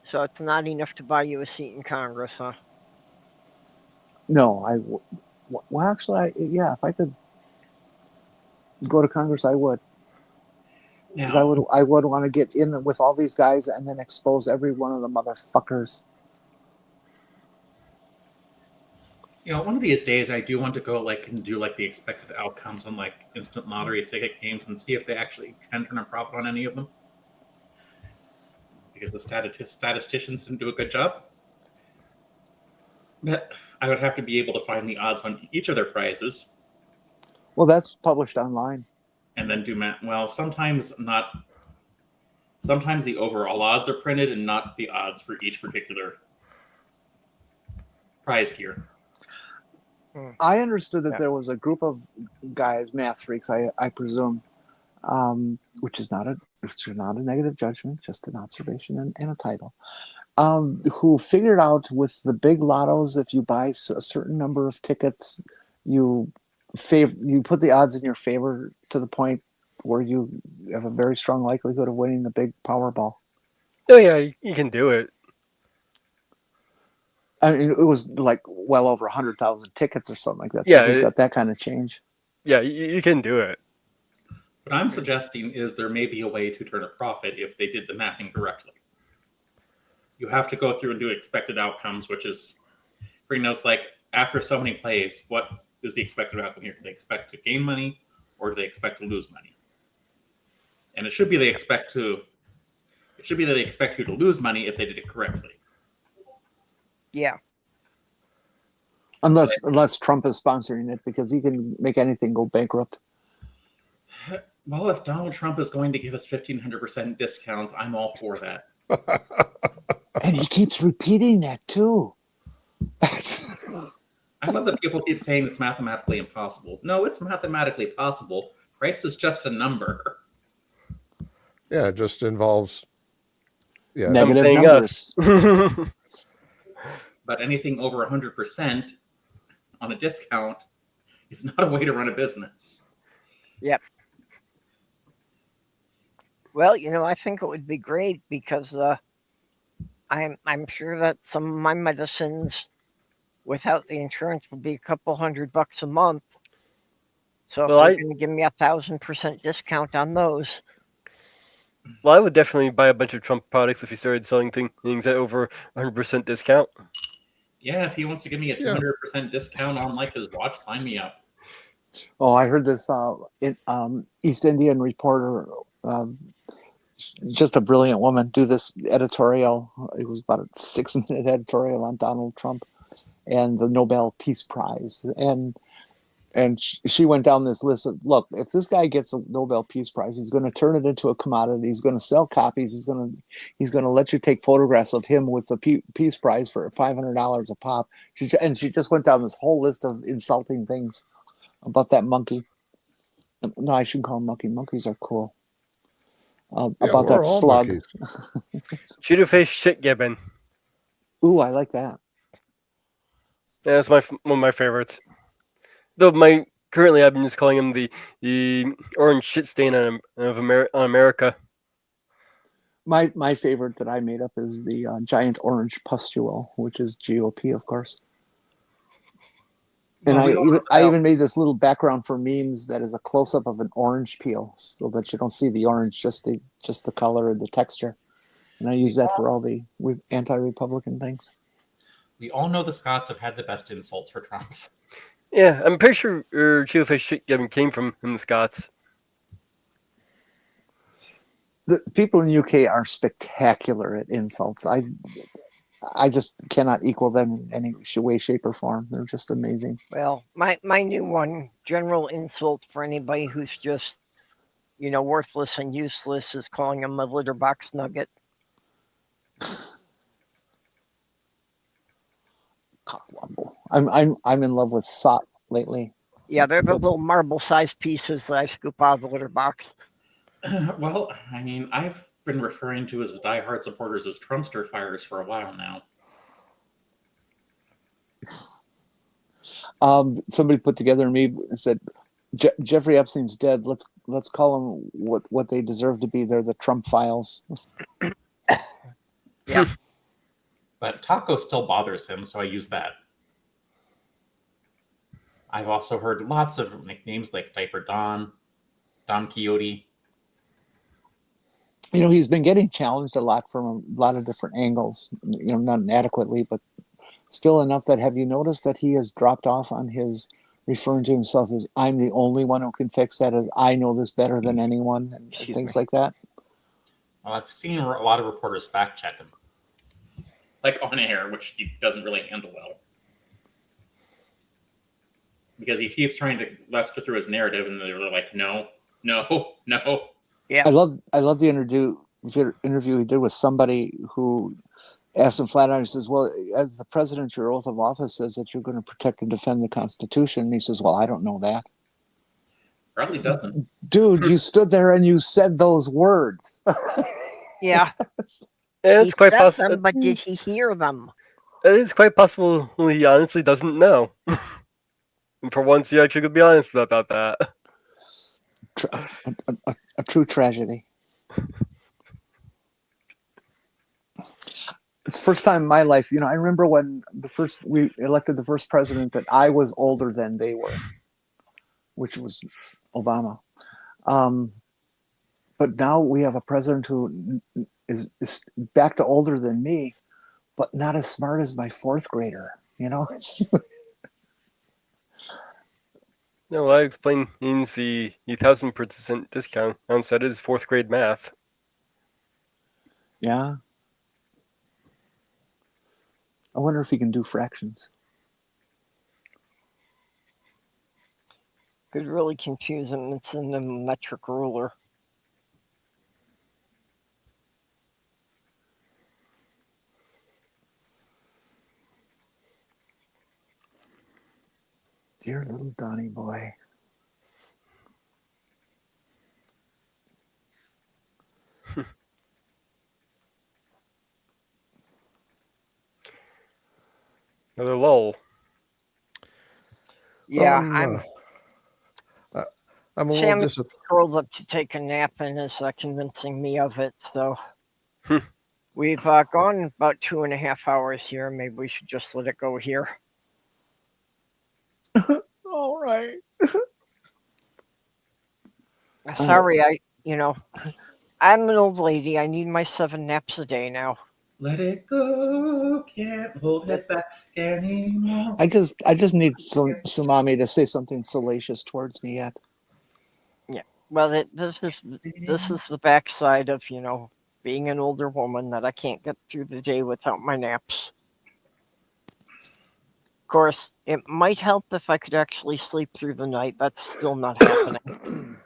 Speaker 1: So it's not enough to buy you a seat in Congress, huh?
Speaker 2: No, well, actually, if I could go to Congress, I would. Because I would want to get in with all these guys and then expose every one of the motherfuckers.
Speaker 4: One of these days I do want to go and do the expected outcomes on instant lottery ticket games and see if they actually can turn a profit on any of them. Because the statisticians didn't do a good job. But I would have to be able to find the odds on each of their prizes.
Speaker 2: Well, that's published online.
Speaker 4: And then do math. Well, sometimes not. Sometimes the overall odds are printed and not the odds for each particular prize tier.
Speaker 2: I understood that there was a group of guys, math freaks, I presume, which is not a negative judgment, just an observation and a title, who figured out with the big lottos, if you buy a certain number of tickets, you put the odds in your favor to the point where you have a very strong likelihood of winning the big Powerball.
Speaker 5: Oh yeah, you can do it.
Speaker 2: I mean, it was like well over 100,000 tickets or something like that.
Speaker 5: Yeah,
Speaker 2: So who's got that kind of change?
Speaker 5: Yeah, you can do it.
Speaker 4: What I'm suggesting is there may be a way to turn a profit if they did the mapping correctly. You have to go through and do expected outcomes, which is bring notes like after so many plays, what is the expected outcome here? Do they expect to gain money or do they expect to lose money? And it should be that they expect you to lose money if they did it correctly.
Speaker 1: Yeah.
Speaker 2: Unless Trump is sponsoring it, because he can make anything go bankrupt.
Speaker 4: Well, if Donald Trump is going to give us 1,500% discounts, I'm all for that.
Speaker 2: And he keeps repeating that too.
Speaker 4: I love that people keep saying it's mathematically impossible. No, it's mathematically possible. Price is just a number.
Speaker 3: Yeah, it just involves
Speaker 2: Negative
Speaker 5: Something
Speaker 2: numbers.
Speaker 4: But anything over 100% on a discount is not a way to run a business.
Speaker 1: Yep. Well, I think it would be great because I'm sure that some of my medicines without the insurance would be a couple $100 a month. So if they're going to give me 1,000% discount on those.
Speaker 5: Well, I would definitely buy a bunch of Trump products if he started selling things at over 100% discount.
Speaker 4: Yeah, if he wants to give me a 200% discount on like his watch, sign me up.
Speaker 2: Oh, I heard this East Indian reporter, just a brilliant woman, do this editorial. It was about a 6-minute editorial on Donald Trump and the Nobel Peace Prize. And she went down this list of, look, if this guy gets a Nobel Peace Prize, he's going to turn it into a commodity. He's going to sell copies. He's going to let you take photographs of him with the Peace Prize for $500 a pop. She just went down this whole list of insulting things about that monkey. No, I shouldn't call him monkey. Monkeys are cool. About that slug.
Speaker 5: Cheetah face shit gibbon.
Speaker 2: Ooh, I like that.
Speaker 5: Yeah, that's one of my favorites. Though currently I've been just calling him the orange shit stain on America.
Speaker 2: My favorite that I made up is the giant orange pustule, which is GOP, of course. And I even made this little background for memes that is a close up of an orange peel, so that you don't see the orange, just the color and the texture. And I use that for all the anti-Republican things.
Speaker 4: We all know the Scots have had the best insults for Trumps.
Speaker 5: Yeah, I'm pretty sure Cheetah face shit gibbon came from the Scots.
Speaker 2: The people in the UK are spectacular at insults. I just cannot equal them in any way, shape, or form. They're just amazing.
Speaker 1: Well, my new one, general insult for anybody who's just, worthless and useless, is calling them a litter box nugget.
Speaker 2: I'm in love with sot lately.
Speaker 1: Yeah, they're the little marble-sized pieces that I scoop out of the litter box.
Speaker 4: Well, I mean, I've been referring to as diehard supporters as Trumpster fires for a while now.
Speaker 2: Somebody put together a meme and said, Jeffrey Epstein's dead. Let's call them what they deserve to be. They're the Trump files.
Speaker 1: Yeah.
Speaker 4: But taco still bothers him, so I use that. I've also heard lots of nicknames like Diaper Don Quixote.
Speaker 2: He's been getting challenged a lot from a lot of different angles, not inadequately, but still enough that, have you noticed that he has dropped off on his referring to himself as, I'm the only one who can fix that, as I know this better than anyone, and things like that?
Speaker 4: Well, I've seen a lot of reporters fact check him. Like on air, which he doesn't really handle well. Because he keeps trying to luster through his narrative, and they're like, no.
Speaker 1: Yeah.
Speaker 2: I love the interview he did with somebody who asked him flat out. He says, well, as the president, your oath of office says that you're going to protect and defend the Constitution. And he says, well, I don't know that.
Speaker 4: Probably doesn't.
Speaker 2: Dude, you stood there and you said those words.
Speaker 1: Yeah.
Speaker 5: It's quite possible.
Speaker 1: Them, but did he hear them?
Speaker 5: It's quite possible he honestly doesn't know. And for once, he actually could be honest about that.
Speaker 2: A true tragedy. It's the first time in my life, I remember when we elected the first president that I was older than they were, which was Obama. But now we have a president who is back to older than me, but not as smart as my fourth grader. It's,
Speaker 5: No, that explains the 1,000% discount on that is fourth grade math.
Speaker 2: yeah. I wonder if he can do fractions.
Speaker 1: Could really confuse him. It's in the metric ruler.
Speaker 2: Dear little Donnie boy.
Speaker 5: Another lull.
Speaker 1: Yeah,
Speaker 3: I'm a little
Speaker 1: Sammy
Speaker 3: disappointed.
Speaker 1: curled up to take a nap and is convincing me of it. So
Speaker 5: Hmm.
Speaker 1: we've gone about 2.5 hours here. Maybe we should just let it go here.
Speaker 2: All right.
Speaker 1: Sorry, I'm an old lady. I need my 7 naps a day now.
Speaker 4: Let it go, can't hold it back anymore.
Speaker 2: I just need Sumami to say something salacious towards me yet.
Speaker 1: Well, this is the backside of being an older woman, that I can't get through the day without my naps. Of course, it might help if I could actually sleep through the night. That's still not happening.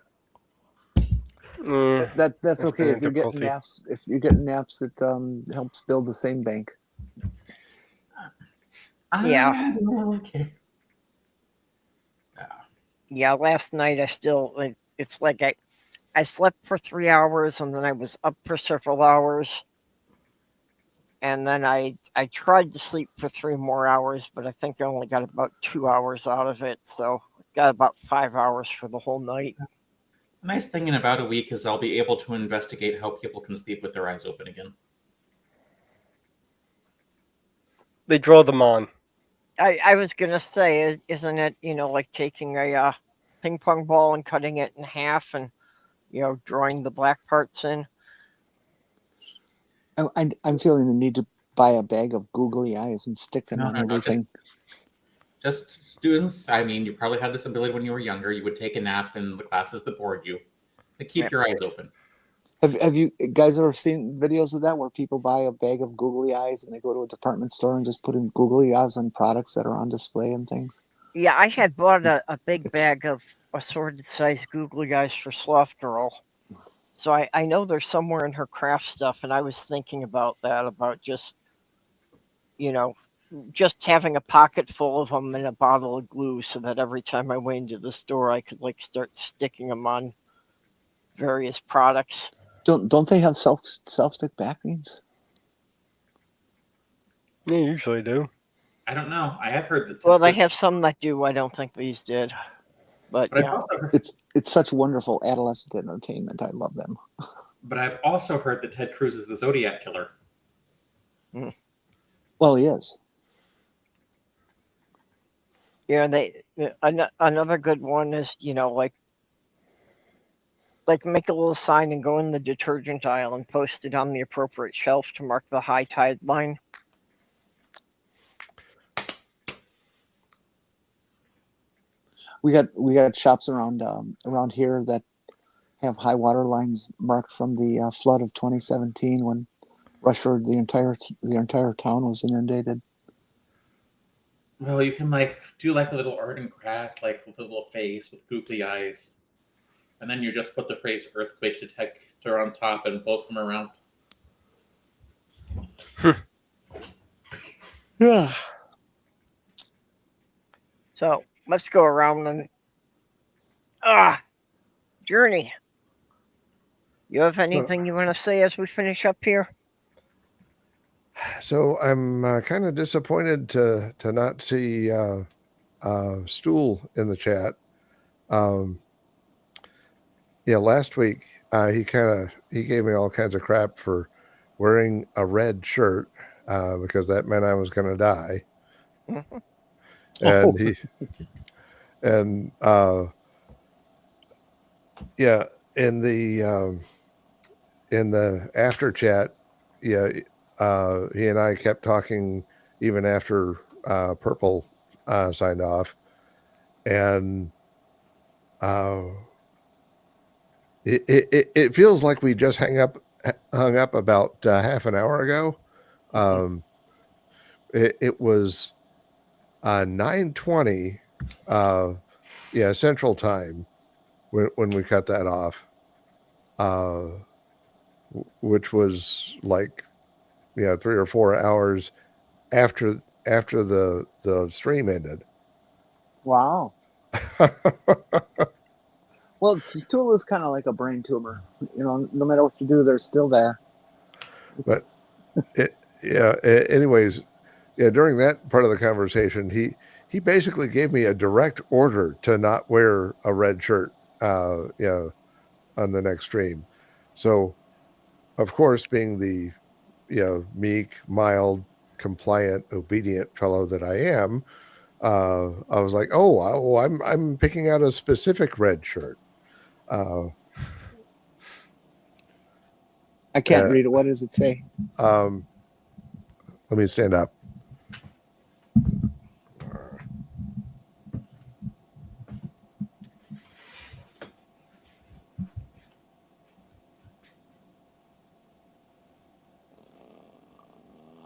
Speaker 2: That's okay if you're getting
Speaker 5: difficulty.
Speaker 2: naps. If you're getting naps, it helps build the same bank.
Speaker 1: Yeah.
Speaker 4: Okay.
Speaker 1: Yeah, last night it's like I slept for 3 hours and then I was up for several hours. And then I tried to sleep for 3 more hours, but I think I only got about 2 hours out of it. So got about 5 hours for the whole night.
Speaker 4: Nice thing in about a week is I'll be able to investigate how people can sleep with their eyes open again.
Speaker 5: They draw them on.
Speaker 1: I was gonna say, isn't it like taking a ping pong ball and cutting it in half and drawing the black parts in?
Speaker 2: I'm feeling the need to buy a bag of googly eyes and stick them on everything.
Speaker 4: Just students, I mean, you probably had this ability when you were younger. You would take a nap in the classes that bored you. But keep your eyes open.
Speaker 2: Have you guys ever seen videos of that where people buy a bag of googly eyes and they go to a department store and just put in googly eyes on products that are on display and things?
Speaker 1: Yeah, I had bought a big bag of assorted size googly eyes for Sloth Girl. So I know they're somewhere in her craft stuff, and I was thinking about that, about just having a pocket full of them and a bottle of glue, so that every time I went into the store, I could start sticking them on various products.
Speaker 2: Don't they have self stick backings?
Speaker 5: They usually do.
Speaker 4: I don't know. I have heard that.
Speaker 1: Well, they have some that do. I don't think these did. But
Speaker 4: I've
Speaker 1: yeah.
Speaker 4: also heard,
Speaker 2: It's such wonderful adolescent entertainment. I love them.
Speaker 4: but I've also heard that Ted Cruz is the Zodiac killer.
Speaker 2: Well, he is.
Speaker 1: Another good one is like make a little sign and go in the detergent aisle and post it on the appropriate shelf to mark the high tide line.
Speaker 2: We got shops around here that have high water lines marked from the flood of 2017 when Rushford, the entire town was inundated.
Speaker 4: Well, you can do a little art and craft, with a little face with googly eyes, and then you just put the phrase "earthquake detector" on top and post them around.
Speaker 2: Yeah.
Speaker 1: So let's go around and Journey. You have anything you want to say as we finish up here?
Speaker 3: So I'm kind of disappointed to not see Stool in the chat. Last week he gave me all kinds of crap for wearing a red shirt because that meant I was going to die.
Speaker 1: Mhm.
Speaker 3: And and yeah, in the after chat, yeah, he and I kept talking even after Purple signed off, and it feels like we just hung up about half an hour ago. It was 9:20, Central Time when we cut that off, which was like 3 or 4 hours after the stream ended.
Speaker 2: Wow. Well, Tool is kind of like a brain tumor. No matter what you do, they're still there.
Speaker 3: But anyways, during that part of the conversation, he basically gave me a direct order to not wear a red shirt, on the next stream. So, of course, being the meek, mild, compliant, obedient fellow that I am, I was like, I'm picking out a specific red shirt.
Speaker 2: I can't read it. What does it say?
Speaker 3: Let me stand up.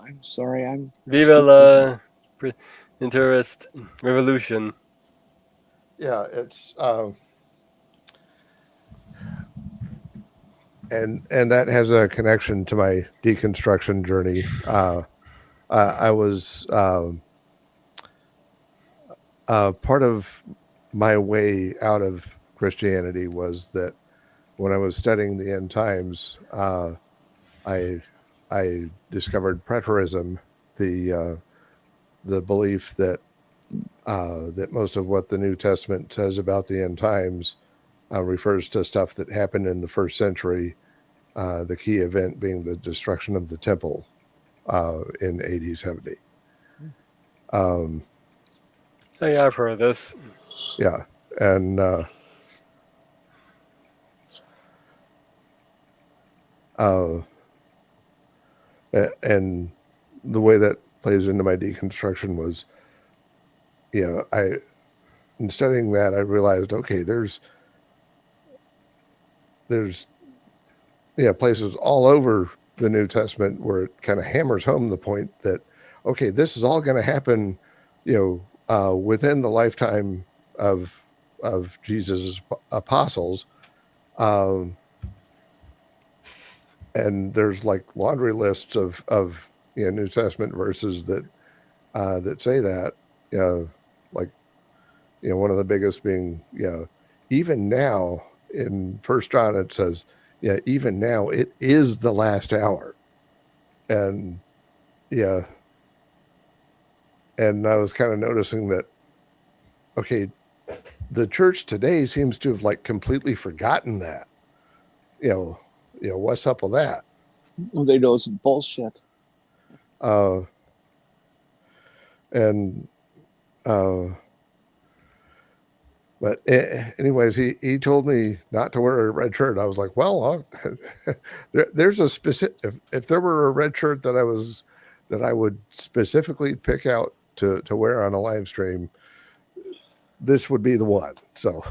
Speaker 2: I'm sorry.
Speaker 5: Viva la interest revolution.
Speaker 3: Yeah, it's and that has a connection to my deconstruction journey. I was part of my way out of Christianity was that when I was studying the end times, I discovered preterism, the belief that most of what the New Testament says about the end times refers to stuff that happened in the first century. The key event being the destruction of the temple in AD 70.
Speaker 5: Oh yeah, I've heard of this.
Speaker 3: Yeah, and and the way that plays into my deconstruction was, in studying that, I realized, okay, there's places all over the New Testament where it kind of hammers home the point that, okay, this is all going to happen, within the lifetime of Jesus' apostles. And there's like laundry lists of New Testament verses that say that, one of the biggest being, even now in First John it says, even now it is the last hour, and and I was kind of noticing that, okay, the church today seems to have like completely forgotten that. What's up with that?
Speaker 2: They know some bullshit.
Speaker 3: But anyways, he told me not to wear a red shirt. I was like, well, there's a specific, if there were a red shirt that I would specifically pick out to wear on a live stream, this would be the one. So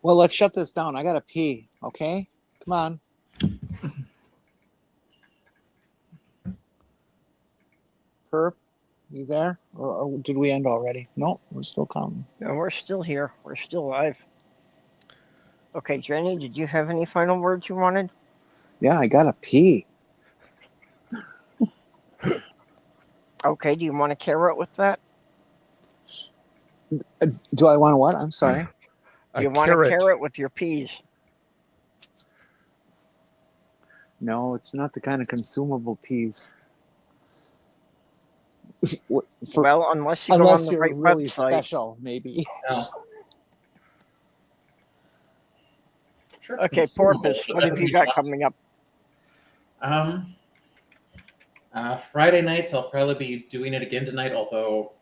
Speaker 2: well, let's shut this down. I gotta pee. Okay, come on. Perp, you there? Or did we end already? No, we're still coming.
Speaker 1: No, we're still here. We're still live. Okay, Jenny, did you have any final words you wanted?
Speaker 2: Yeah, I gotta pee.
Speaker 1: Okay, do you want a carrot with that?
Speaker 2: Do I want to what? I'm sorry.
Speaker 1: You want a carrot with your peas?
Speaker 2: No, it's not the kind of consumable peas.
Speaker 1: Well, unless you go on the
Speaker 2: you're
Speaker 1: right
Speaker 2: really
Speaker 1: website.
Speaker 2: special, maybe.
Speaker 4: No. Sure, it's
Speaker 1: Okay,
Speaker 4: consumable,
Speaker 1: Porpoise,
Speaker 4: but
Speaker 1: what
Speaker 4: that
Speaker 1: have you
Speaker 4: doesn't
Speaker 1: got coming up?
Speaker 4: Friday nights, I'll probably be doing it again tonight, although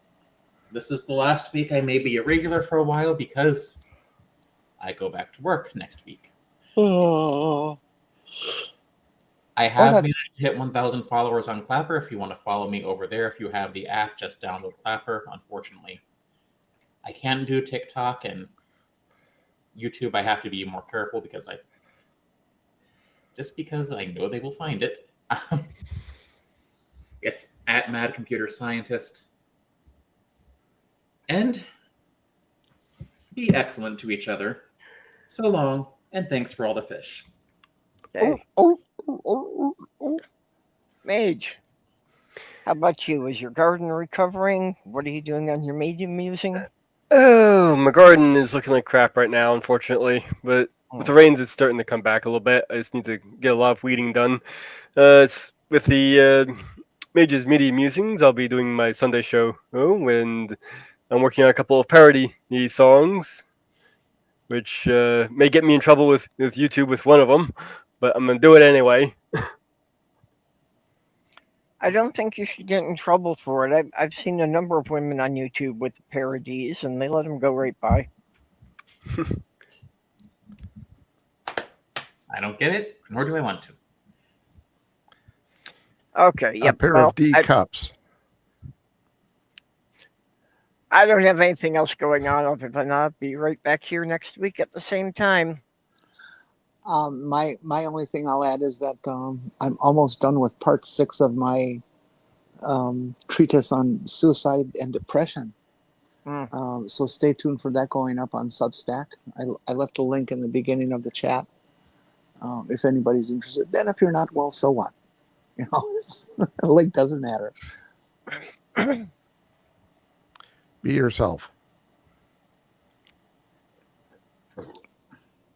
Speaker 4: this is the last week I may be a regular for a while because I go back to work next week.
Speaker 2: Oh,
Speaker 4: I have
Speaker 2: that's-
Speaker 4: managed to hit 1,000 followers on Clapper. If you want to follow me over there, if you have the app, just download Clapper. Unfortunately, I can't do TikTok and YouTube. I have to be more careful because I know they will find it. It's at Mad Computer Scientist. And be excellent to each other. So long, and thanks for all the fish.
Speaker 1: Okay.
Speaker 2: oh.
Speaker 1: Mage, how about you? Is your garden recovering? What are you doing on your medium using?
Speaker 5: Oh, my garden is looking like crap right now, unfortunately. But with the rains, it's starting to come back a little bit. I just need to get a lot of weeding done. It's with the Mage's Media Musings, I'll be doing my Sunday show. Oh, and I'm working on a couple of parody songs, which may get me in trouble with YouTube with one of them, but I'm going to do it anyway.
Speaker 1: I don't think you should get in trouble for it. I've seen a number of women on YouTube with parodies, and they let them go right by.
Speaker 4: I don't get it, nor do I want to.
Speaker 1: Okay,
Speaker 3: A
Speaker 1: yep.
Speaker 3: pair
Speaker 1: well,
Speaker 3: of D cups.
Speaker 1: I don't have anything else going on other than I'll be right back here next week at the same time.
Speaker 2: My only thing I'll add is that I'm almost done with part 6 of my treatise on suicide and depression. So stay tuned for that going up on Substack. I left a link in the beginning of the chat if anybody's interested. Then if you're not, well, so what? You know, the link doesn't matter.
Speaker 3: Be yourself.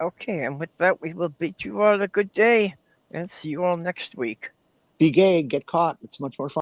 Speaker 1: Okay, and with that, we will bid you all a good day and see you all next week.
Speaker 2: Be gay, get caught. It's much more fun.